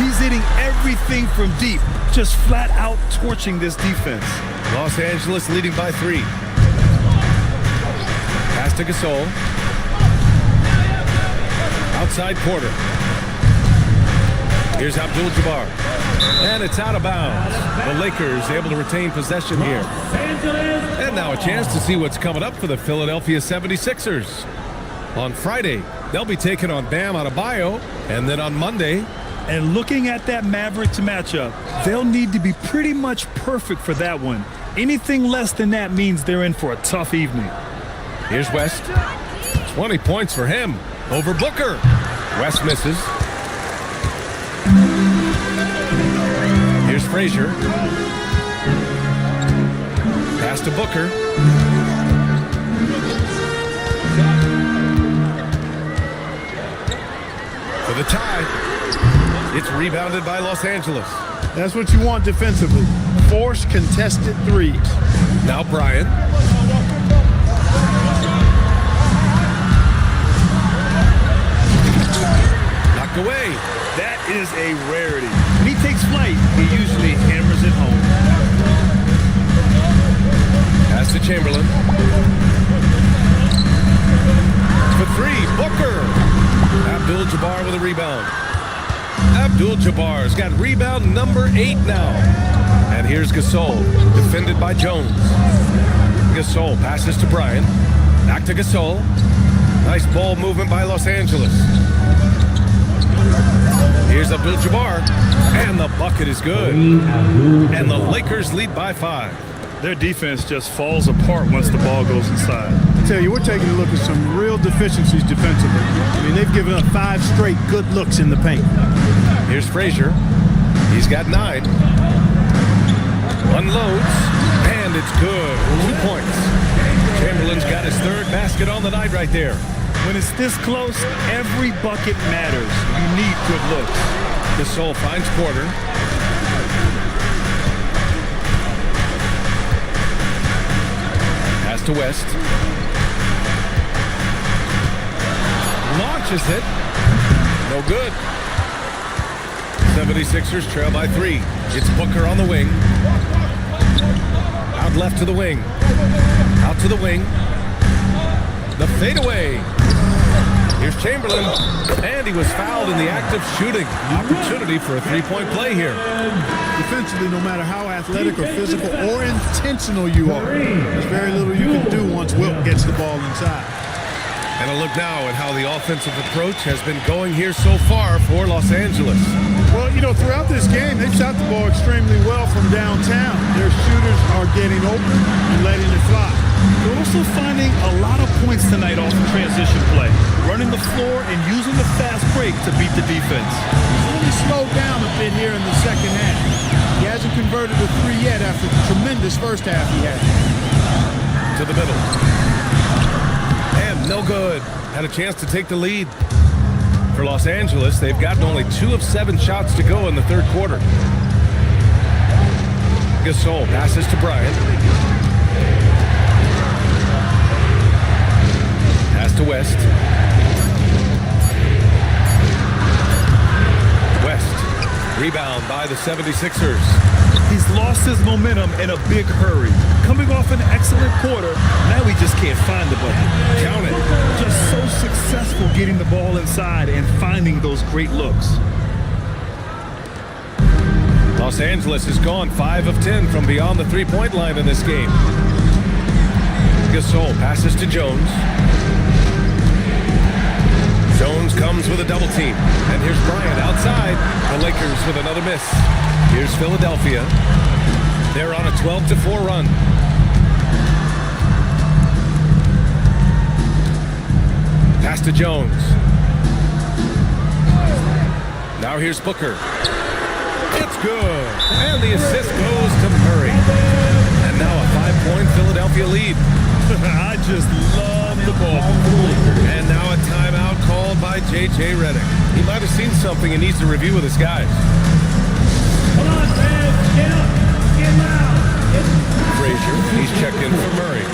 He's hitting everything from deep, just flat out torching this defense. Los Angeles leading by 3. Pass to Gasol. Outside quarter. Here's Abdul-Jabbar. And it's out of bounds. The Lakers able to retain possession here. And now a chance to see what's coming up for the Philadelphia 76ers. On Friday, they'll be taking on Bam Adebayo, and then on Monday. And looking at that Mavericks matchup, they'll need to be pretty much perfect for that one. Anything less than that means they're in for a tough evening. Here's West. 20 points for him over Booker. West misses. Here's Frazier. Pass to Booker. For the tie. It's rebounded by Los Angeles. That's what you want defensively. Force contested threes. Now Bryant. Knocked away. That is a rarity. When he takes flight, he usually hammers it home. Pass to Chamberlain. For 3, Booker. Abdul-Jabbar with a rebound. Abdul-Jabbar's got rebound number 8 now. And here's Gasol, defended by Jones. Gasol passes to Bryant. Back to Gasol. Nice ball movement by Los Angeles. Here's Abdul-Jabbar. And the bucket is good. And the Lakers lead by 5. Their defense just falls apart once the ball goes inside. I tell you, we're taking a look at some real deficiencies defensively. I mean, they've given up 5 straight good looks in the paint. Here's Frazier. He's got 9. Unloads, and it's good. 2 points. Chamberlain's got his 3rd basket on the night right there. When it's this close, every bucket matters. You need good looks. Gasol finds Porter. Pass to West. Launches it. No good. 76ers trail by 3. It's Booker on the wing. Out left to the wing. Out to the wing. The fadeaway. Here's Chamberlain. And he was fouled in the act of shooting. Opportunity for a 3-point play here. Defensively, no matter how athletic or physical or intentional you are, there's very little you can do once Wilt gets the ball inside. And a look now at how the offensive approach has been going here so far for Los Angeles. Well, you know, throughout this game, they've shot the ball extremely well from downtown. Their shooters are getting open and letting it fly. They're also finding a lot of points tonight off the transition play, running the floor and using the fast break to beat the defense. He's only slowed down a bit here in the second half. He hasn't converted a 3 yet after the tremendous first half he had. To the middle. And no good. Had a chance to take the lead. For Los Angeles, they've gotten only 2 of 7 shots to go in the 3rd quarter. Gasol passes to Bryant. Pass to West. West. Rebound by the 76ers. He's lost his momentum in a big hurry. Coming off an excellent quarter, now he just can't find the bucket. Count it. Just so successful getting the ball inside and finding those great looks. Los Angeles has gone 5 of 10 from beyond the three-point line in this game. Gasol passes to Jones. Jones comes with a double team. And here's Bryant outside. The Lakers with another miss. Here's Philadelphia. They're on a 12-4 run. Pass to Jones. Now here's Booker. It's good. And the assist goes to Murray. And now a 5-point Philadelphia lead. I just love the ball. And now a timeout called by J.J. Redick. He might have seen something and needs to review with his guys. Come on, fans, get up, get loud. Frazier, he's checked in for Murray.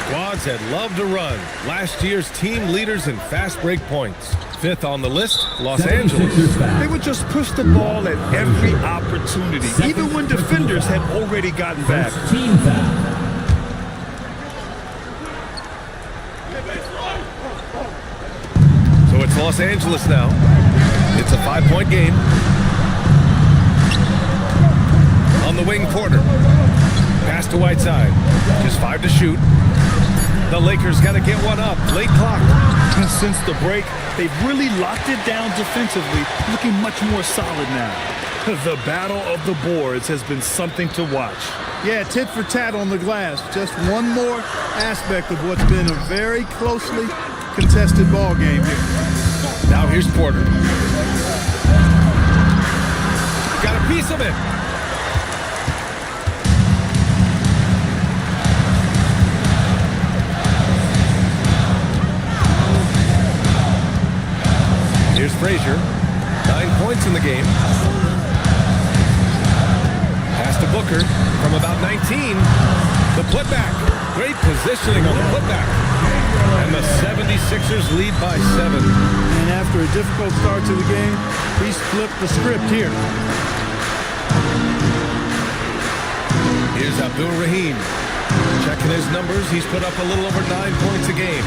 Squads that love to run. Last year's team leaders in fast break points. 5th on the list, Los Angeles. They would just push the ball at every opportunity, even when defenders had already gotten back. Team foul. So it's Los Angeles now. It's a 5-point game. On the wing, Porter. Pass to Whiteside. Just 5 to shoot. The Lakers got to get one up. Late clock. Since the break, they've really locked it down defensively, looking much more solid now. The battle of the boards has been something to watch. Yeah, tit for tat on the glass. Just one more aspect of what's been a very closely contested ball game here. Now here's Porter. Got a piece of it. Here's Frazier. 9 points in the game. Pass to Booker from about 19. The putback. Great positioning on the putback. And the 76ers lead by 7. And after a difficult start to the game, he's flipped the script here. Here's Abdul Rahim. Checking his numbers, he's put up a little over 9 points a game.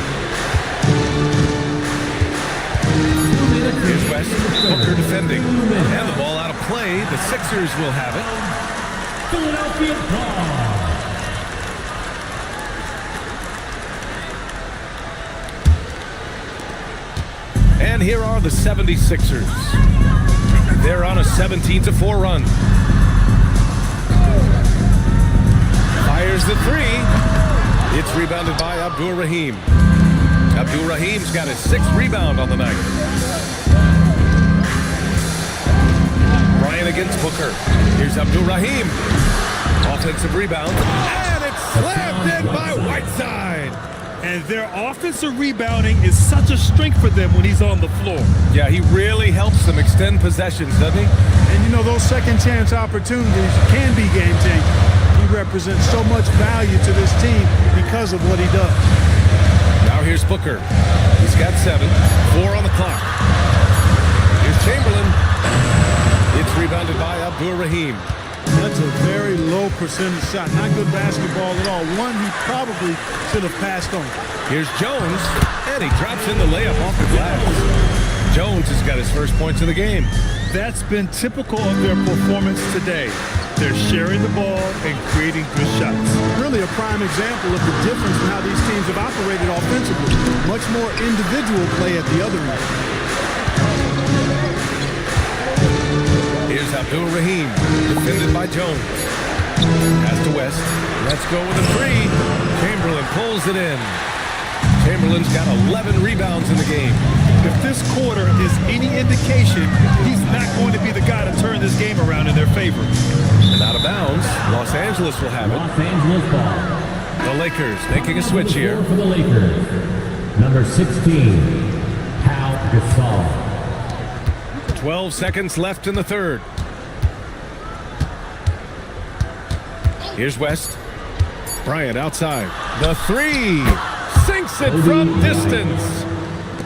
Here's West. Booker defending. And the ball out of play. The Sixers will have it. Philadelphia ball. And here are the 76ers. They're on a 17-4 run. Fires the 3. It's rebounded by Abdul Rahim. Abdul Rahim's got his 6th rebound on the night. Bryant against Booker. Here's Abdul Rahim. Offensive rebound. And it's slammed in by Whiteside. And their offensive rebounding is such a strength for them when he's on the floor. Yeah, he really helps them extend possessions, doesn't he? And you know, those second chance opportunities can be game changing. He represents so much value to this team because of what he does. Now here's Booker. He's got 7. 4 on the clock. Here's Chamberlain. It's rebounded by Abdul Rahim. That's a very low percentage shot. Not good basketball at all. One he probably should have passed on. Here's Jones. And he drops in the layup off the glass. Jones has got his first points of the game. That's been typical of their performance today. They're sharing the ball and creating good shots. Really a prime example of the difference in how these teams have operated offensively. Much more individual play at the other end. Here's Abdul Rahim, defended by Jones. Pass to West. Let's go with a 3. Chamberlain pulls it in. Chamberlain's got 11 rebounds in the game. If this quarter is any indication, he's not going to be the guy to turn this game around in their favor. And out of bounds, Los Angeles will have it. Los Angeles ball. The Lakers making a switch here. For the Lakers, number 16, Pau Gasol. 12 seconds left in the third. Here's West. Bryant outside. The three. Sinks it from distance.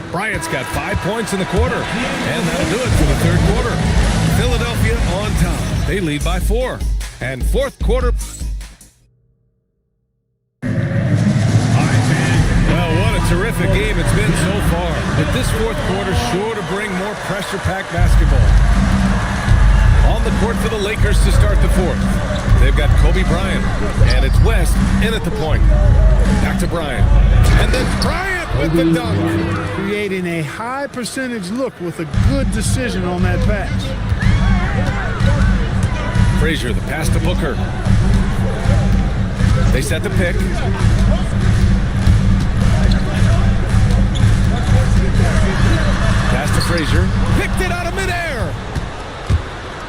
Bryant's got 5 points in the quarter. And that'll do it for the third quarter. Philadelphia on top. They lead by 4. And fourth quarter. Well, what a terrific game it's been so far. But this fourth quarter sure to bring more pressure-packed basketball. On the court for the Lakers to start the fourth. They've got Kobe Bryant, and it's West in at the point. Back to Bryant. And then Bryant with the dunk. Creating a high percentage look with a good decision on that pass. Frazier, the pass to Booker. They set the pick. Pass to Frazier. Picked it out of midair.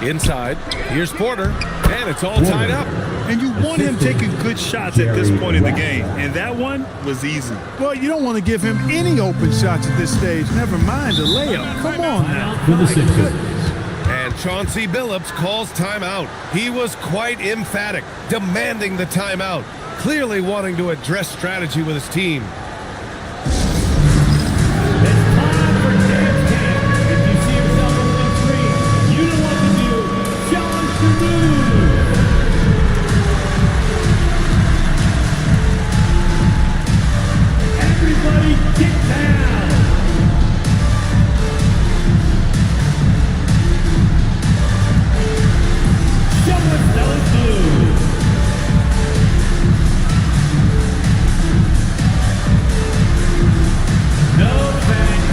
Inside. Here's Porter. And it's all tied up. And you want him taking good shots at this point in the game. And that one was easy. Well, you don't want to give him any open shots at this stage. Never mind a layup. Come on now. My goodness. And Chauncey Billups calls timeout. He was quite emphatic, demanding the timeout, clearly wanting to address strategy with his team. Everybody get down! Show us those moves! No thanks.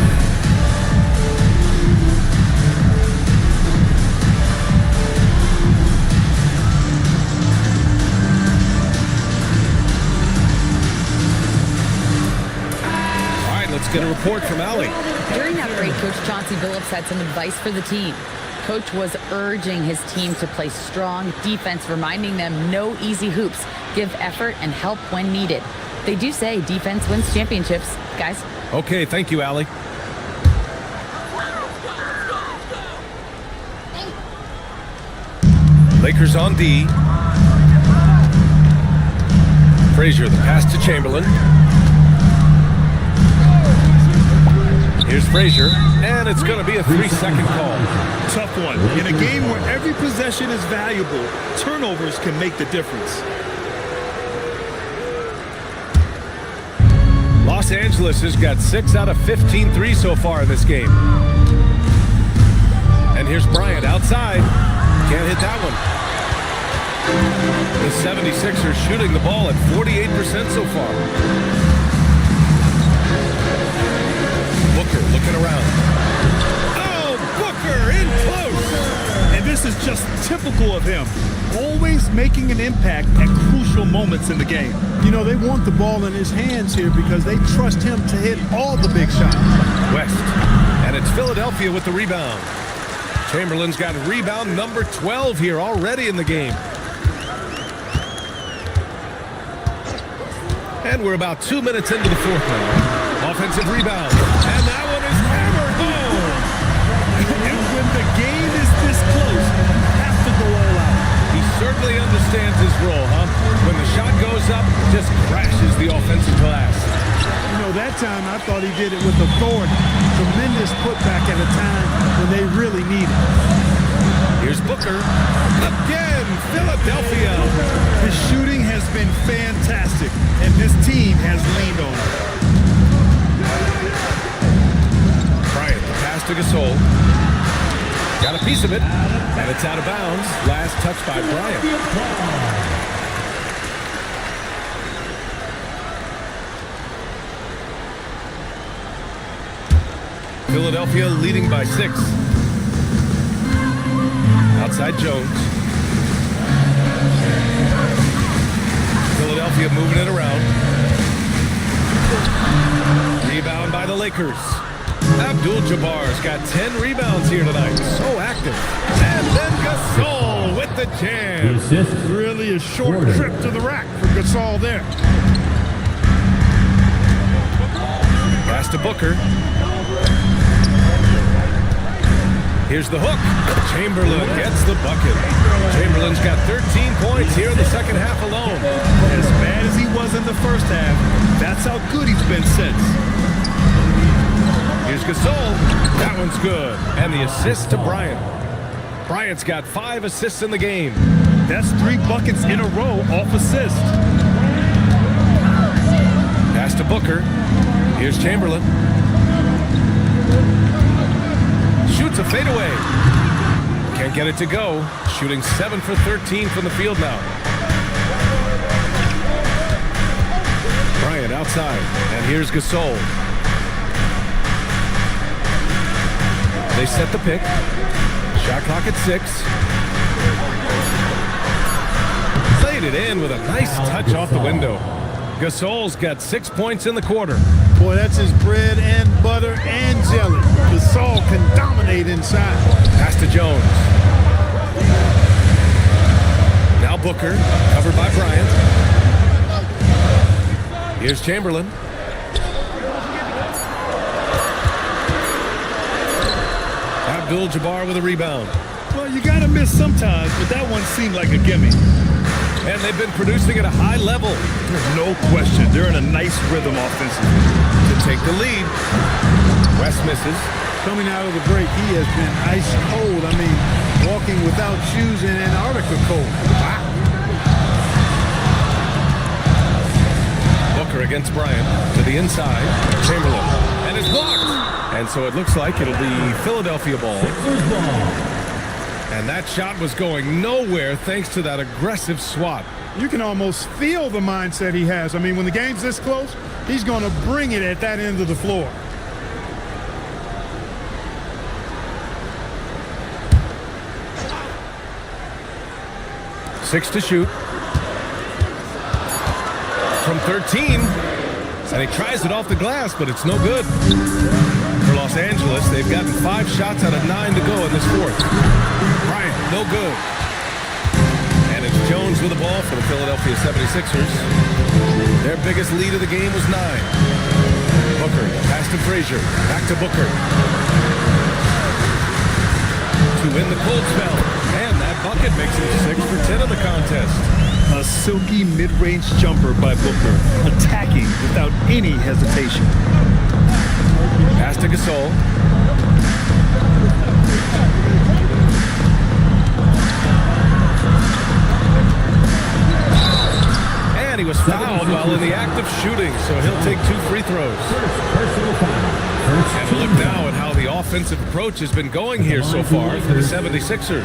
Let's get a report from Allie. During that break, Coach Chauncey Billups had some advice for the team. Coach was urging his team to play strong defense, reminding them no easy hoops, give effort, and help when needed. They do say defense wins championships, guys. Okay, thank you, Allie. Lakers on D. Frazier, the pass to Chamberlain. Here's Frazier, and it's going to be a 3-second call. Tough one. In a game where every possession is valuable, turnovers can make the difference. Los Angeles has got 6 out of 15 threes so far in this game. And here's Bryant outside. Can't hit that one. The 76ers shooting the ball at 48% so far. Booker looking around. Oh, Booker in close. And this is just typical of him. Always making an impact at crucial moments in the game. You know, they want the ball in his hands here because they trust him to hit all the big shots. West. And it's Philadelphia with the rebound. Chamberlain's got rebound number 12 here already in the game. And we're about 2 minutes into the fourth now. Offensive rebound. And that one is hammered home. And when the game is this close, you have to go all out. He certainly understands his role, huh? When the shot goes up, just crashes the offensive glass. You know, that time I thought he did it with authority. Tremendous putback at a time when they really need it. Here's Booker. Again, Philadelphia. His shooting has been fantastic, and this team has leaned on it. Bryant, the pass to Gasol. Got a piece of it, and it's out of bounds. Last touch by Bryant. Philadelphia leading by 6. Outside Jones. Philadelphia moving it around. Rebound by the Lakers. Abdul-Jabbar's got 10 rebounds here tonight. So active. And then Gasol with the jam. Really a short trip to the rack for Gasol there. Pass to Booker. Here's the hook. Chamberlain gets the bucket. Chamberlain's got 13 points here in the second half alone. As bad as he was in the first half, that's how good he's been since. Here's Gasol. That one's good. And the assist to Bryant. Bryant's got 5 assists in the game. That's 3 buckets in a row off assist. Pass to Booker. Here's Chamberlain. Shoots a fadeaway. Can't get it to go. Shooting 7 for 13 from the field now. Bryant outside. And here's Gasol. They set the pick. Shot clock at 6. Played it in with a nice touch off the window. Gasol's got 6 points in the quarter. Boy, that's his bread and butter and jelly. Gasol can dominate inside. Pass to Jones. Now Booker, covered by Bryant. Here's Chamberlain. Abdul-Jabbar with a rebound. Well, you got to miss sometimes, but that one seemed like a gimme. And they've been producing at a high level. There's no question. They're in a nice rhythm offensively. To take the lead. West misses. Coming out of the break, he has been ice cold. I mean, walking without shoes in Antarctica cold. Wow. Booker against Bryant to the inside. Chamberlain. And it's blocked. And so it looks like it'll be Philadelphia ball. And that shot was going nowhere thanks to that aggressive swat. You can almost feel the mindset he has. I mean, when the game's this close, he's going to bring it at that end of the floor. Six to shoot. From 13. And he tries it off the glass, but it's no good. For Los Angeles, they've gotten 5 shots out of 9 to go in this fourth. Bryant, no good. And it's Jones with the ball for the Philadelphia 76ers. Their biggest lead of the game was 9. Booker, pass to Frazier. Back to Booker. To win the cold spell. And that bucket makes it 6 for 10 in the contest. A silky mid-range jumper by Booker, attacking without any hesitation. Pass to Gasol. And he was fouled while in the act of shooting, so he'll take 2 free throws. And look now at how the offensive approach has been going here so far for the 76ers.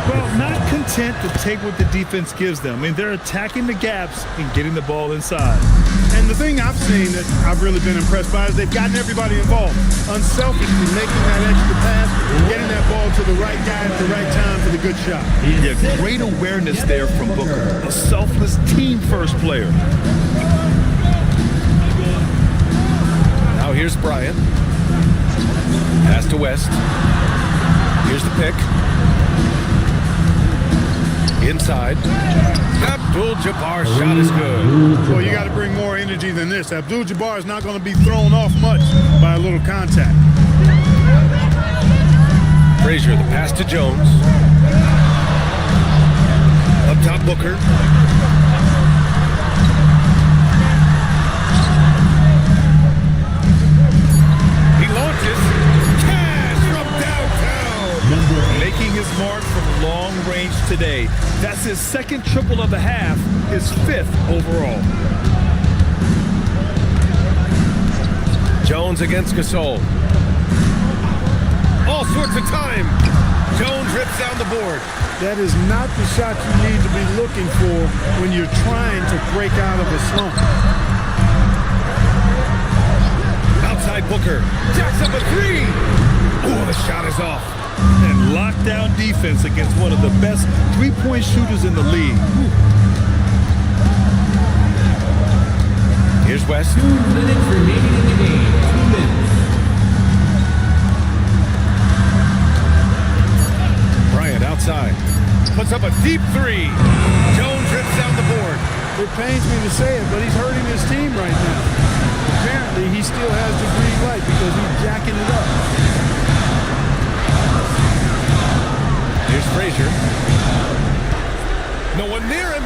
Well, not content to take what the defense gives them. I mean, they're attacking the gaps and getting the ball inside. And the thing I've seen that I've really been impressed by is they've gotten everybody involved. Unselfishly making that extra pass, getting that ball to the right guy at the right time for the good shot. Yeah, great awareness there from Booker. A selfless team-first player. Now here's Bryant. Pass to West. Here's the pick. Inside. Abdul-Jabbar's shot is good. Well, you got to bring more energy than this. Abdul-Jabbar is not going to be thrown off much by a little contact. Frazier, the pass to Jones. Up top, Booker. He launches. Cash from downtown. Making his mark from long range today. That's his 2nd triple of the half, his 5th overall. Jones against Gasol. All sorts of time. Jones rips down the board. That is not the shot you need to be looking for when you're trying to break out of a slump. Outside Booker. Jacks up a 3. Oh, the shot is off. And lockdown defense against one of the best 3-point shooters in the league. Here's West. 2 minutes remaining in the game. 2 minutes. Bryant outside. Puts up a deep 3. Jones rips down the board. It pains me to say it, but he's hurting his team right now. Apparently, he still has the green light because he's jacking it up. Frazier. No one near him.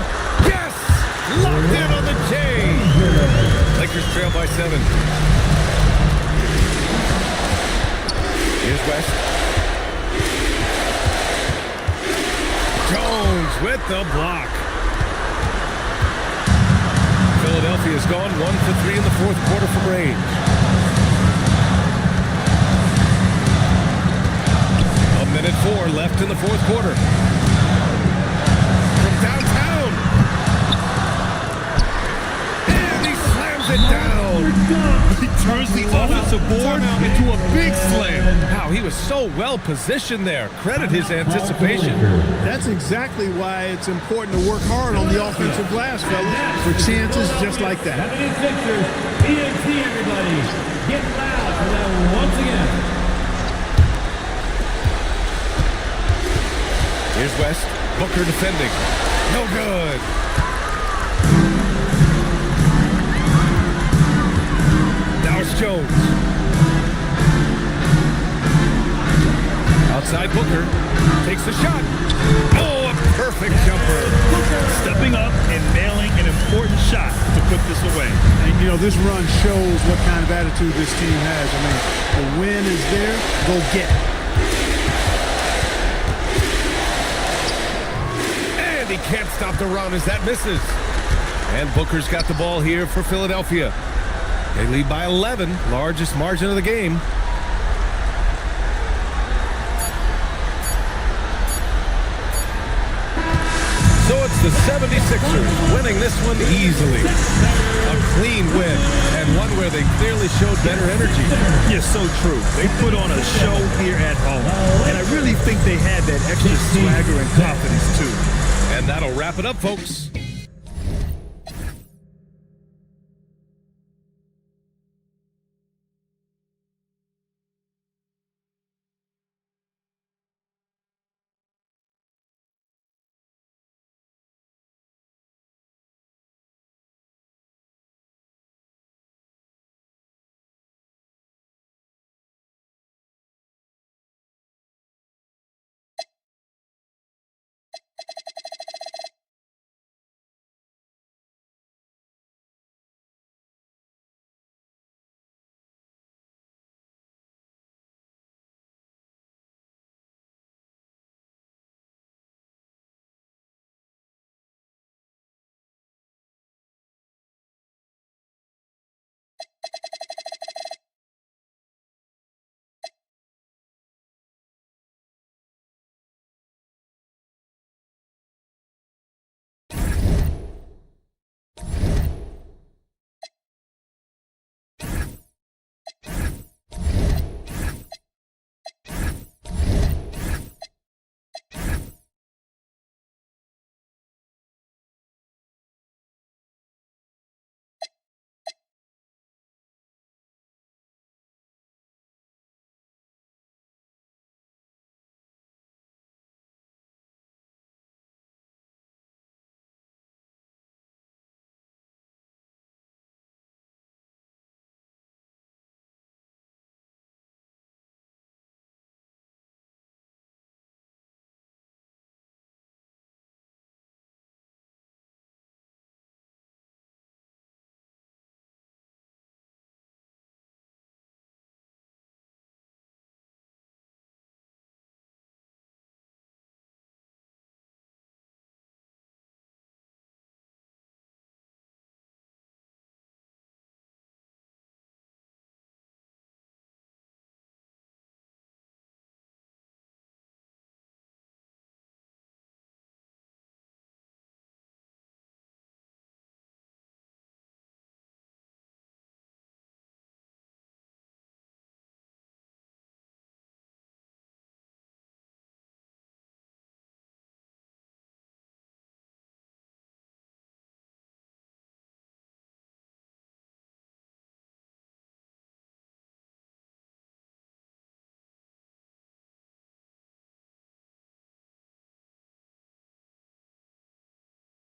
Yes! Locked in on the J. Lakers trail by 7. Here's West. Jones with the block. Philadelphia's gone 1 for 3 in the fourth quarter from range. A minute 4 left in the fourth quarter. From downtown. And he slams it down. He turns the offensive board into a big slam. Wow, he was so well positioned there. Credit his anticipation. That's exactly why it's important to work hard on the offensive glass, fellas, for chances just like that. 76ers, ENT, everybody. Get loud for that once again. Here's West. Booker defending. No good. Now it's Jones. Outside Booker. Takes the shot. Oh, a perfect jumper. Stepping up and nailing an important shot to put this away. And, you know, this run shows what kind of attitude this team has. I mean, the win is there. Go get it. And he can't stop the run as that misses. And Booker's got the ball here for Philadelphia. They lead by 11, largest margin of the game. So it's the 76ers winning this one easily. A clean win, and one where they clearly showed better energy. Yes, so true. They put on a show here at home, and I really think they had that extra swagger and confidence, too. And that'll wrap it up, folks.